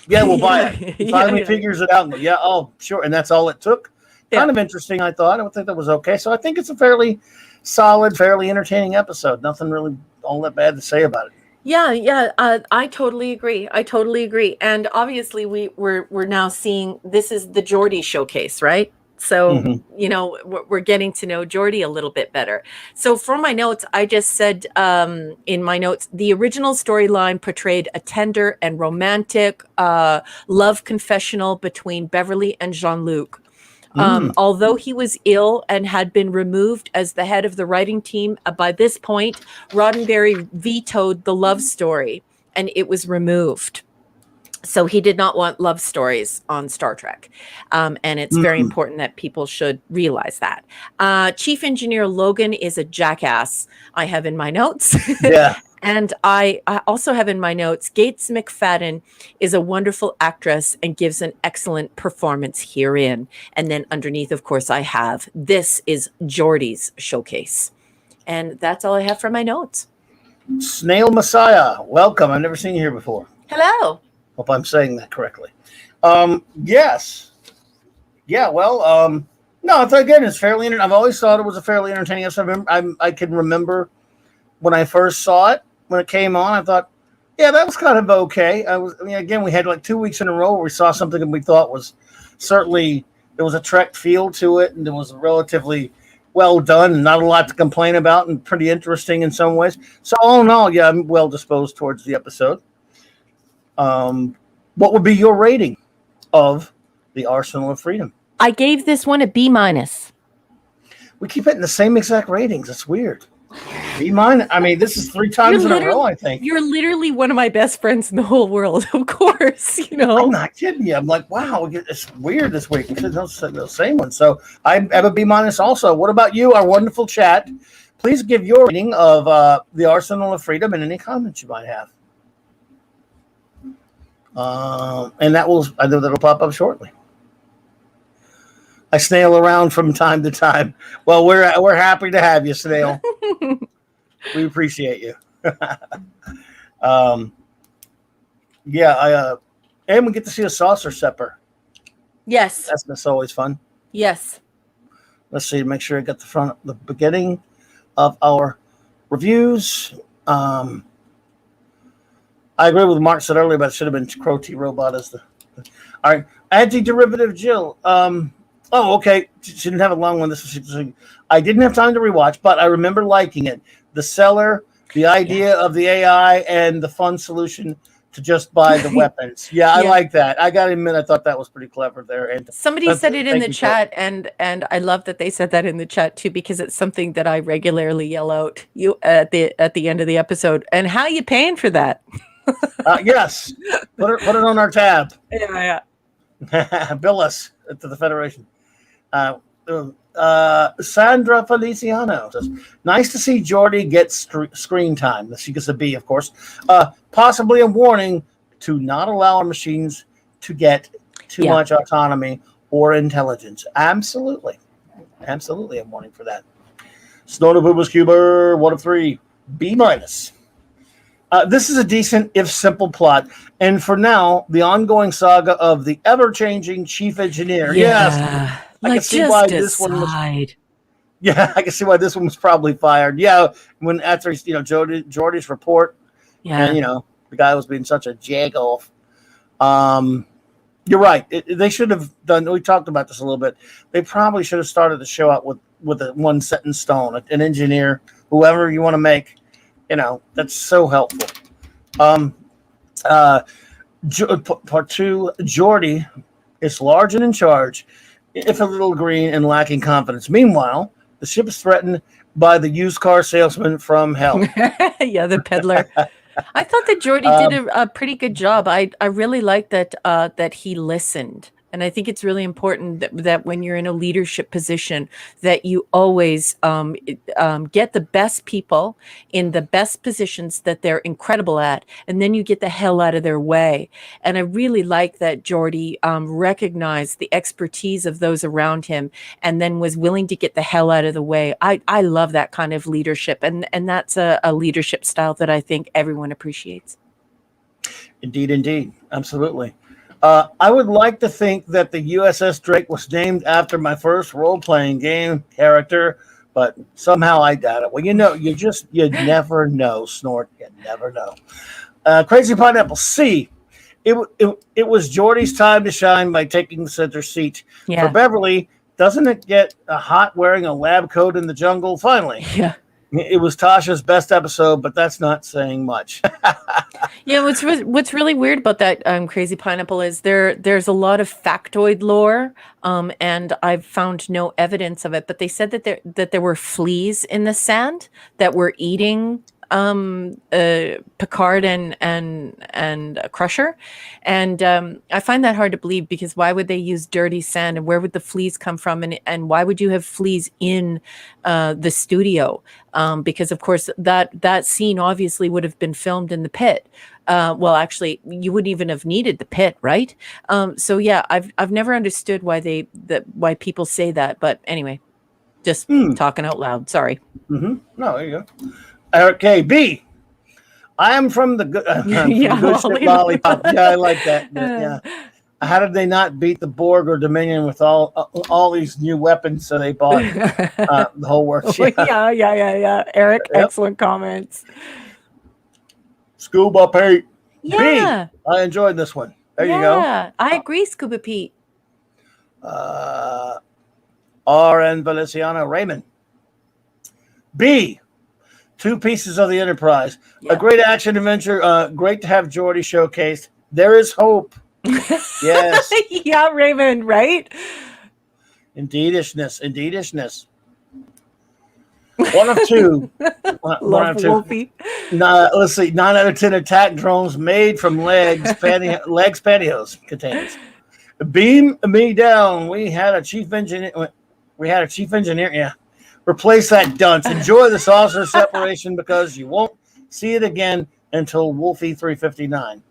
Yeah, we'll buy it." He finally figures it out and go, yeah, oh, sure. And that's all it took. Kind of interesting, I thought. I would think that was okay. So I think it's a fairly solid, fairly entertaining episode. Nothing really all that bad to say about it. Yeah. I totally agree. And obviously we're now seeing this is the Geordi showcase, right? So, we're getting to know Geordi a little bit better. So for my notes, I just said in my notes, the original storyline portrayed a tender and romantic love confessional between Beverly and Jean-Luc. Although he was ill and had been removed as the head of the writing team, by this point, Roddenberry vetoed the love story and it was removed. So he did not want love stories on Star Trek. And it's very important that people should realize that. Chief Engineer Logan is a jackass, I have in my notes. Yeah. And I also have in my notes, Gates McFadden is a wonderful actress and gives an excellent performance herein. And then underneath, of course, I have, this is Geordi's showcase. And that's all I have for my notes. Snail Messiah, welcome. I've never seen you here before. Hello. Hope I'm saying that correctly. Yes. Yeah, well, no, I thought, again, it's fairly I've always thought it was a fairly entertaining episode. I can remember when I first saw it, when it came on, I thought, yeah, that was kind of okay. Again, we had like 2 weeks in a row where we saw something that we thought was certainly, there was a Trek feel to it, and it was relatively well done and not a lot to complain about and pretty interesting in some ways. So all in all, yeah, I'm well disposed towards the episode. What would be your rating of the Arsenal of Freedom? I gave this one a B-. We keep hitting the same exact ratings. It's weird. B-. I mean, this is 3 times in a row, I think. You're literally one of my best friends in the whole world, of course. I'm not kidding you. I'm like, wow, it's weird this week. It's the same one. So I have a B- also. What about you, our wonderful chat? Please give your rating of the Arsenal of Freedom and any comments you might have. And I know that'll pop up shortly. I snail around from time to time. Well, we're happy to have you, Snail. We appreciate you. And we get to see a saucer sepper. Yes. That's always fun. Yes. Let's see, make sure I got the beginning of our reviews. I agree with Mark said earlier, but it should have been Crow T Robot as the. All right. Antiderivative Jill. Oh, okay. She didn't have a long one. I didn't have time to rewatch, but I remember liking it. The seller, the idea of the AI, and the fun solution to just buy the weapons. Yeah, I like that. I got to admit, I thought that was pretty clever there. And somebody said it in the chat, and I love that they said that in the chat too, because it's something that I regularly yell out you at the end of the episode. And how you paying for that? Yes, put it on our tab. Yeah. Bill us to the Federation. Sandra Feliciano says, nice to see Geordi get screen time. She gets a B, of course. Possibly a warning to not allow our machines to get too much autonomy or intelligence. Absolutely a warning for that. Snowdobubus Cuber, 1 of 3, B-. This is a decent, if simple, plot. And for now, the ongoing saga of the ever-changing chief engineer. Yes. I can see why this one was. Yeah, I can see why this one was probably fired. Yeah, when after Geordi's report, and the guy was being such a jagoff. You're right. They should have done. We talked about this a little bit. They probably should have started the show out with a one set in stone. An engineer, whoever you want to make. That's so helpful. Part 2, Geordi is large and in charge, if a little green and lacking confidence. Meanwhile, the ship is threatened by the used car salesman from hell. Yeah, the peddler. I thought that Geordi did a pretty good job. I really like that he listened. And I think it's really important that when you're in a leadership position, that you always get the best people in the best positions that they're incredible at, and then you get the hell out of their way. And I really like that Geordi recognized the expertise of those around him, and then was willing to get the hell out of the way. I love that kind of leadership, and that's a leadership style that I think everyone appreciates. Indeed, absolutely. I would like to think that the USS Drake was named after my first role-playing game character, but somehow I doubt it. Well, you never know, Snort. You never know. Crazy Pineapple C. It was Geordi's time to shine by taking the center seat. Yeah. For Beverly, doesn't it get hot wearing a lab coat in the jungle? Finally. Yeah. It was Tasha's best episode, but that's not saying much. Yeah, what's really weird about that Crazy Pineapple is there's a lot of factoid lore, and I've found no evidence of it. But they said that there were fleas in the sand that were eating Picard and Crusher, and I find that hard to believe, because why would they use dirty sand, and where would the fleas come from, and why would you have fleas in the studio? Because of course that scene obviously would have been filmed in the pit. Well, actually, you wouldn't even have needed the pit, right? So yeah, I've never understood why people say that, but anyway, just talking out loud. Sorry. Mm-hmm. No, there you go. Okay, B. I am from the good lollipop. Yeah, I like that. Yeah. How did they not beat the Borg or Dominion with all these new weapons? So they bought the whole works. Yeah. Eric, excellent comments. Scuba Pete. Yeah. B. I enjoyed this one. There you go. Yeah, I agree, Scuba Pete. R.N. Feliciano Raymond. B. 2 pieces of the Enterprise. Yeah. A great action adventure. Great to have Geordi showcased. There is hope. Yes. Yeah, Raymond, right? Indeedishness. 1 of 2. One of 2. Wolfie. Let's see. 9 out of 10 attack drones made from pantyhose containers. Beam me down. We had a chief engineer. Yeah. Replace that dunce. Enjoy the saucer separation, because you won't see it again until Wolfie 359.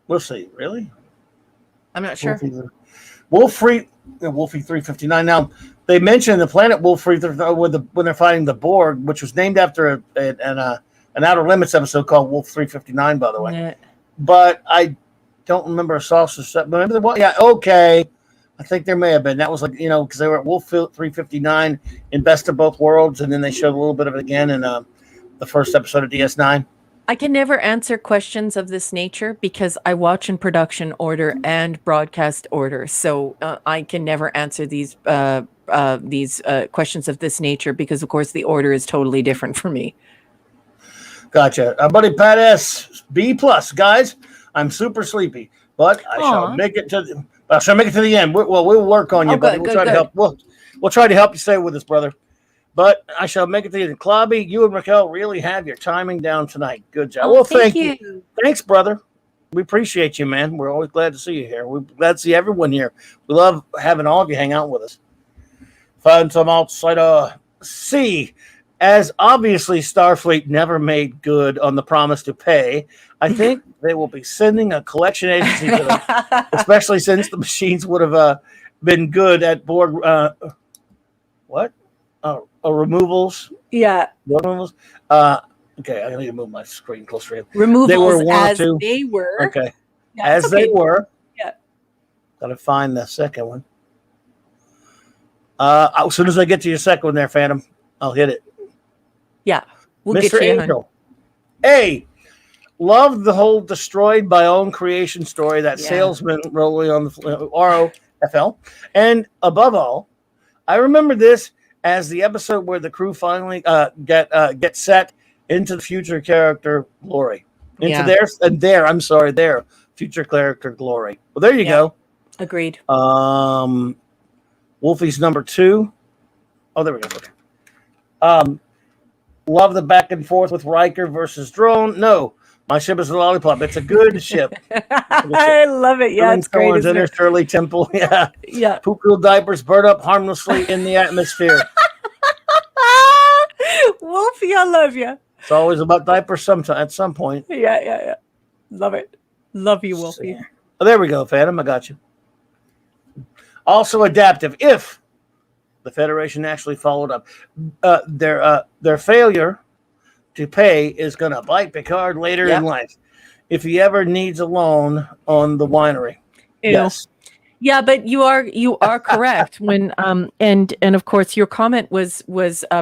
We'll see. Really? I'm not sure. Wolfie 359. Now, they mentioned the planet Wolfie when they're fighting the Borg, which was named after an Outer Limits episode called Wolf 359, by the way. Yeah. But I don't remember a saucer set. But maybe yeah, okay. I think there may have been. That was like, because they were at Wolf 359 in Best of Both Worlds, and then they showed a little bit of it again in the first episode of DS9. I can never answer questions of this nature because I watch in production order and broadcast order. So I can never answer these questions of this nature because, of course, the order is totally different for me. Gotcha. Buddy Pat S, B plus, guys. I'm super sleepy, but I shall make it to the end. We'll work on you, buddy. We'll try to help. We'll try to help you stay with us, brother. But I shall make it to you. Clobby, you and Raquel really have your timing down tonight. Good job. Well, thank you. Thanks, brother. We appreciate you, man. We're always glad to see you here. We're glad to see everyone here. We love having all of you hang out with us. Find some outside C. As obviously Starfleet never made good on the promise to pay, I think they will be sending a collection agency to them, especially since the machines would have been good at Borg. Removals. Yeah. Removals. Okay, I need to move my screen closer. Removals they were. Okay. Yeah, they were. Yeah. Gotta find the second one. As soon as I get to your second one there, Phantom, I'll hit it. Yeah. We'll Mr. Get you, Angel. A. Loved the whole destroyed by own creation story that salesman rolling on the ROFL. And above all, I remember this as the episode where the crew finally get set into the future character glory. Their future character glory. Well, there you go. Agreed. Wolfie's number 2. Oh, there we go. Okay. Love the back and forth with Riker versus Drone. No, my ship is a lollipop. It's a good ship. I love it. Yeah, it's great. Inner Shirley Temple. Yeah. Yeah. Poop diapers burn up harmlessly in the atmosphere. Wolfie, I love you. It's always about diapers at some point. Yeah. Love it. Love you, Wolfie. Oh, there we go, Phantom. I got you. Also adaptive. If the Federation actually followed up, their failure to pay is going to bite Picard later in life if he ever needs a loan on the winery. Yes. Yeah, but you are correct when and of course your comment was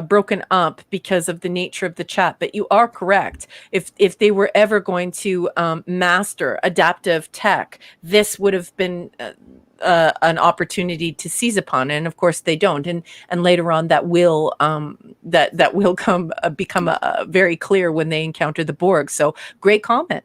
broken up because of the nature of the chat, but you are correct. If they were ever going to master adaptive tech, this would have been an opportunity to seize upon, and of course they don't, and later on that will become very clear when they encounter the Borg. So great comment.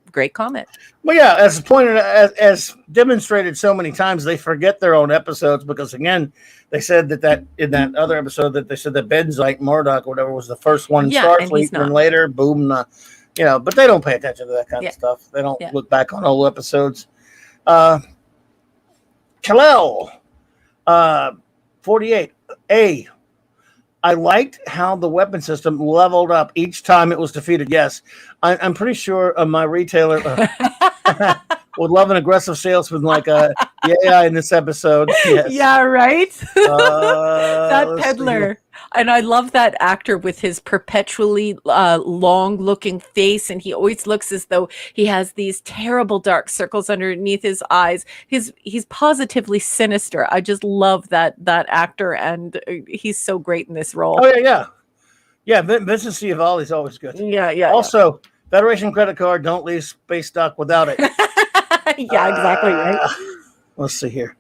Well, yeah, as demonstrated so many times, they forget their own episodes because again, they said that in that other episode that they said that Benzite Murdoch or whatever was the first one in Starfleet, and later boom, but they don't pay attention to that kind of stuff. They don't look back on old episodes. Kalel, 48. A. I liked how the weapon system leveled up each time it was defeated. Yes, I'm pretty sure my retailer would love an aggressive salesman like AI in this episode. Yes. Yeah, right? That peddler. And I love that actor with his perpetually long-looking face, and he always looks as though he has these terrible dark circles underneath his eyes. He's positively sinister. I just love that actor, and he's so great in this role. Oh yeah. Vincent Schiavelli is always good. Yeah. Also, Federation credit card. Don't leave space dock without it. Yeah, exactly right. Let's see here.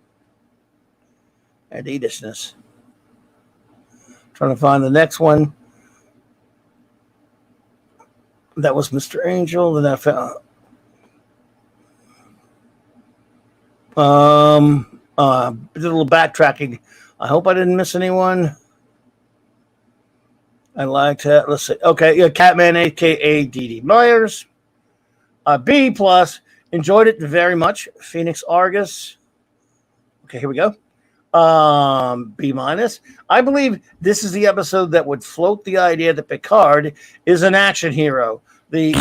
Adidishness. Trying to find the next one. That was Mr. Angel. Then I found a little backtracking. I hope I didn't miss anyone. I liked that. Let's see. Okay, yeah, Catman, aka D.D. Myers. B plus. Enjoyed it very much. Phoenix Argus. Okay, here we go. B minus. I believe this is the episode that would float the idea that Picard is an action hero. The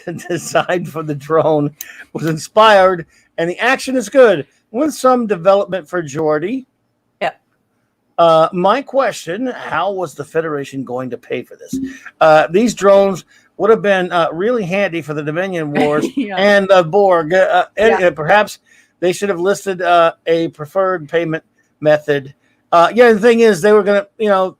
design for the drone was inspired, and the action is good with some development for Geordi. Yeah. My question: how was the Federation going to pay for this? These drones would have been really handy for the Dominion Wars and the Borg, and perhaps. They should have listed a preferred payment method. The thing is, they were going to,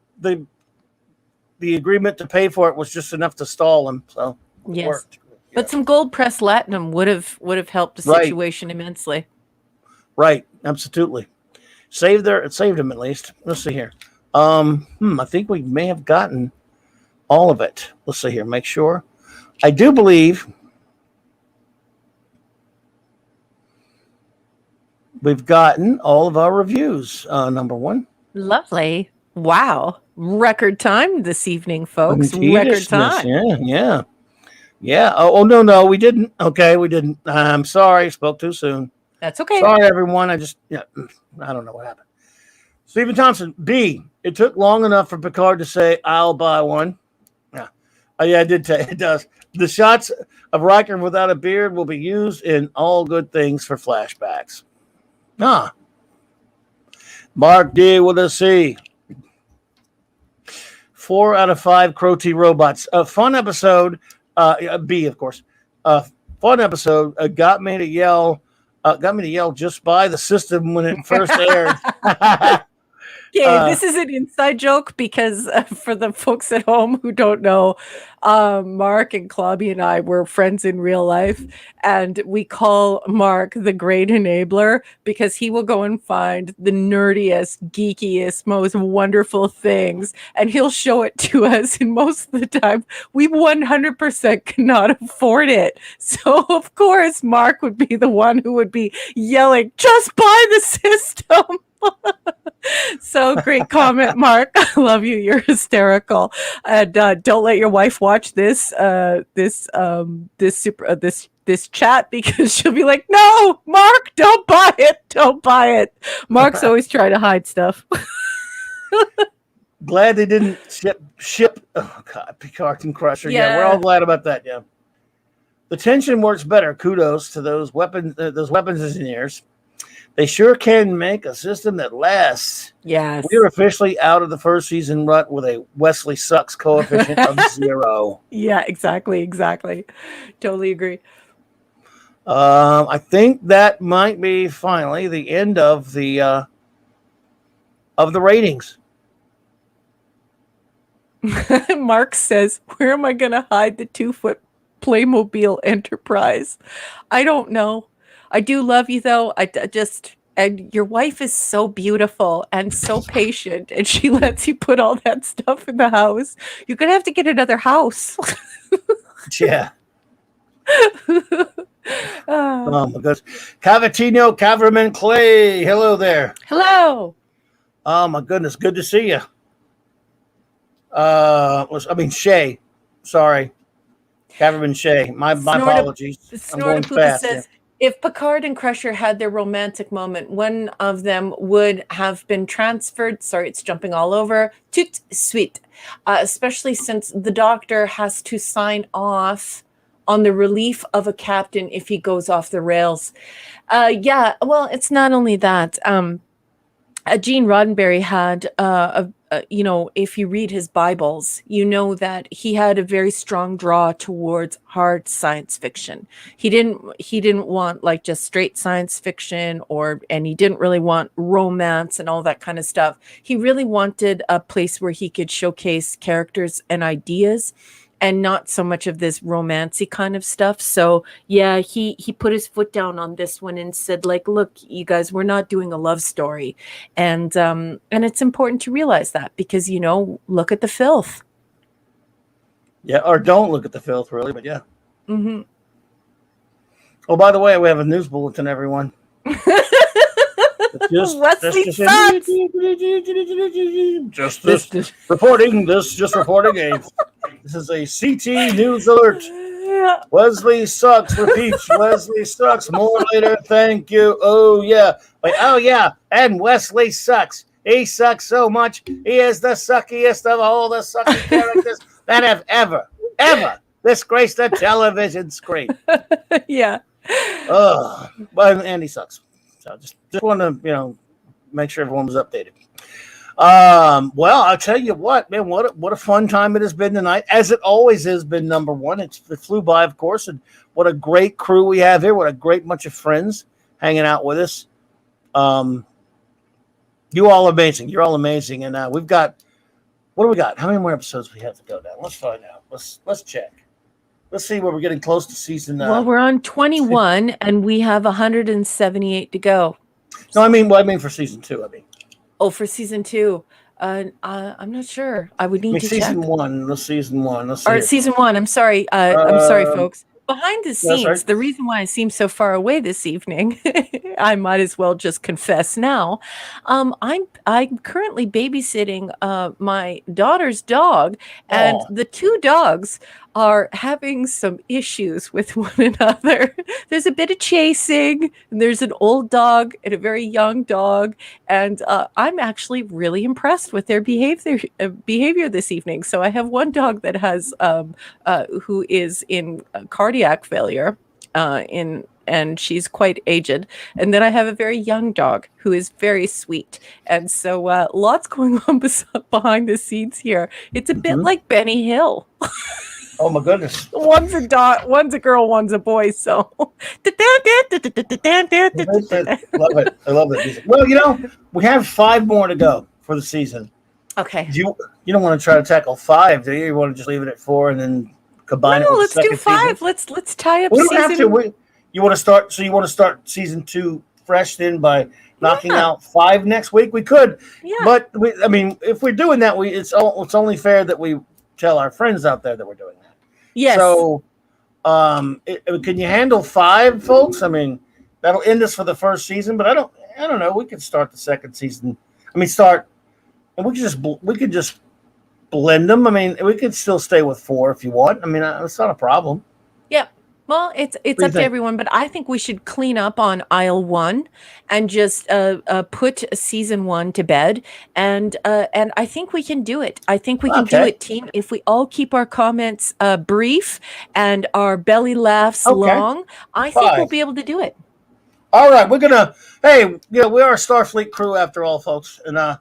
the agreement to pay for it was just enough to stall them. So Yes. Worked. But some gold press latinum would have helped the situation immensely. Right, absolutely. It saved him at least. Let's see here. I think we may have gotten all of it. Let's see here. Make sure. I do believe we've gotten all of our reviews. Number one. Lovely. Wow. Record time this evening, folks. Record time. Yeah. Oh, no, we didn't. Okay, we didn't. I'm sorry. Spoke too soon. That's okay. Sorry, everyone. I don't know what happened. Stephen Thompson, B. It took long enough for Picard to say, "I'll buy one." Yeah. Oh, yeah, I did tell you. It does. The shots of Riker without a beard will be used in All Good Things for flashbacks. Mark D with a C. 4 out of 5 Crow T robots. A fun episode. B, of course. Fun episode. Got me to yell just by the system when it first aired. Okay, this is an inside joke because for the folks at home who don't know, Mark and Clobby and I were friends in real life, and we call Mark the great enabler because he will go and find the nerdiest, geekiest, most wonderful things, and he'll show it to us, and most of the time, we 100% cannot afford it. So, of course, Mark would be the one who would be yelling, just buy the system! So great comment, Mark. I love you. You're hysterical. And don't let your wife watch this chat because she'll be like, "No, Mark, don't buy it. Don't buy it." Mark's always trying to hide stuff. Glad they didn't ship. Oh God, Picard and Crusher. Yeah, we're all glad about that. Yeah, the tension works better. Kudos to those weapons engineers. They sure can make a system that lasts. Yes. We're officially out of the first season rut with a Wesley Sucks coefficient of 0. Yeah, exactly. Totally agree. I think that might be finally the end of the ratings. Mark says, "Where am I going to hide the 2-foot Playmobil Enterprise?" I don't know. I do love you, though. And your wife is so beautiful and so patient, and she lets you put all that stuff in the house. You're going to have to get another house. Yeah. Oh, my goodness. Cavatino Caverman Clay. Hello there. Hello. Oh, my goodness. Good to see you. Shay. Sorry. Caverman Shay. My apologies. I'm going fast. Says, if Picard and Crusher had their romantic moment, one of them would have been transferred. Sorry, it's jumping all over. Tout suite. Especially since the doctor has to sign off on the relief of a captain if he goes off the rails. Yeah, well, it's not only that. Gene Roddenberry had if you read his Bibles, you know that he had a very strong draw towards hard science fiction. He didn't want like just straight science fiction and he didn't really want romance and all that kind of stuff. He really wanted a place where he could showcase characters and ideas and not so much of this romancy kind of stuff. So yeah, he put his foot down on this one and said, like, look, you guys, we're not doing a love story. And it's important to realize that because, look at the filth. Yeah, or don't look at the filth, really, but yeah. Mm-hmm. Oh, by the way, we have a news bulletin, everyone. Just reporting. This is a CT news alert. Yeah. Wesley sucks. Repeats. Wesley sucks. More later. Thank you. Oh yeah. Wait. Oh yeah. And Wesley sucks. He sucks so much. He is the suckiest of all the sucky characters that have ever disgraced the television screen. Yeah. And he sucks. So just want to make sure everyone was updated. Well, I'll tell you what, man, what a fun time it has been tonight, as it always has been. Number one, it flew by, of course, and what a great crew we have here. What a great bunch of friends hanging out with us. You all amazing. You're all amazing, and we've got. What do we got? How many more episodes we have to go down? Let's find out. Let's check. let's see where we're getting close to season. Well, we're on 21, and we have 178 to go. No, I mean for season 2. I mean. Oh, for season 2. I'm not sure. I would need to check. Season 1. Let's season 1. Let's see. Or season 1. I'm sorry. I'm sorry, folks. Behind the scenes, right. The reason why I seem so far away this evening, I might as well just confess now. I'm currently babysitting my daughter's dog, and the two dogs are having some issues with one another. There's a bit of chasing, and there's an old dog and a very young dog, and I'm actually really impressed with their behavior this evening. So I have one dog that has who is in cardiac failure, and she's quite aged. And then I have a very young dog who is very sweet. And so lots going on behind the scenes here. It's a bit like Benny Hill. Oh my goodness! One's a girl, one's a boy. So, love it. I love that music. Well, we have 5 more to go for the season. Okay. You don't want to try to tackle 5, do you? You want to just leave it at 4 and then combine it with let's the second do 5. Season? Let's tie up. We don't have to. You want to start? So you want to start season 2 fresh then by knocking out 5 next week? We could. Yeah. But if we're doing that, it's only fair that we tell our friends out there that we're doing that. Yes. So, can you handle 5, folks? I mean, that'll end us for the first season. But I don't know. We could start the second season. And we could just blend them. I mean, we could still stay with 4 if you want. I mean, it's not a problem. Yeah. Well, it's up to everyone, but I think we should clean up on aisle 1 and just put season 1 to bed, and I think we can do it. I think we can do it, team, if we all keep our comments brief and our belly laughs long. I think we'll be able to do it. All right, we're gonna. Hey, we are a Starfleet crew after all, folks, and not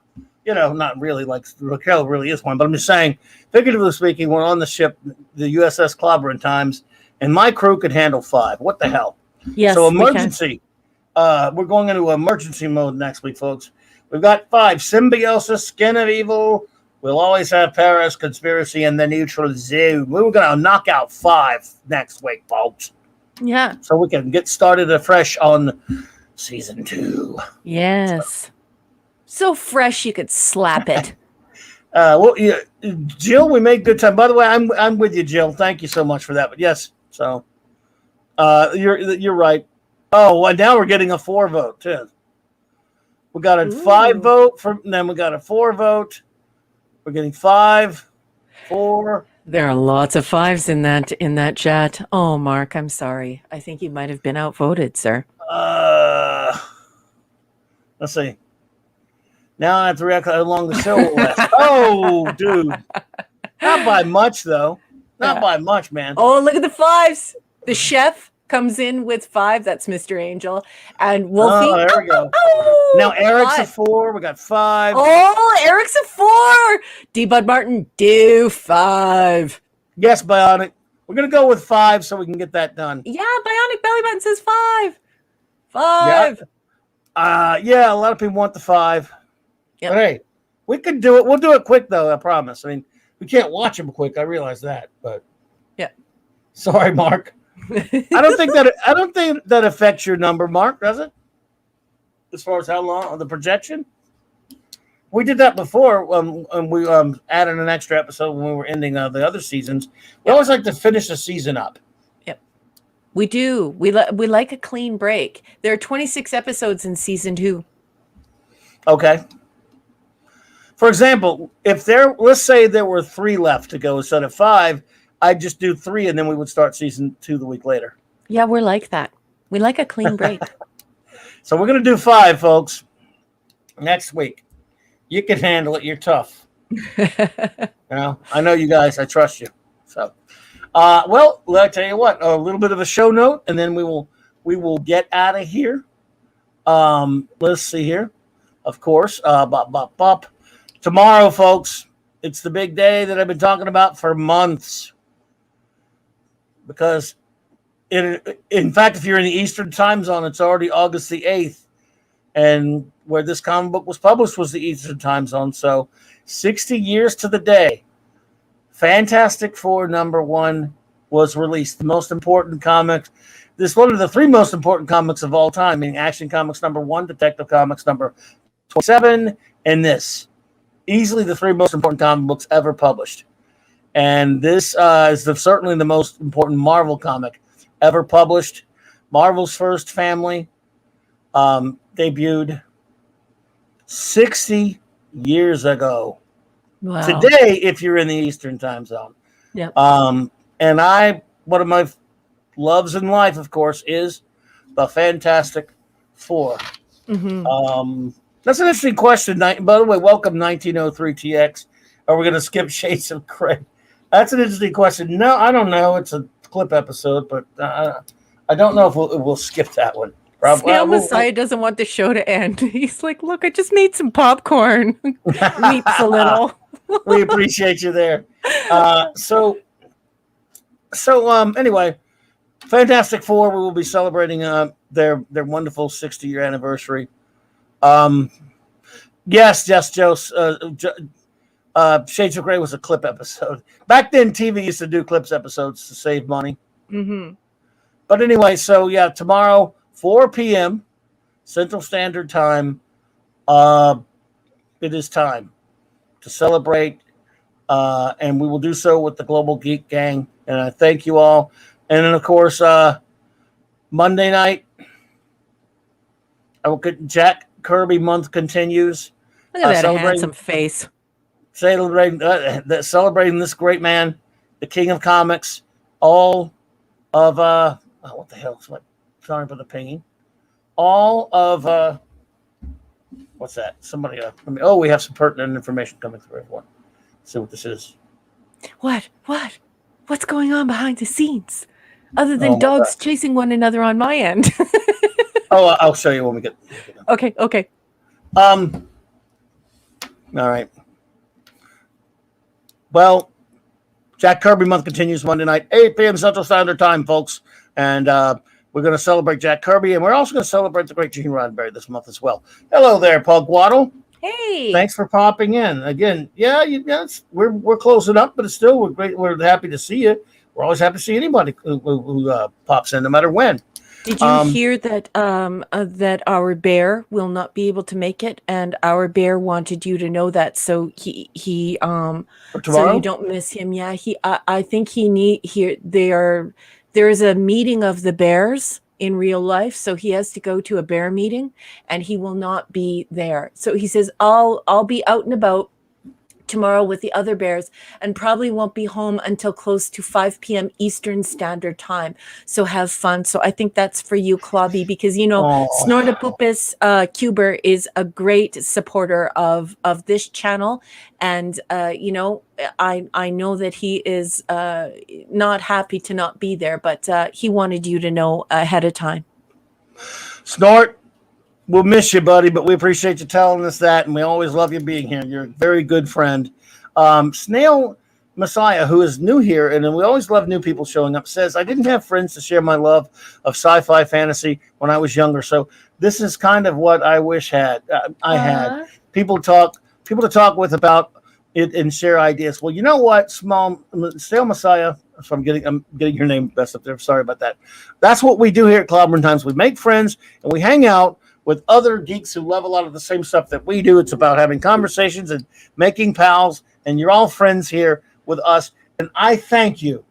really like Raquel really is one, but I'm just saying, figuratively speaking, we're on the ship, the USS Clobberin times. And my crew could handle 5. What the hell? Yes. So emergency. We're going into emergency mode next week, folks. We've got 5: symbiosis, skin of evil. We'll always have Paris, conspiracy, and the neutral zone. We're going to knock out 5 next week, folks. Yeah. So we can get started afresh on season 2. Yes. So fresh you could slap it. Jill, we made good time. By the way, I'm with you, Jill. Thank you so much for that. But yes. So, you're right. Oh, and now we're getting a 4 vote too. We got a 5 vote and then we got a 4 vote. We're getting 5, 4. There are lots of 5s in that chat. Oh, Mark, I'm sorry. I think you might have been outvoted, sir. Let's see. Now I have to react how long the show will last. Oh, dude. Not by much, though. Not by much, man. Oh, look at the 5s. The chef comes in with 5. That's Mr. Angel. And Wolfie. Oh, there we go. Now Eric's 5. A 4. We got 5. Oh, Eric's a 4. D. Bud Martin, do 5. Yes, Bionic. We're going to go with 5 so we can get that done. Yeah, Bionic Belly Button says 5. 5. Yeah, a lot of people want the 5. Yep. But hey, we can do it. We'll do it quick, though, I promise. I mean, we can't watch them quick. I realize that, but yeah. Sorry, Mark. I don't think that affects your number, Mark, does it? As far as how long the projection? We did that before and we added an extra episode when we were ending the other seasons. We always like to finish the season up. Yep. We do. We like a clean break. There are 26 episodes in season 2. Okay. For example, let's say there were 3 left to go instead of 5, I'd just do 3 and then we would start season 2 the week later. Yeah, we're like that. We like a clean break. So we're going to do 5, folks, next week. You can handle it. You're tough. I know you guys. I trust you. So, well, I'll tell you what, a little bit of a show note, and then we will get out of here. Let's see here. Of course, tomorrow, folks, it's the big day that I've been talking about for months. Because, in fact, if you're in the Eastern time zone, it's already August the 8th. And where this comic book was published was the Eastern time zone. So, 60 years to the day, Fantastic Four #1 was released. The most important comic. This is one of the 3 most important comics of all time, meaning Action Comics #1, Detective Comics number 27, and this. Easily the 3 most important comic books ever published. And this is certainly the most important Marvel comic ever published. Marvel's first family debuted 60 years ago. Wow. Today, if you're in the Eastern time zone. Yeah. And one of my loves in life, of course, is the Fantastic Four. Mm-hmm. That's an interesting question. By the way, welcome 1903 TX. Are we going to skip Shades of Grey? That's an interesting question. No, I don't know. It's a clip episode, but I don't know if we'll skip that one. Snail Messiah doesn't want the show to end. He's like, look, I just made some popcorn. Weeps a little. We appreciate you there. So anyway, Fantastic Four, we will be celebrating their wonderful 60-year anniversary. Yes, Joe. Shades of Grey was a clip episode. Back then, TV used to do clips episodes to save money. Mm-hmm. But anyway, so yeah, tomorrow, 4 p.m. Central Standard Time, it is time to celebrate, and we will do so with the Global Geek Gang. And I thank you all. And then, of course, Monday night, I will get Jack Kirby month continues. Look at that handsome face. Celebrating this great man, the king of comics, all of what the hell? Sorry for the pinging. All of what's that? Somebody we have some pertinent information coming through, everyone. Let's see what this is. What's going on behind the scenes? Other than dogs chasing one another on my end. I'll show you when we get. Okay. All right. Well, Jack Kirby month continues Monday night, 8 p.m. Central Standard Time, folks. And we're going to celebrate Jack Kirby, and we're also going to celebrate the great Gene Roddenberry this month as well. Hello there, Pug Waddle. Hey. Thanks for popping in. Again, we're closing up, but it's still, we're great. We're happy to see you. We're always happy to see anybody who pops in, no matter when. Did you hear that that our bear will not be able to make it, and our bear wanted you to know that, so he so you don't miss him. Yeah, I think there is a meeting of the bears in real life, so he has to go to a bear meeting, and he will not be there. So he says, I'll be out and about tomorrow with the other bears, and probably won't be home until close to 5 p.m. Eastern Standard Time. So have fun. So I think that's for you, Clobby, because Snortopupus Cuber is a great supporter of this channel, and I know that he is not happy to not be there, but he wanted you to know ahead of time. Snort, we'll miss you, buddy, but we appreciate you telling us that, and we always love you being here. You're a very good friend. Snail Messiah, who is new here, and we always love new people showing up, says, I didn't have friends to share my love of sci-fi fantasy when I was younger, so this is kind of what I wish I had. People to talk with about it and share ideas. Well, you know what, Snail Messiah, so I'm getting your name best up there. Sorry about that. That's what we do here at Clobberin Times. We make friends, and we hang out with other geeks who love a lot of the same stuff that we do. It's about having conversations and making pals, and you're all friends here with us. And I thank you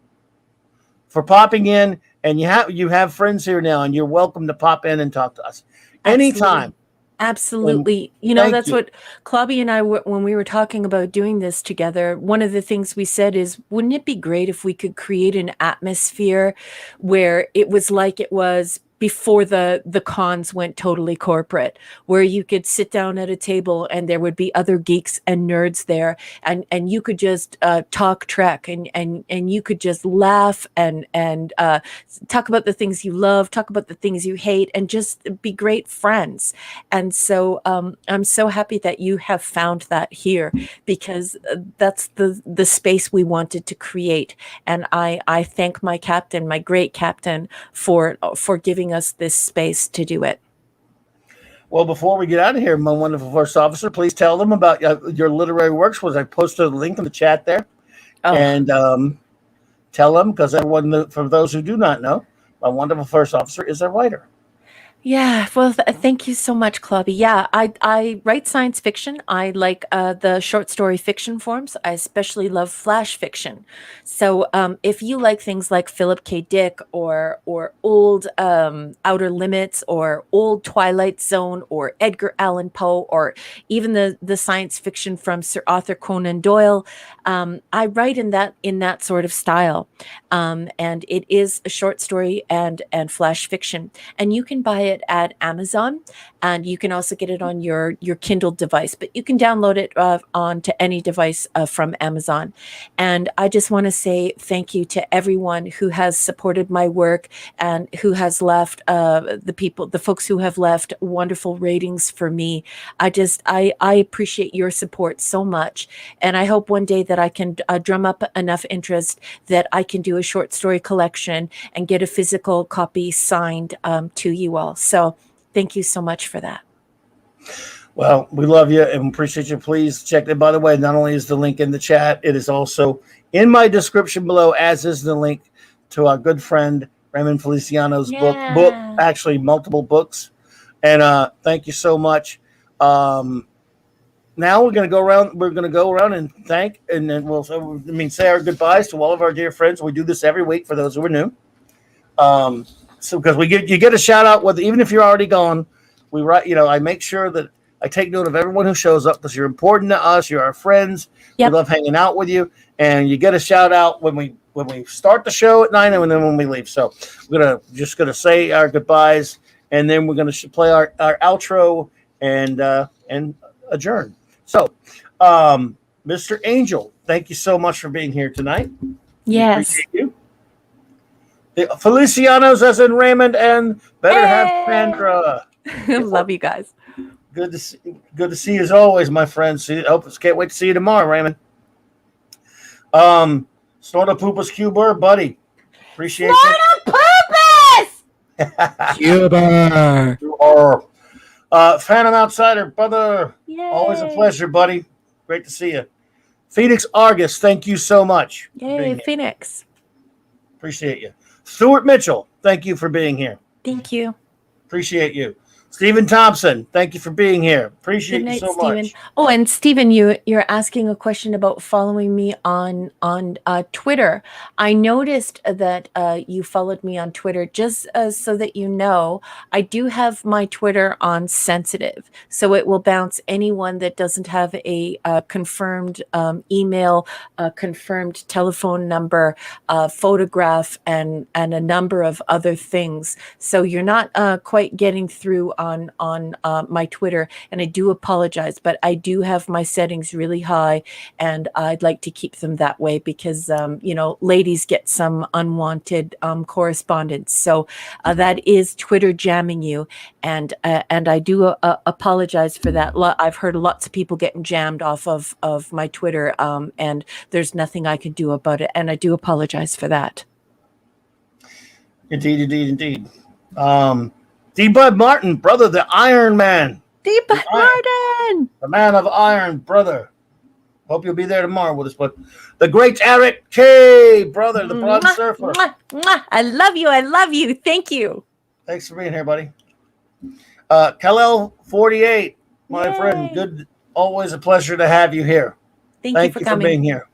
for popping in, and you have friends here now, and you're welcome to pop in and talk to us anytime. Absolutely. That's what Clobby and I, when we were talking about doing this together, one of the things we said is, wouldn't it be great if we could create an atmosphere where it was like it was before the cons went totally corporate, where you could sit down at a table and there would be other geeks and nerds there, and you could just talk Trek, and you could just laugh and talk about the things you love, talk about the things you hate, and just be great friends. And so I'm so happy that you have found that here, because that's the space we wanted to create. And I thank my captain, my great captain, for giving us this space to do it. Well, before we get out of here, my wonderful first officer, please tell them about your literary works. I posted a link in the chat there. And tell them, because everyone, for those who do not know, my wonderful first officer is a writer. Yeah, well, thank you so much, Clobby. Yeah, I write science fiction. I like the short story fiction forms. I especially love flash fiction. So, if you like things like Philip K. Dick or old Outer Limits or old Twilight Zone or Edgar Allan Poe or even the science fiction from Sir Arthur Conan Doyle, I write in that sort of style, and it is a short story and flash fiction, and you can buy it at Amazon, and you can also get it on your Kindle device, but you can download it onto any device from Amazon. And I just want to say thank you to everyone who has supported my work and who has left the folks who have left wonderful ratings for me. I appreciate your support so much, and I hope one day that I can drum up enough interest that I can do a short story collection and get a physical copy signed to you all. So thank you so much for that. Well, we love you and appreciate you. Please check it. By the way, not only is the link in the chat, it is also in my description below, as is the link to our good friend Raymond Feliciano's book, actually multiple books. And thank you so much. Now we're going to go around. We're going to go around and thank, and then say our goodbyes to all of our dear friends. We do this every week for those who are new. So because you get a shout out, even if you're already gone, we write. I make sure that I take note of everyone who shows up, because you're important to us. You're our friends. Yep. We love hanging out with you, and you get a shout out when we start the show at 9 and then when we leave. So we're just gonna say our goodbyes, and then we're gonna play our outro and adjourn. So, Mr. Angel, thank you so much for being here tonight. Yes. Appreciate you. The Felicianos, as in Raymond, and better have Sandra. Love you guys. Good to see you as always, my friends. Can't wait to see you tomorrow, Raymond. Snortapoopas Cuber, buddy. Appreciate you. Snortapoopas! Cuber. Phantom Outsider, brother. Yay. Always a pleasure, buddy. Great to see you. Phoenix Argus, thank you so much. Yay, Phoenix. Appreciate you. Stuart Mitchell, thank you for being here. Thank you. Appreciate you. Stephen Thompson, thank you for being here. Appreciate you so much. Oh, and Stephen, you're asking a question about following me on Twitter. I noticed that you followed me on Twitter. Just so that you know, I do have my Twitter on sensitive, so it will bounce anyone that doesn't have a confirmed email, confirmed telephone number, photograph, and a number of other things. So you're not quite getting through on my Twitter, and I do apologize, but I do have my settings really high, and I'd like to keep them that way because ladies get some unwanted correspondence. So that is Twitter jamming you, and I do apologize for that. I've heard lots of people getting jammed off of my Twitter, and there's nothing I can do about it, and I do apologize for that. Indeed. D-Bud Martin, brother, the Iron Man. D-Bud Martin! The man of iron, brother. Hope you'll be there tomorrow with us. But the great Eric K, brother, the Bronze Surfer. I love you. Thank you. Thanks for being here, buddy. Kalel 48, my friend. Good, always a pleasure to have you here. Thank you for being here.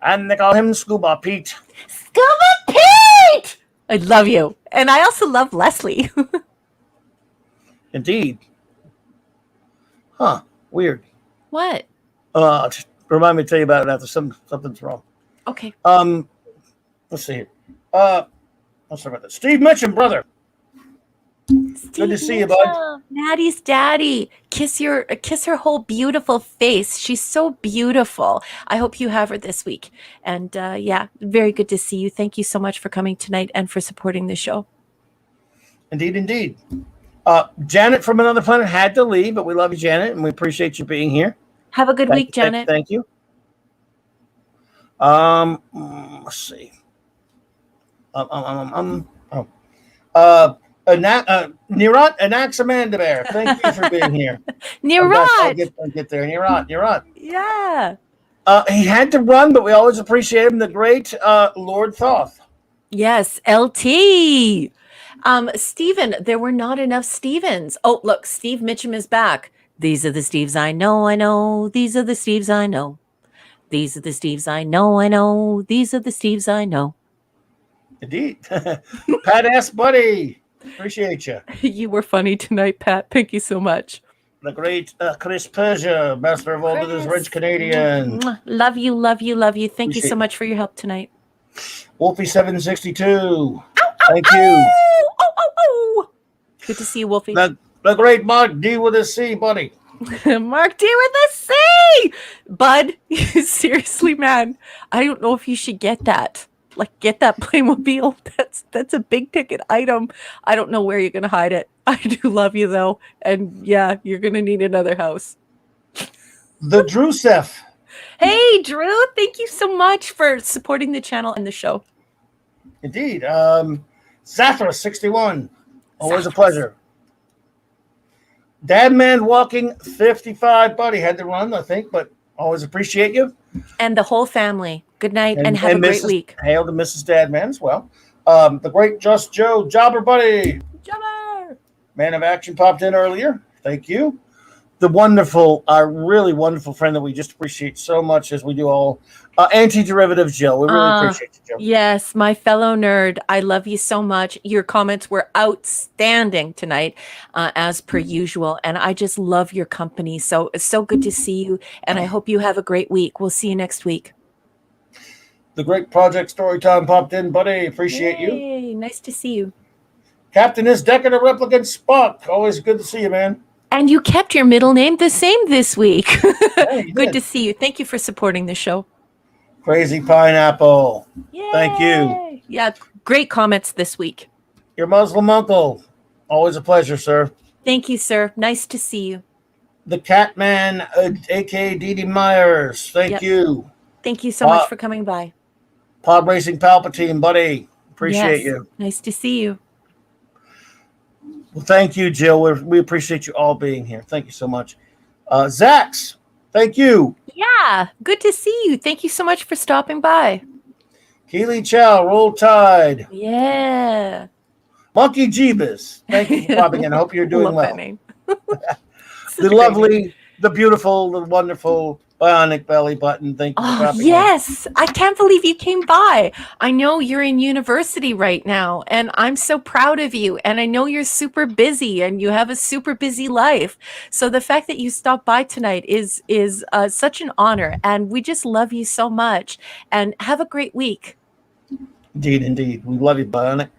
And they call him Scuba Pete. Scuba Pete! I love you. And I also love Leslie. Indeed. Huh. Weird. What? Just remind me to tell you about it after something's wrong. Okay. Let's see here. Let's talk about that. Steve Mitchum, brother. Good to see you, bud. Maddie's daddy. Kiss her whole beautiful face. She's so beautiful. I hope you have her this week. And very good to see you. Thank you so much for coming tonight and for supporting the show. Indeed. Janet from Another Planet had to leave, but we love you, Janet, and we appreciate you being here. Have a good week, Janet. Thank you. Let's see. Nirat Anaximandabear, thank you for being here. Nirat! I'll get there. Nirat. Yeah. He had to run, but we always appreciate him. The great Lord Thoth. Yes, LT. Steven, there were not enough Stevens. Oh, look, Steve Mitchum is back. These are the Steves I know, I know. These are the Steves I know. These are the Steves I know, I know. These are the Steves I know. Indeed. Pat S. Buddy. Appreciate you. You were funny tonight, Pat. Thank you so much. The great Chris Persia, master of all that is French Canadian. Love you, love you, love you. Thank you so much for your help tonight. Wolfie 762. Thank you. Oh. Good to see you, Wolfie. The great Mark D with a C, buddy. Mark D with a C! Bud, seriously, man. I don't know if you should get that. Like, get that Playmobil. That's a big ticket item. I don't know where you're going to hide it. I do love you, though. And yeah, you're going to need another house. The Drusef. Hey, Drew. Thank you so much for supporting the channel and the show. Indeed. Zathra 61. Always a pleasure. Dadman Walking 55, buddy. Had to run, I think, but always appreciate you. And the whole family. Good night and have a great week. Hail to Mrs. Dadman as well. The great Just Joe Jobber, buddy. Jobber. Man of Action popped in earlier. Thank you. The wonderful, our really wonderful friend that we just appreciate so much as we do all anti-derivatives, Jill. We really appreciate you, Jill. Yes, my fellow nerd. I love you so much. Your comments were outstanding tonight, as per usual. And I just love your company. So it's so good to see you. And I hope you have a great week. We'll see you next week. The great Project Storytime popped in, buddy. Appreciate you. Nice to see you. Captain is Decadent Replicant Spock. Always good to see you, man. And you kept your middle name the same this week. Yeah, good to see you. Thank you for supporting the show. Crazy Pineapple. Yay. Thank you. Yeah, great comments this week. Your Muslim uncle. Always a pleasure, sir. Thank you, sir. Nice to see you. The Catman, a.k.a. Dee Dee Myers. Thank you. Thank you so much for coming by. Pod Racing Palpatine, buddy. Appreciate you. Nice to see you. Well, thank you, Jill. We appreciate you all being here. Thank you so much. Zax, thank you. Yeah, good to see you. Thank you so much for stopping by. Keely Chow, Roll Tide. Yeah. Monkey Jeebus, thank you for popping in. I hope you're doing love well. That name. The lovely, the beautiful, the wonderful Bionic Belly Button. Thank you for popping in. Yes. I can't believe you came by. I know you're in university right now, and I'm so proud of you. And I know you're super busy and you have a super busy life. So the fact that you stopped by tonight is such an honor. And we just love you so much. And have a great week. Indeed. We love you, Bionic.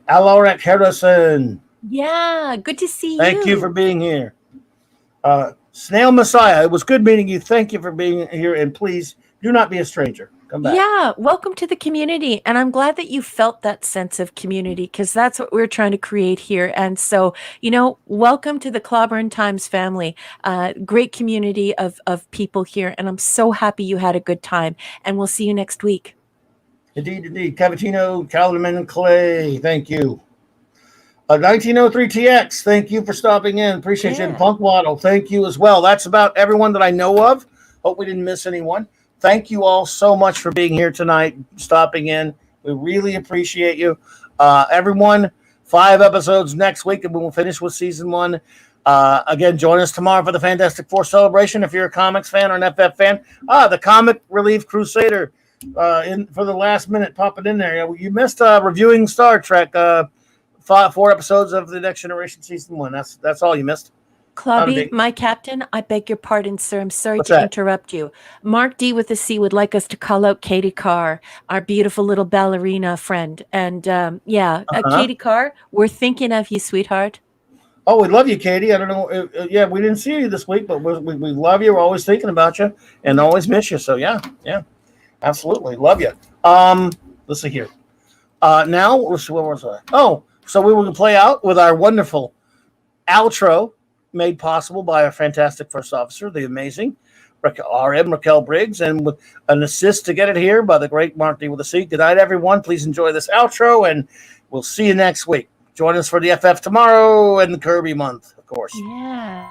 Alaric Harrison. Yeah, good to see you. Thank you for being here. Snail Messiah, it was good meeting you. Thank you for being here, and please do not be a stranger. Come back. Yeah, welcome to the community, and I'm glad that you felt that sense of community because that's what we're trying to create here. And so, welcome to the Clobberin Times family. Great community of people here, and I'm so happy you had a good time. And we'll see you next week. Indeed. Cavatino, Calderman, and Clay, thank you. 1903 TX, thank you for stopping in. Appreciate you. And Punk Waddle, thank you as well. That's about everyone that I know of. Hope we didn't miss anyone. Thank you all so much for being here tonight, stopping in. We really appreciate you. Everyone, 5 episodes next week, and we will finish with season 1. Again, join us tomorrow for the Fantastic Four celebration. If you're a comics fan or an FF fan, the Comic Relief Crusader in for the last minute, pop it in there. You missed reviewing Star Trek. 4 episodes of the Next Generation season 1. That's all you missed. Clobby, my captain, I beg your pardon, sir. I'm sorry to interrupt you. Mark D with a C would like us to call out Katie Carr, our beautiful little ballerina friend. And Katie Carr, we're thinking of you, sweetheart. Oh, we love you, Katie. I don't know. We didn't see you this week, but we love you. We're always thinking about you and always miss you. So yeah, absolutely. Love you. Let's see here. Now, let's see, where was I? Oh, so we will play out with our wonderful outro made possible by our fantastic first officer, the amazing Raquel Briggs, and with an assist to get it here by the great Mark D with a C. Good night, everyone. Please enjoy this outro, and we'll see you next week. Join us for the FF tomorrow and the Kirby month, of course. Yeah.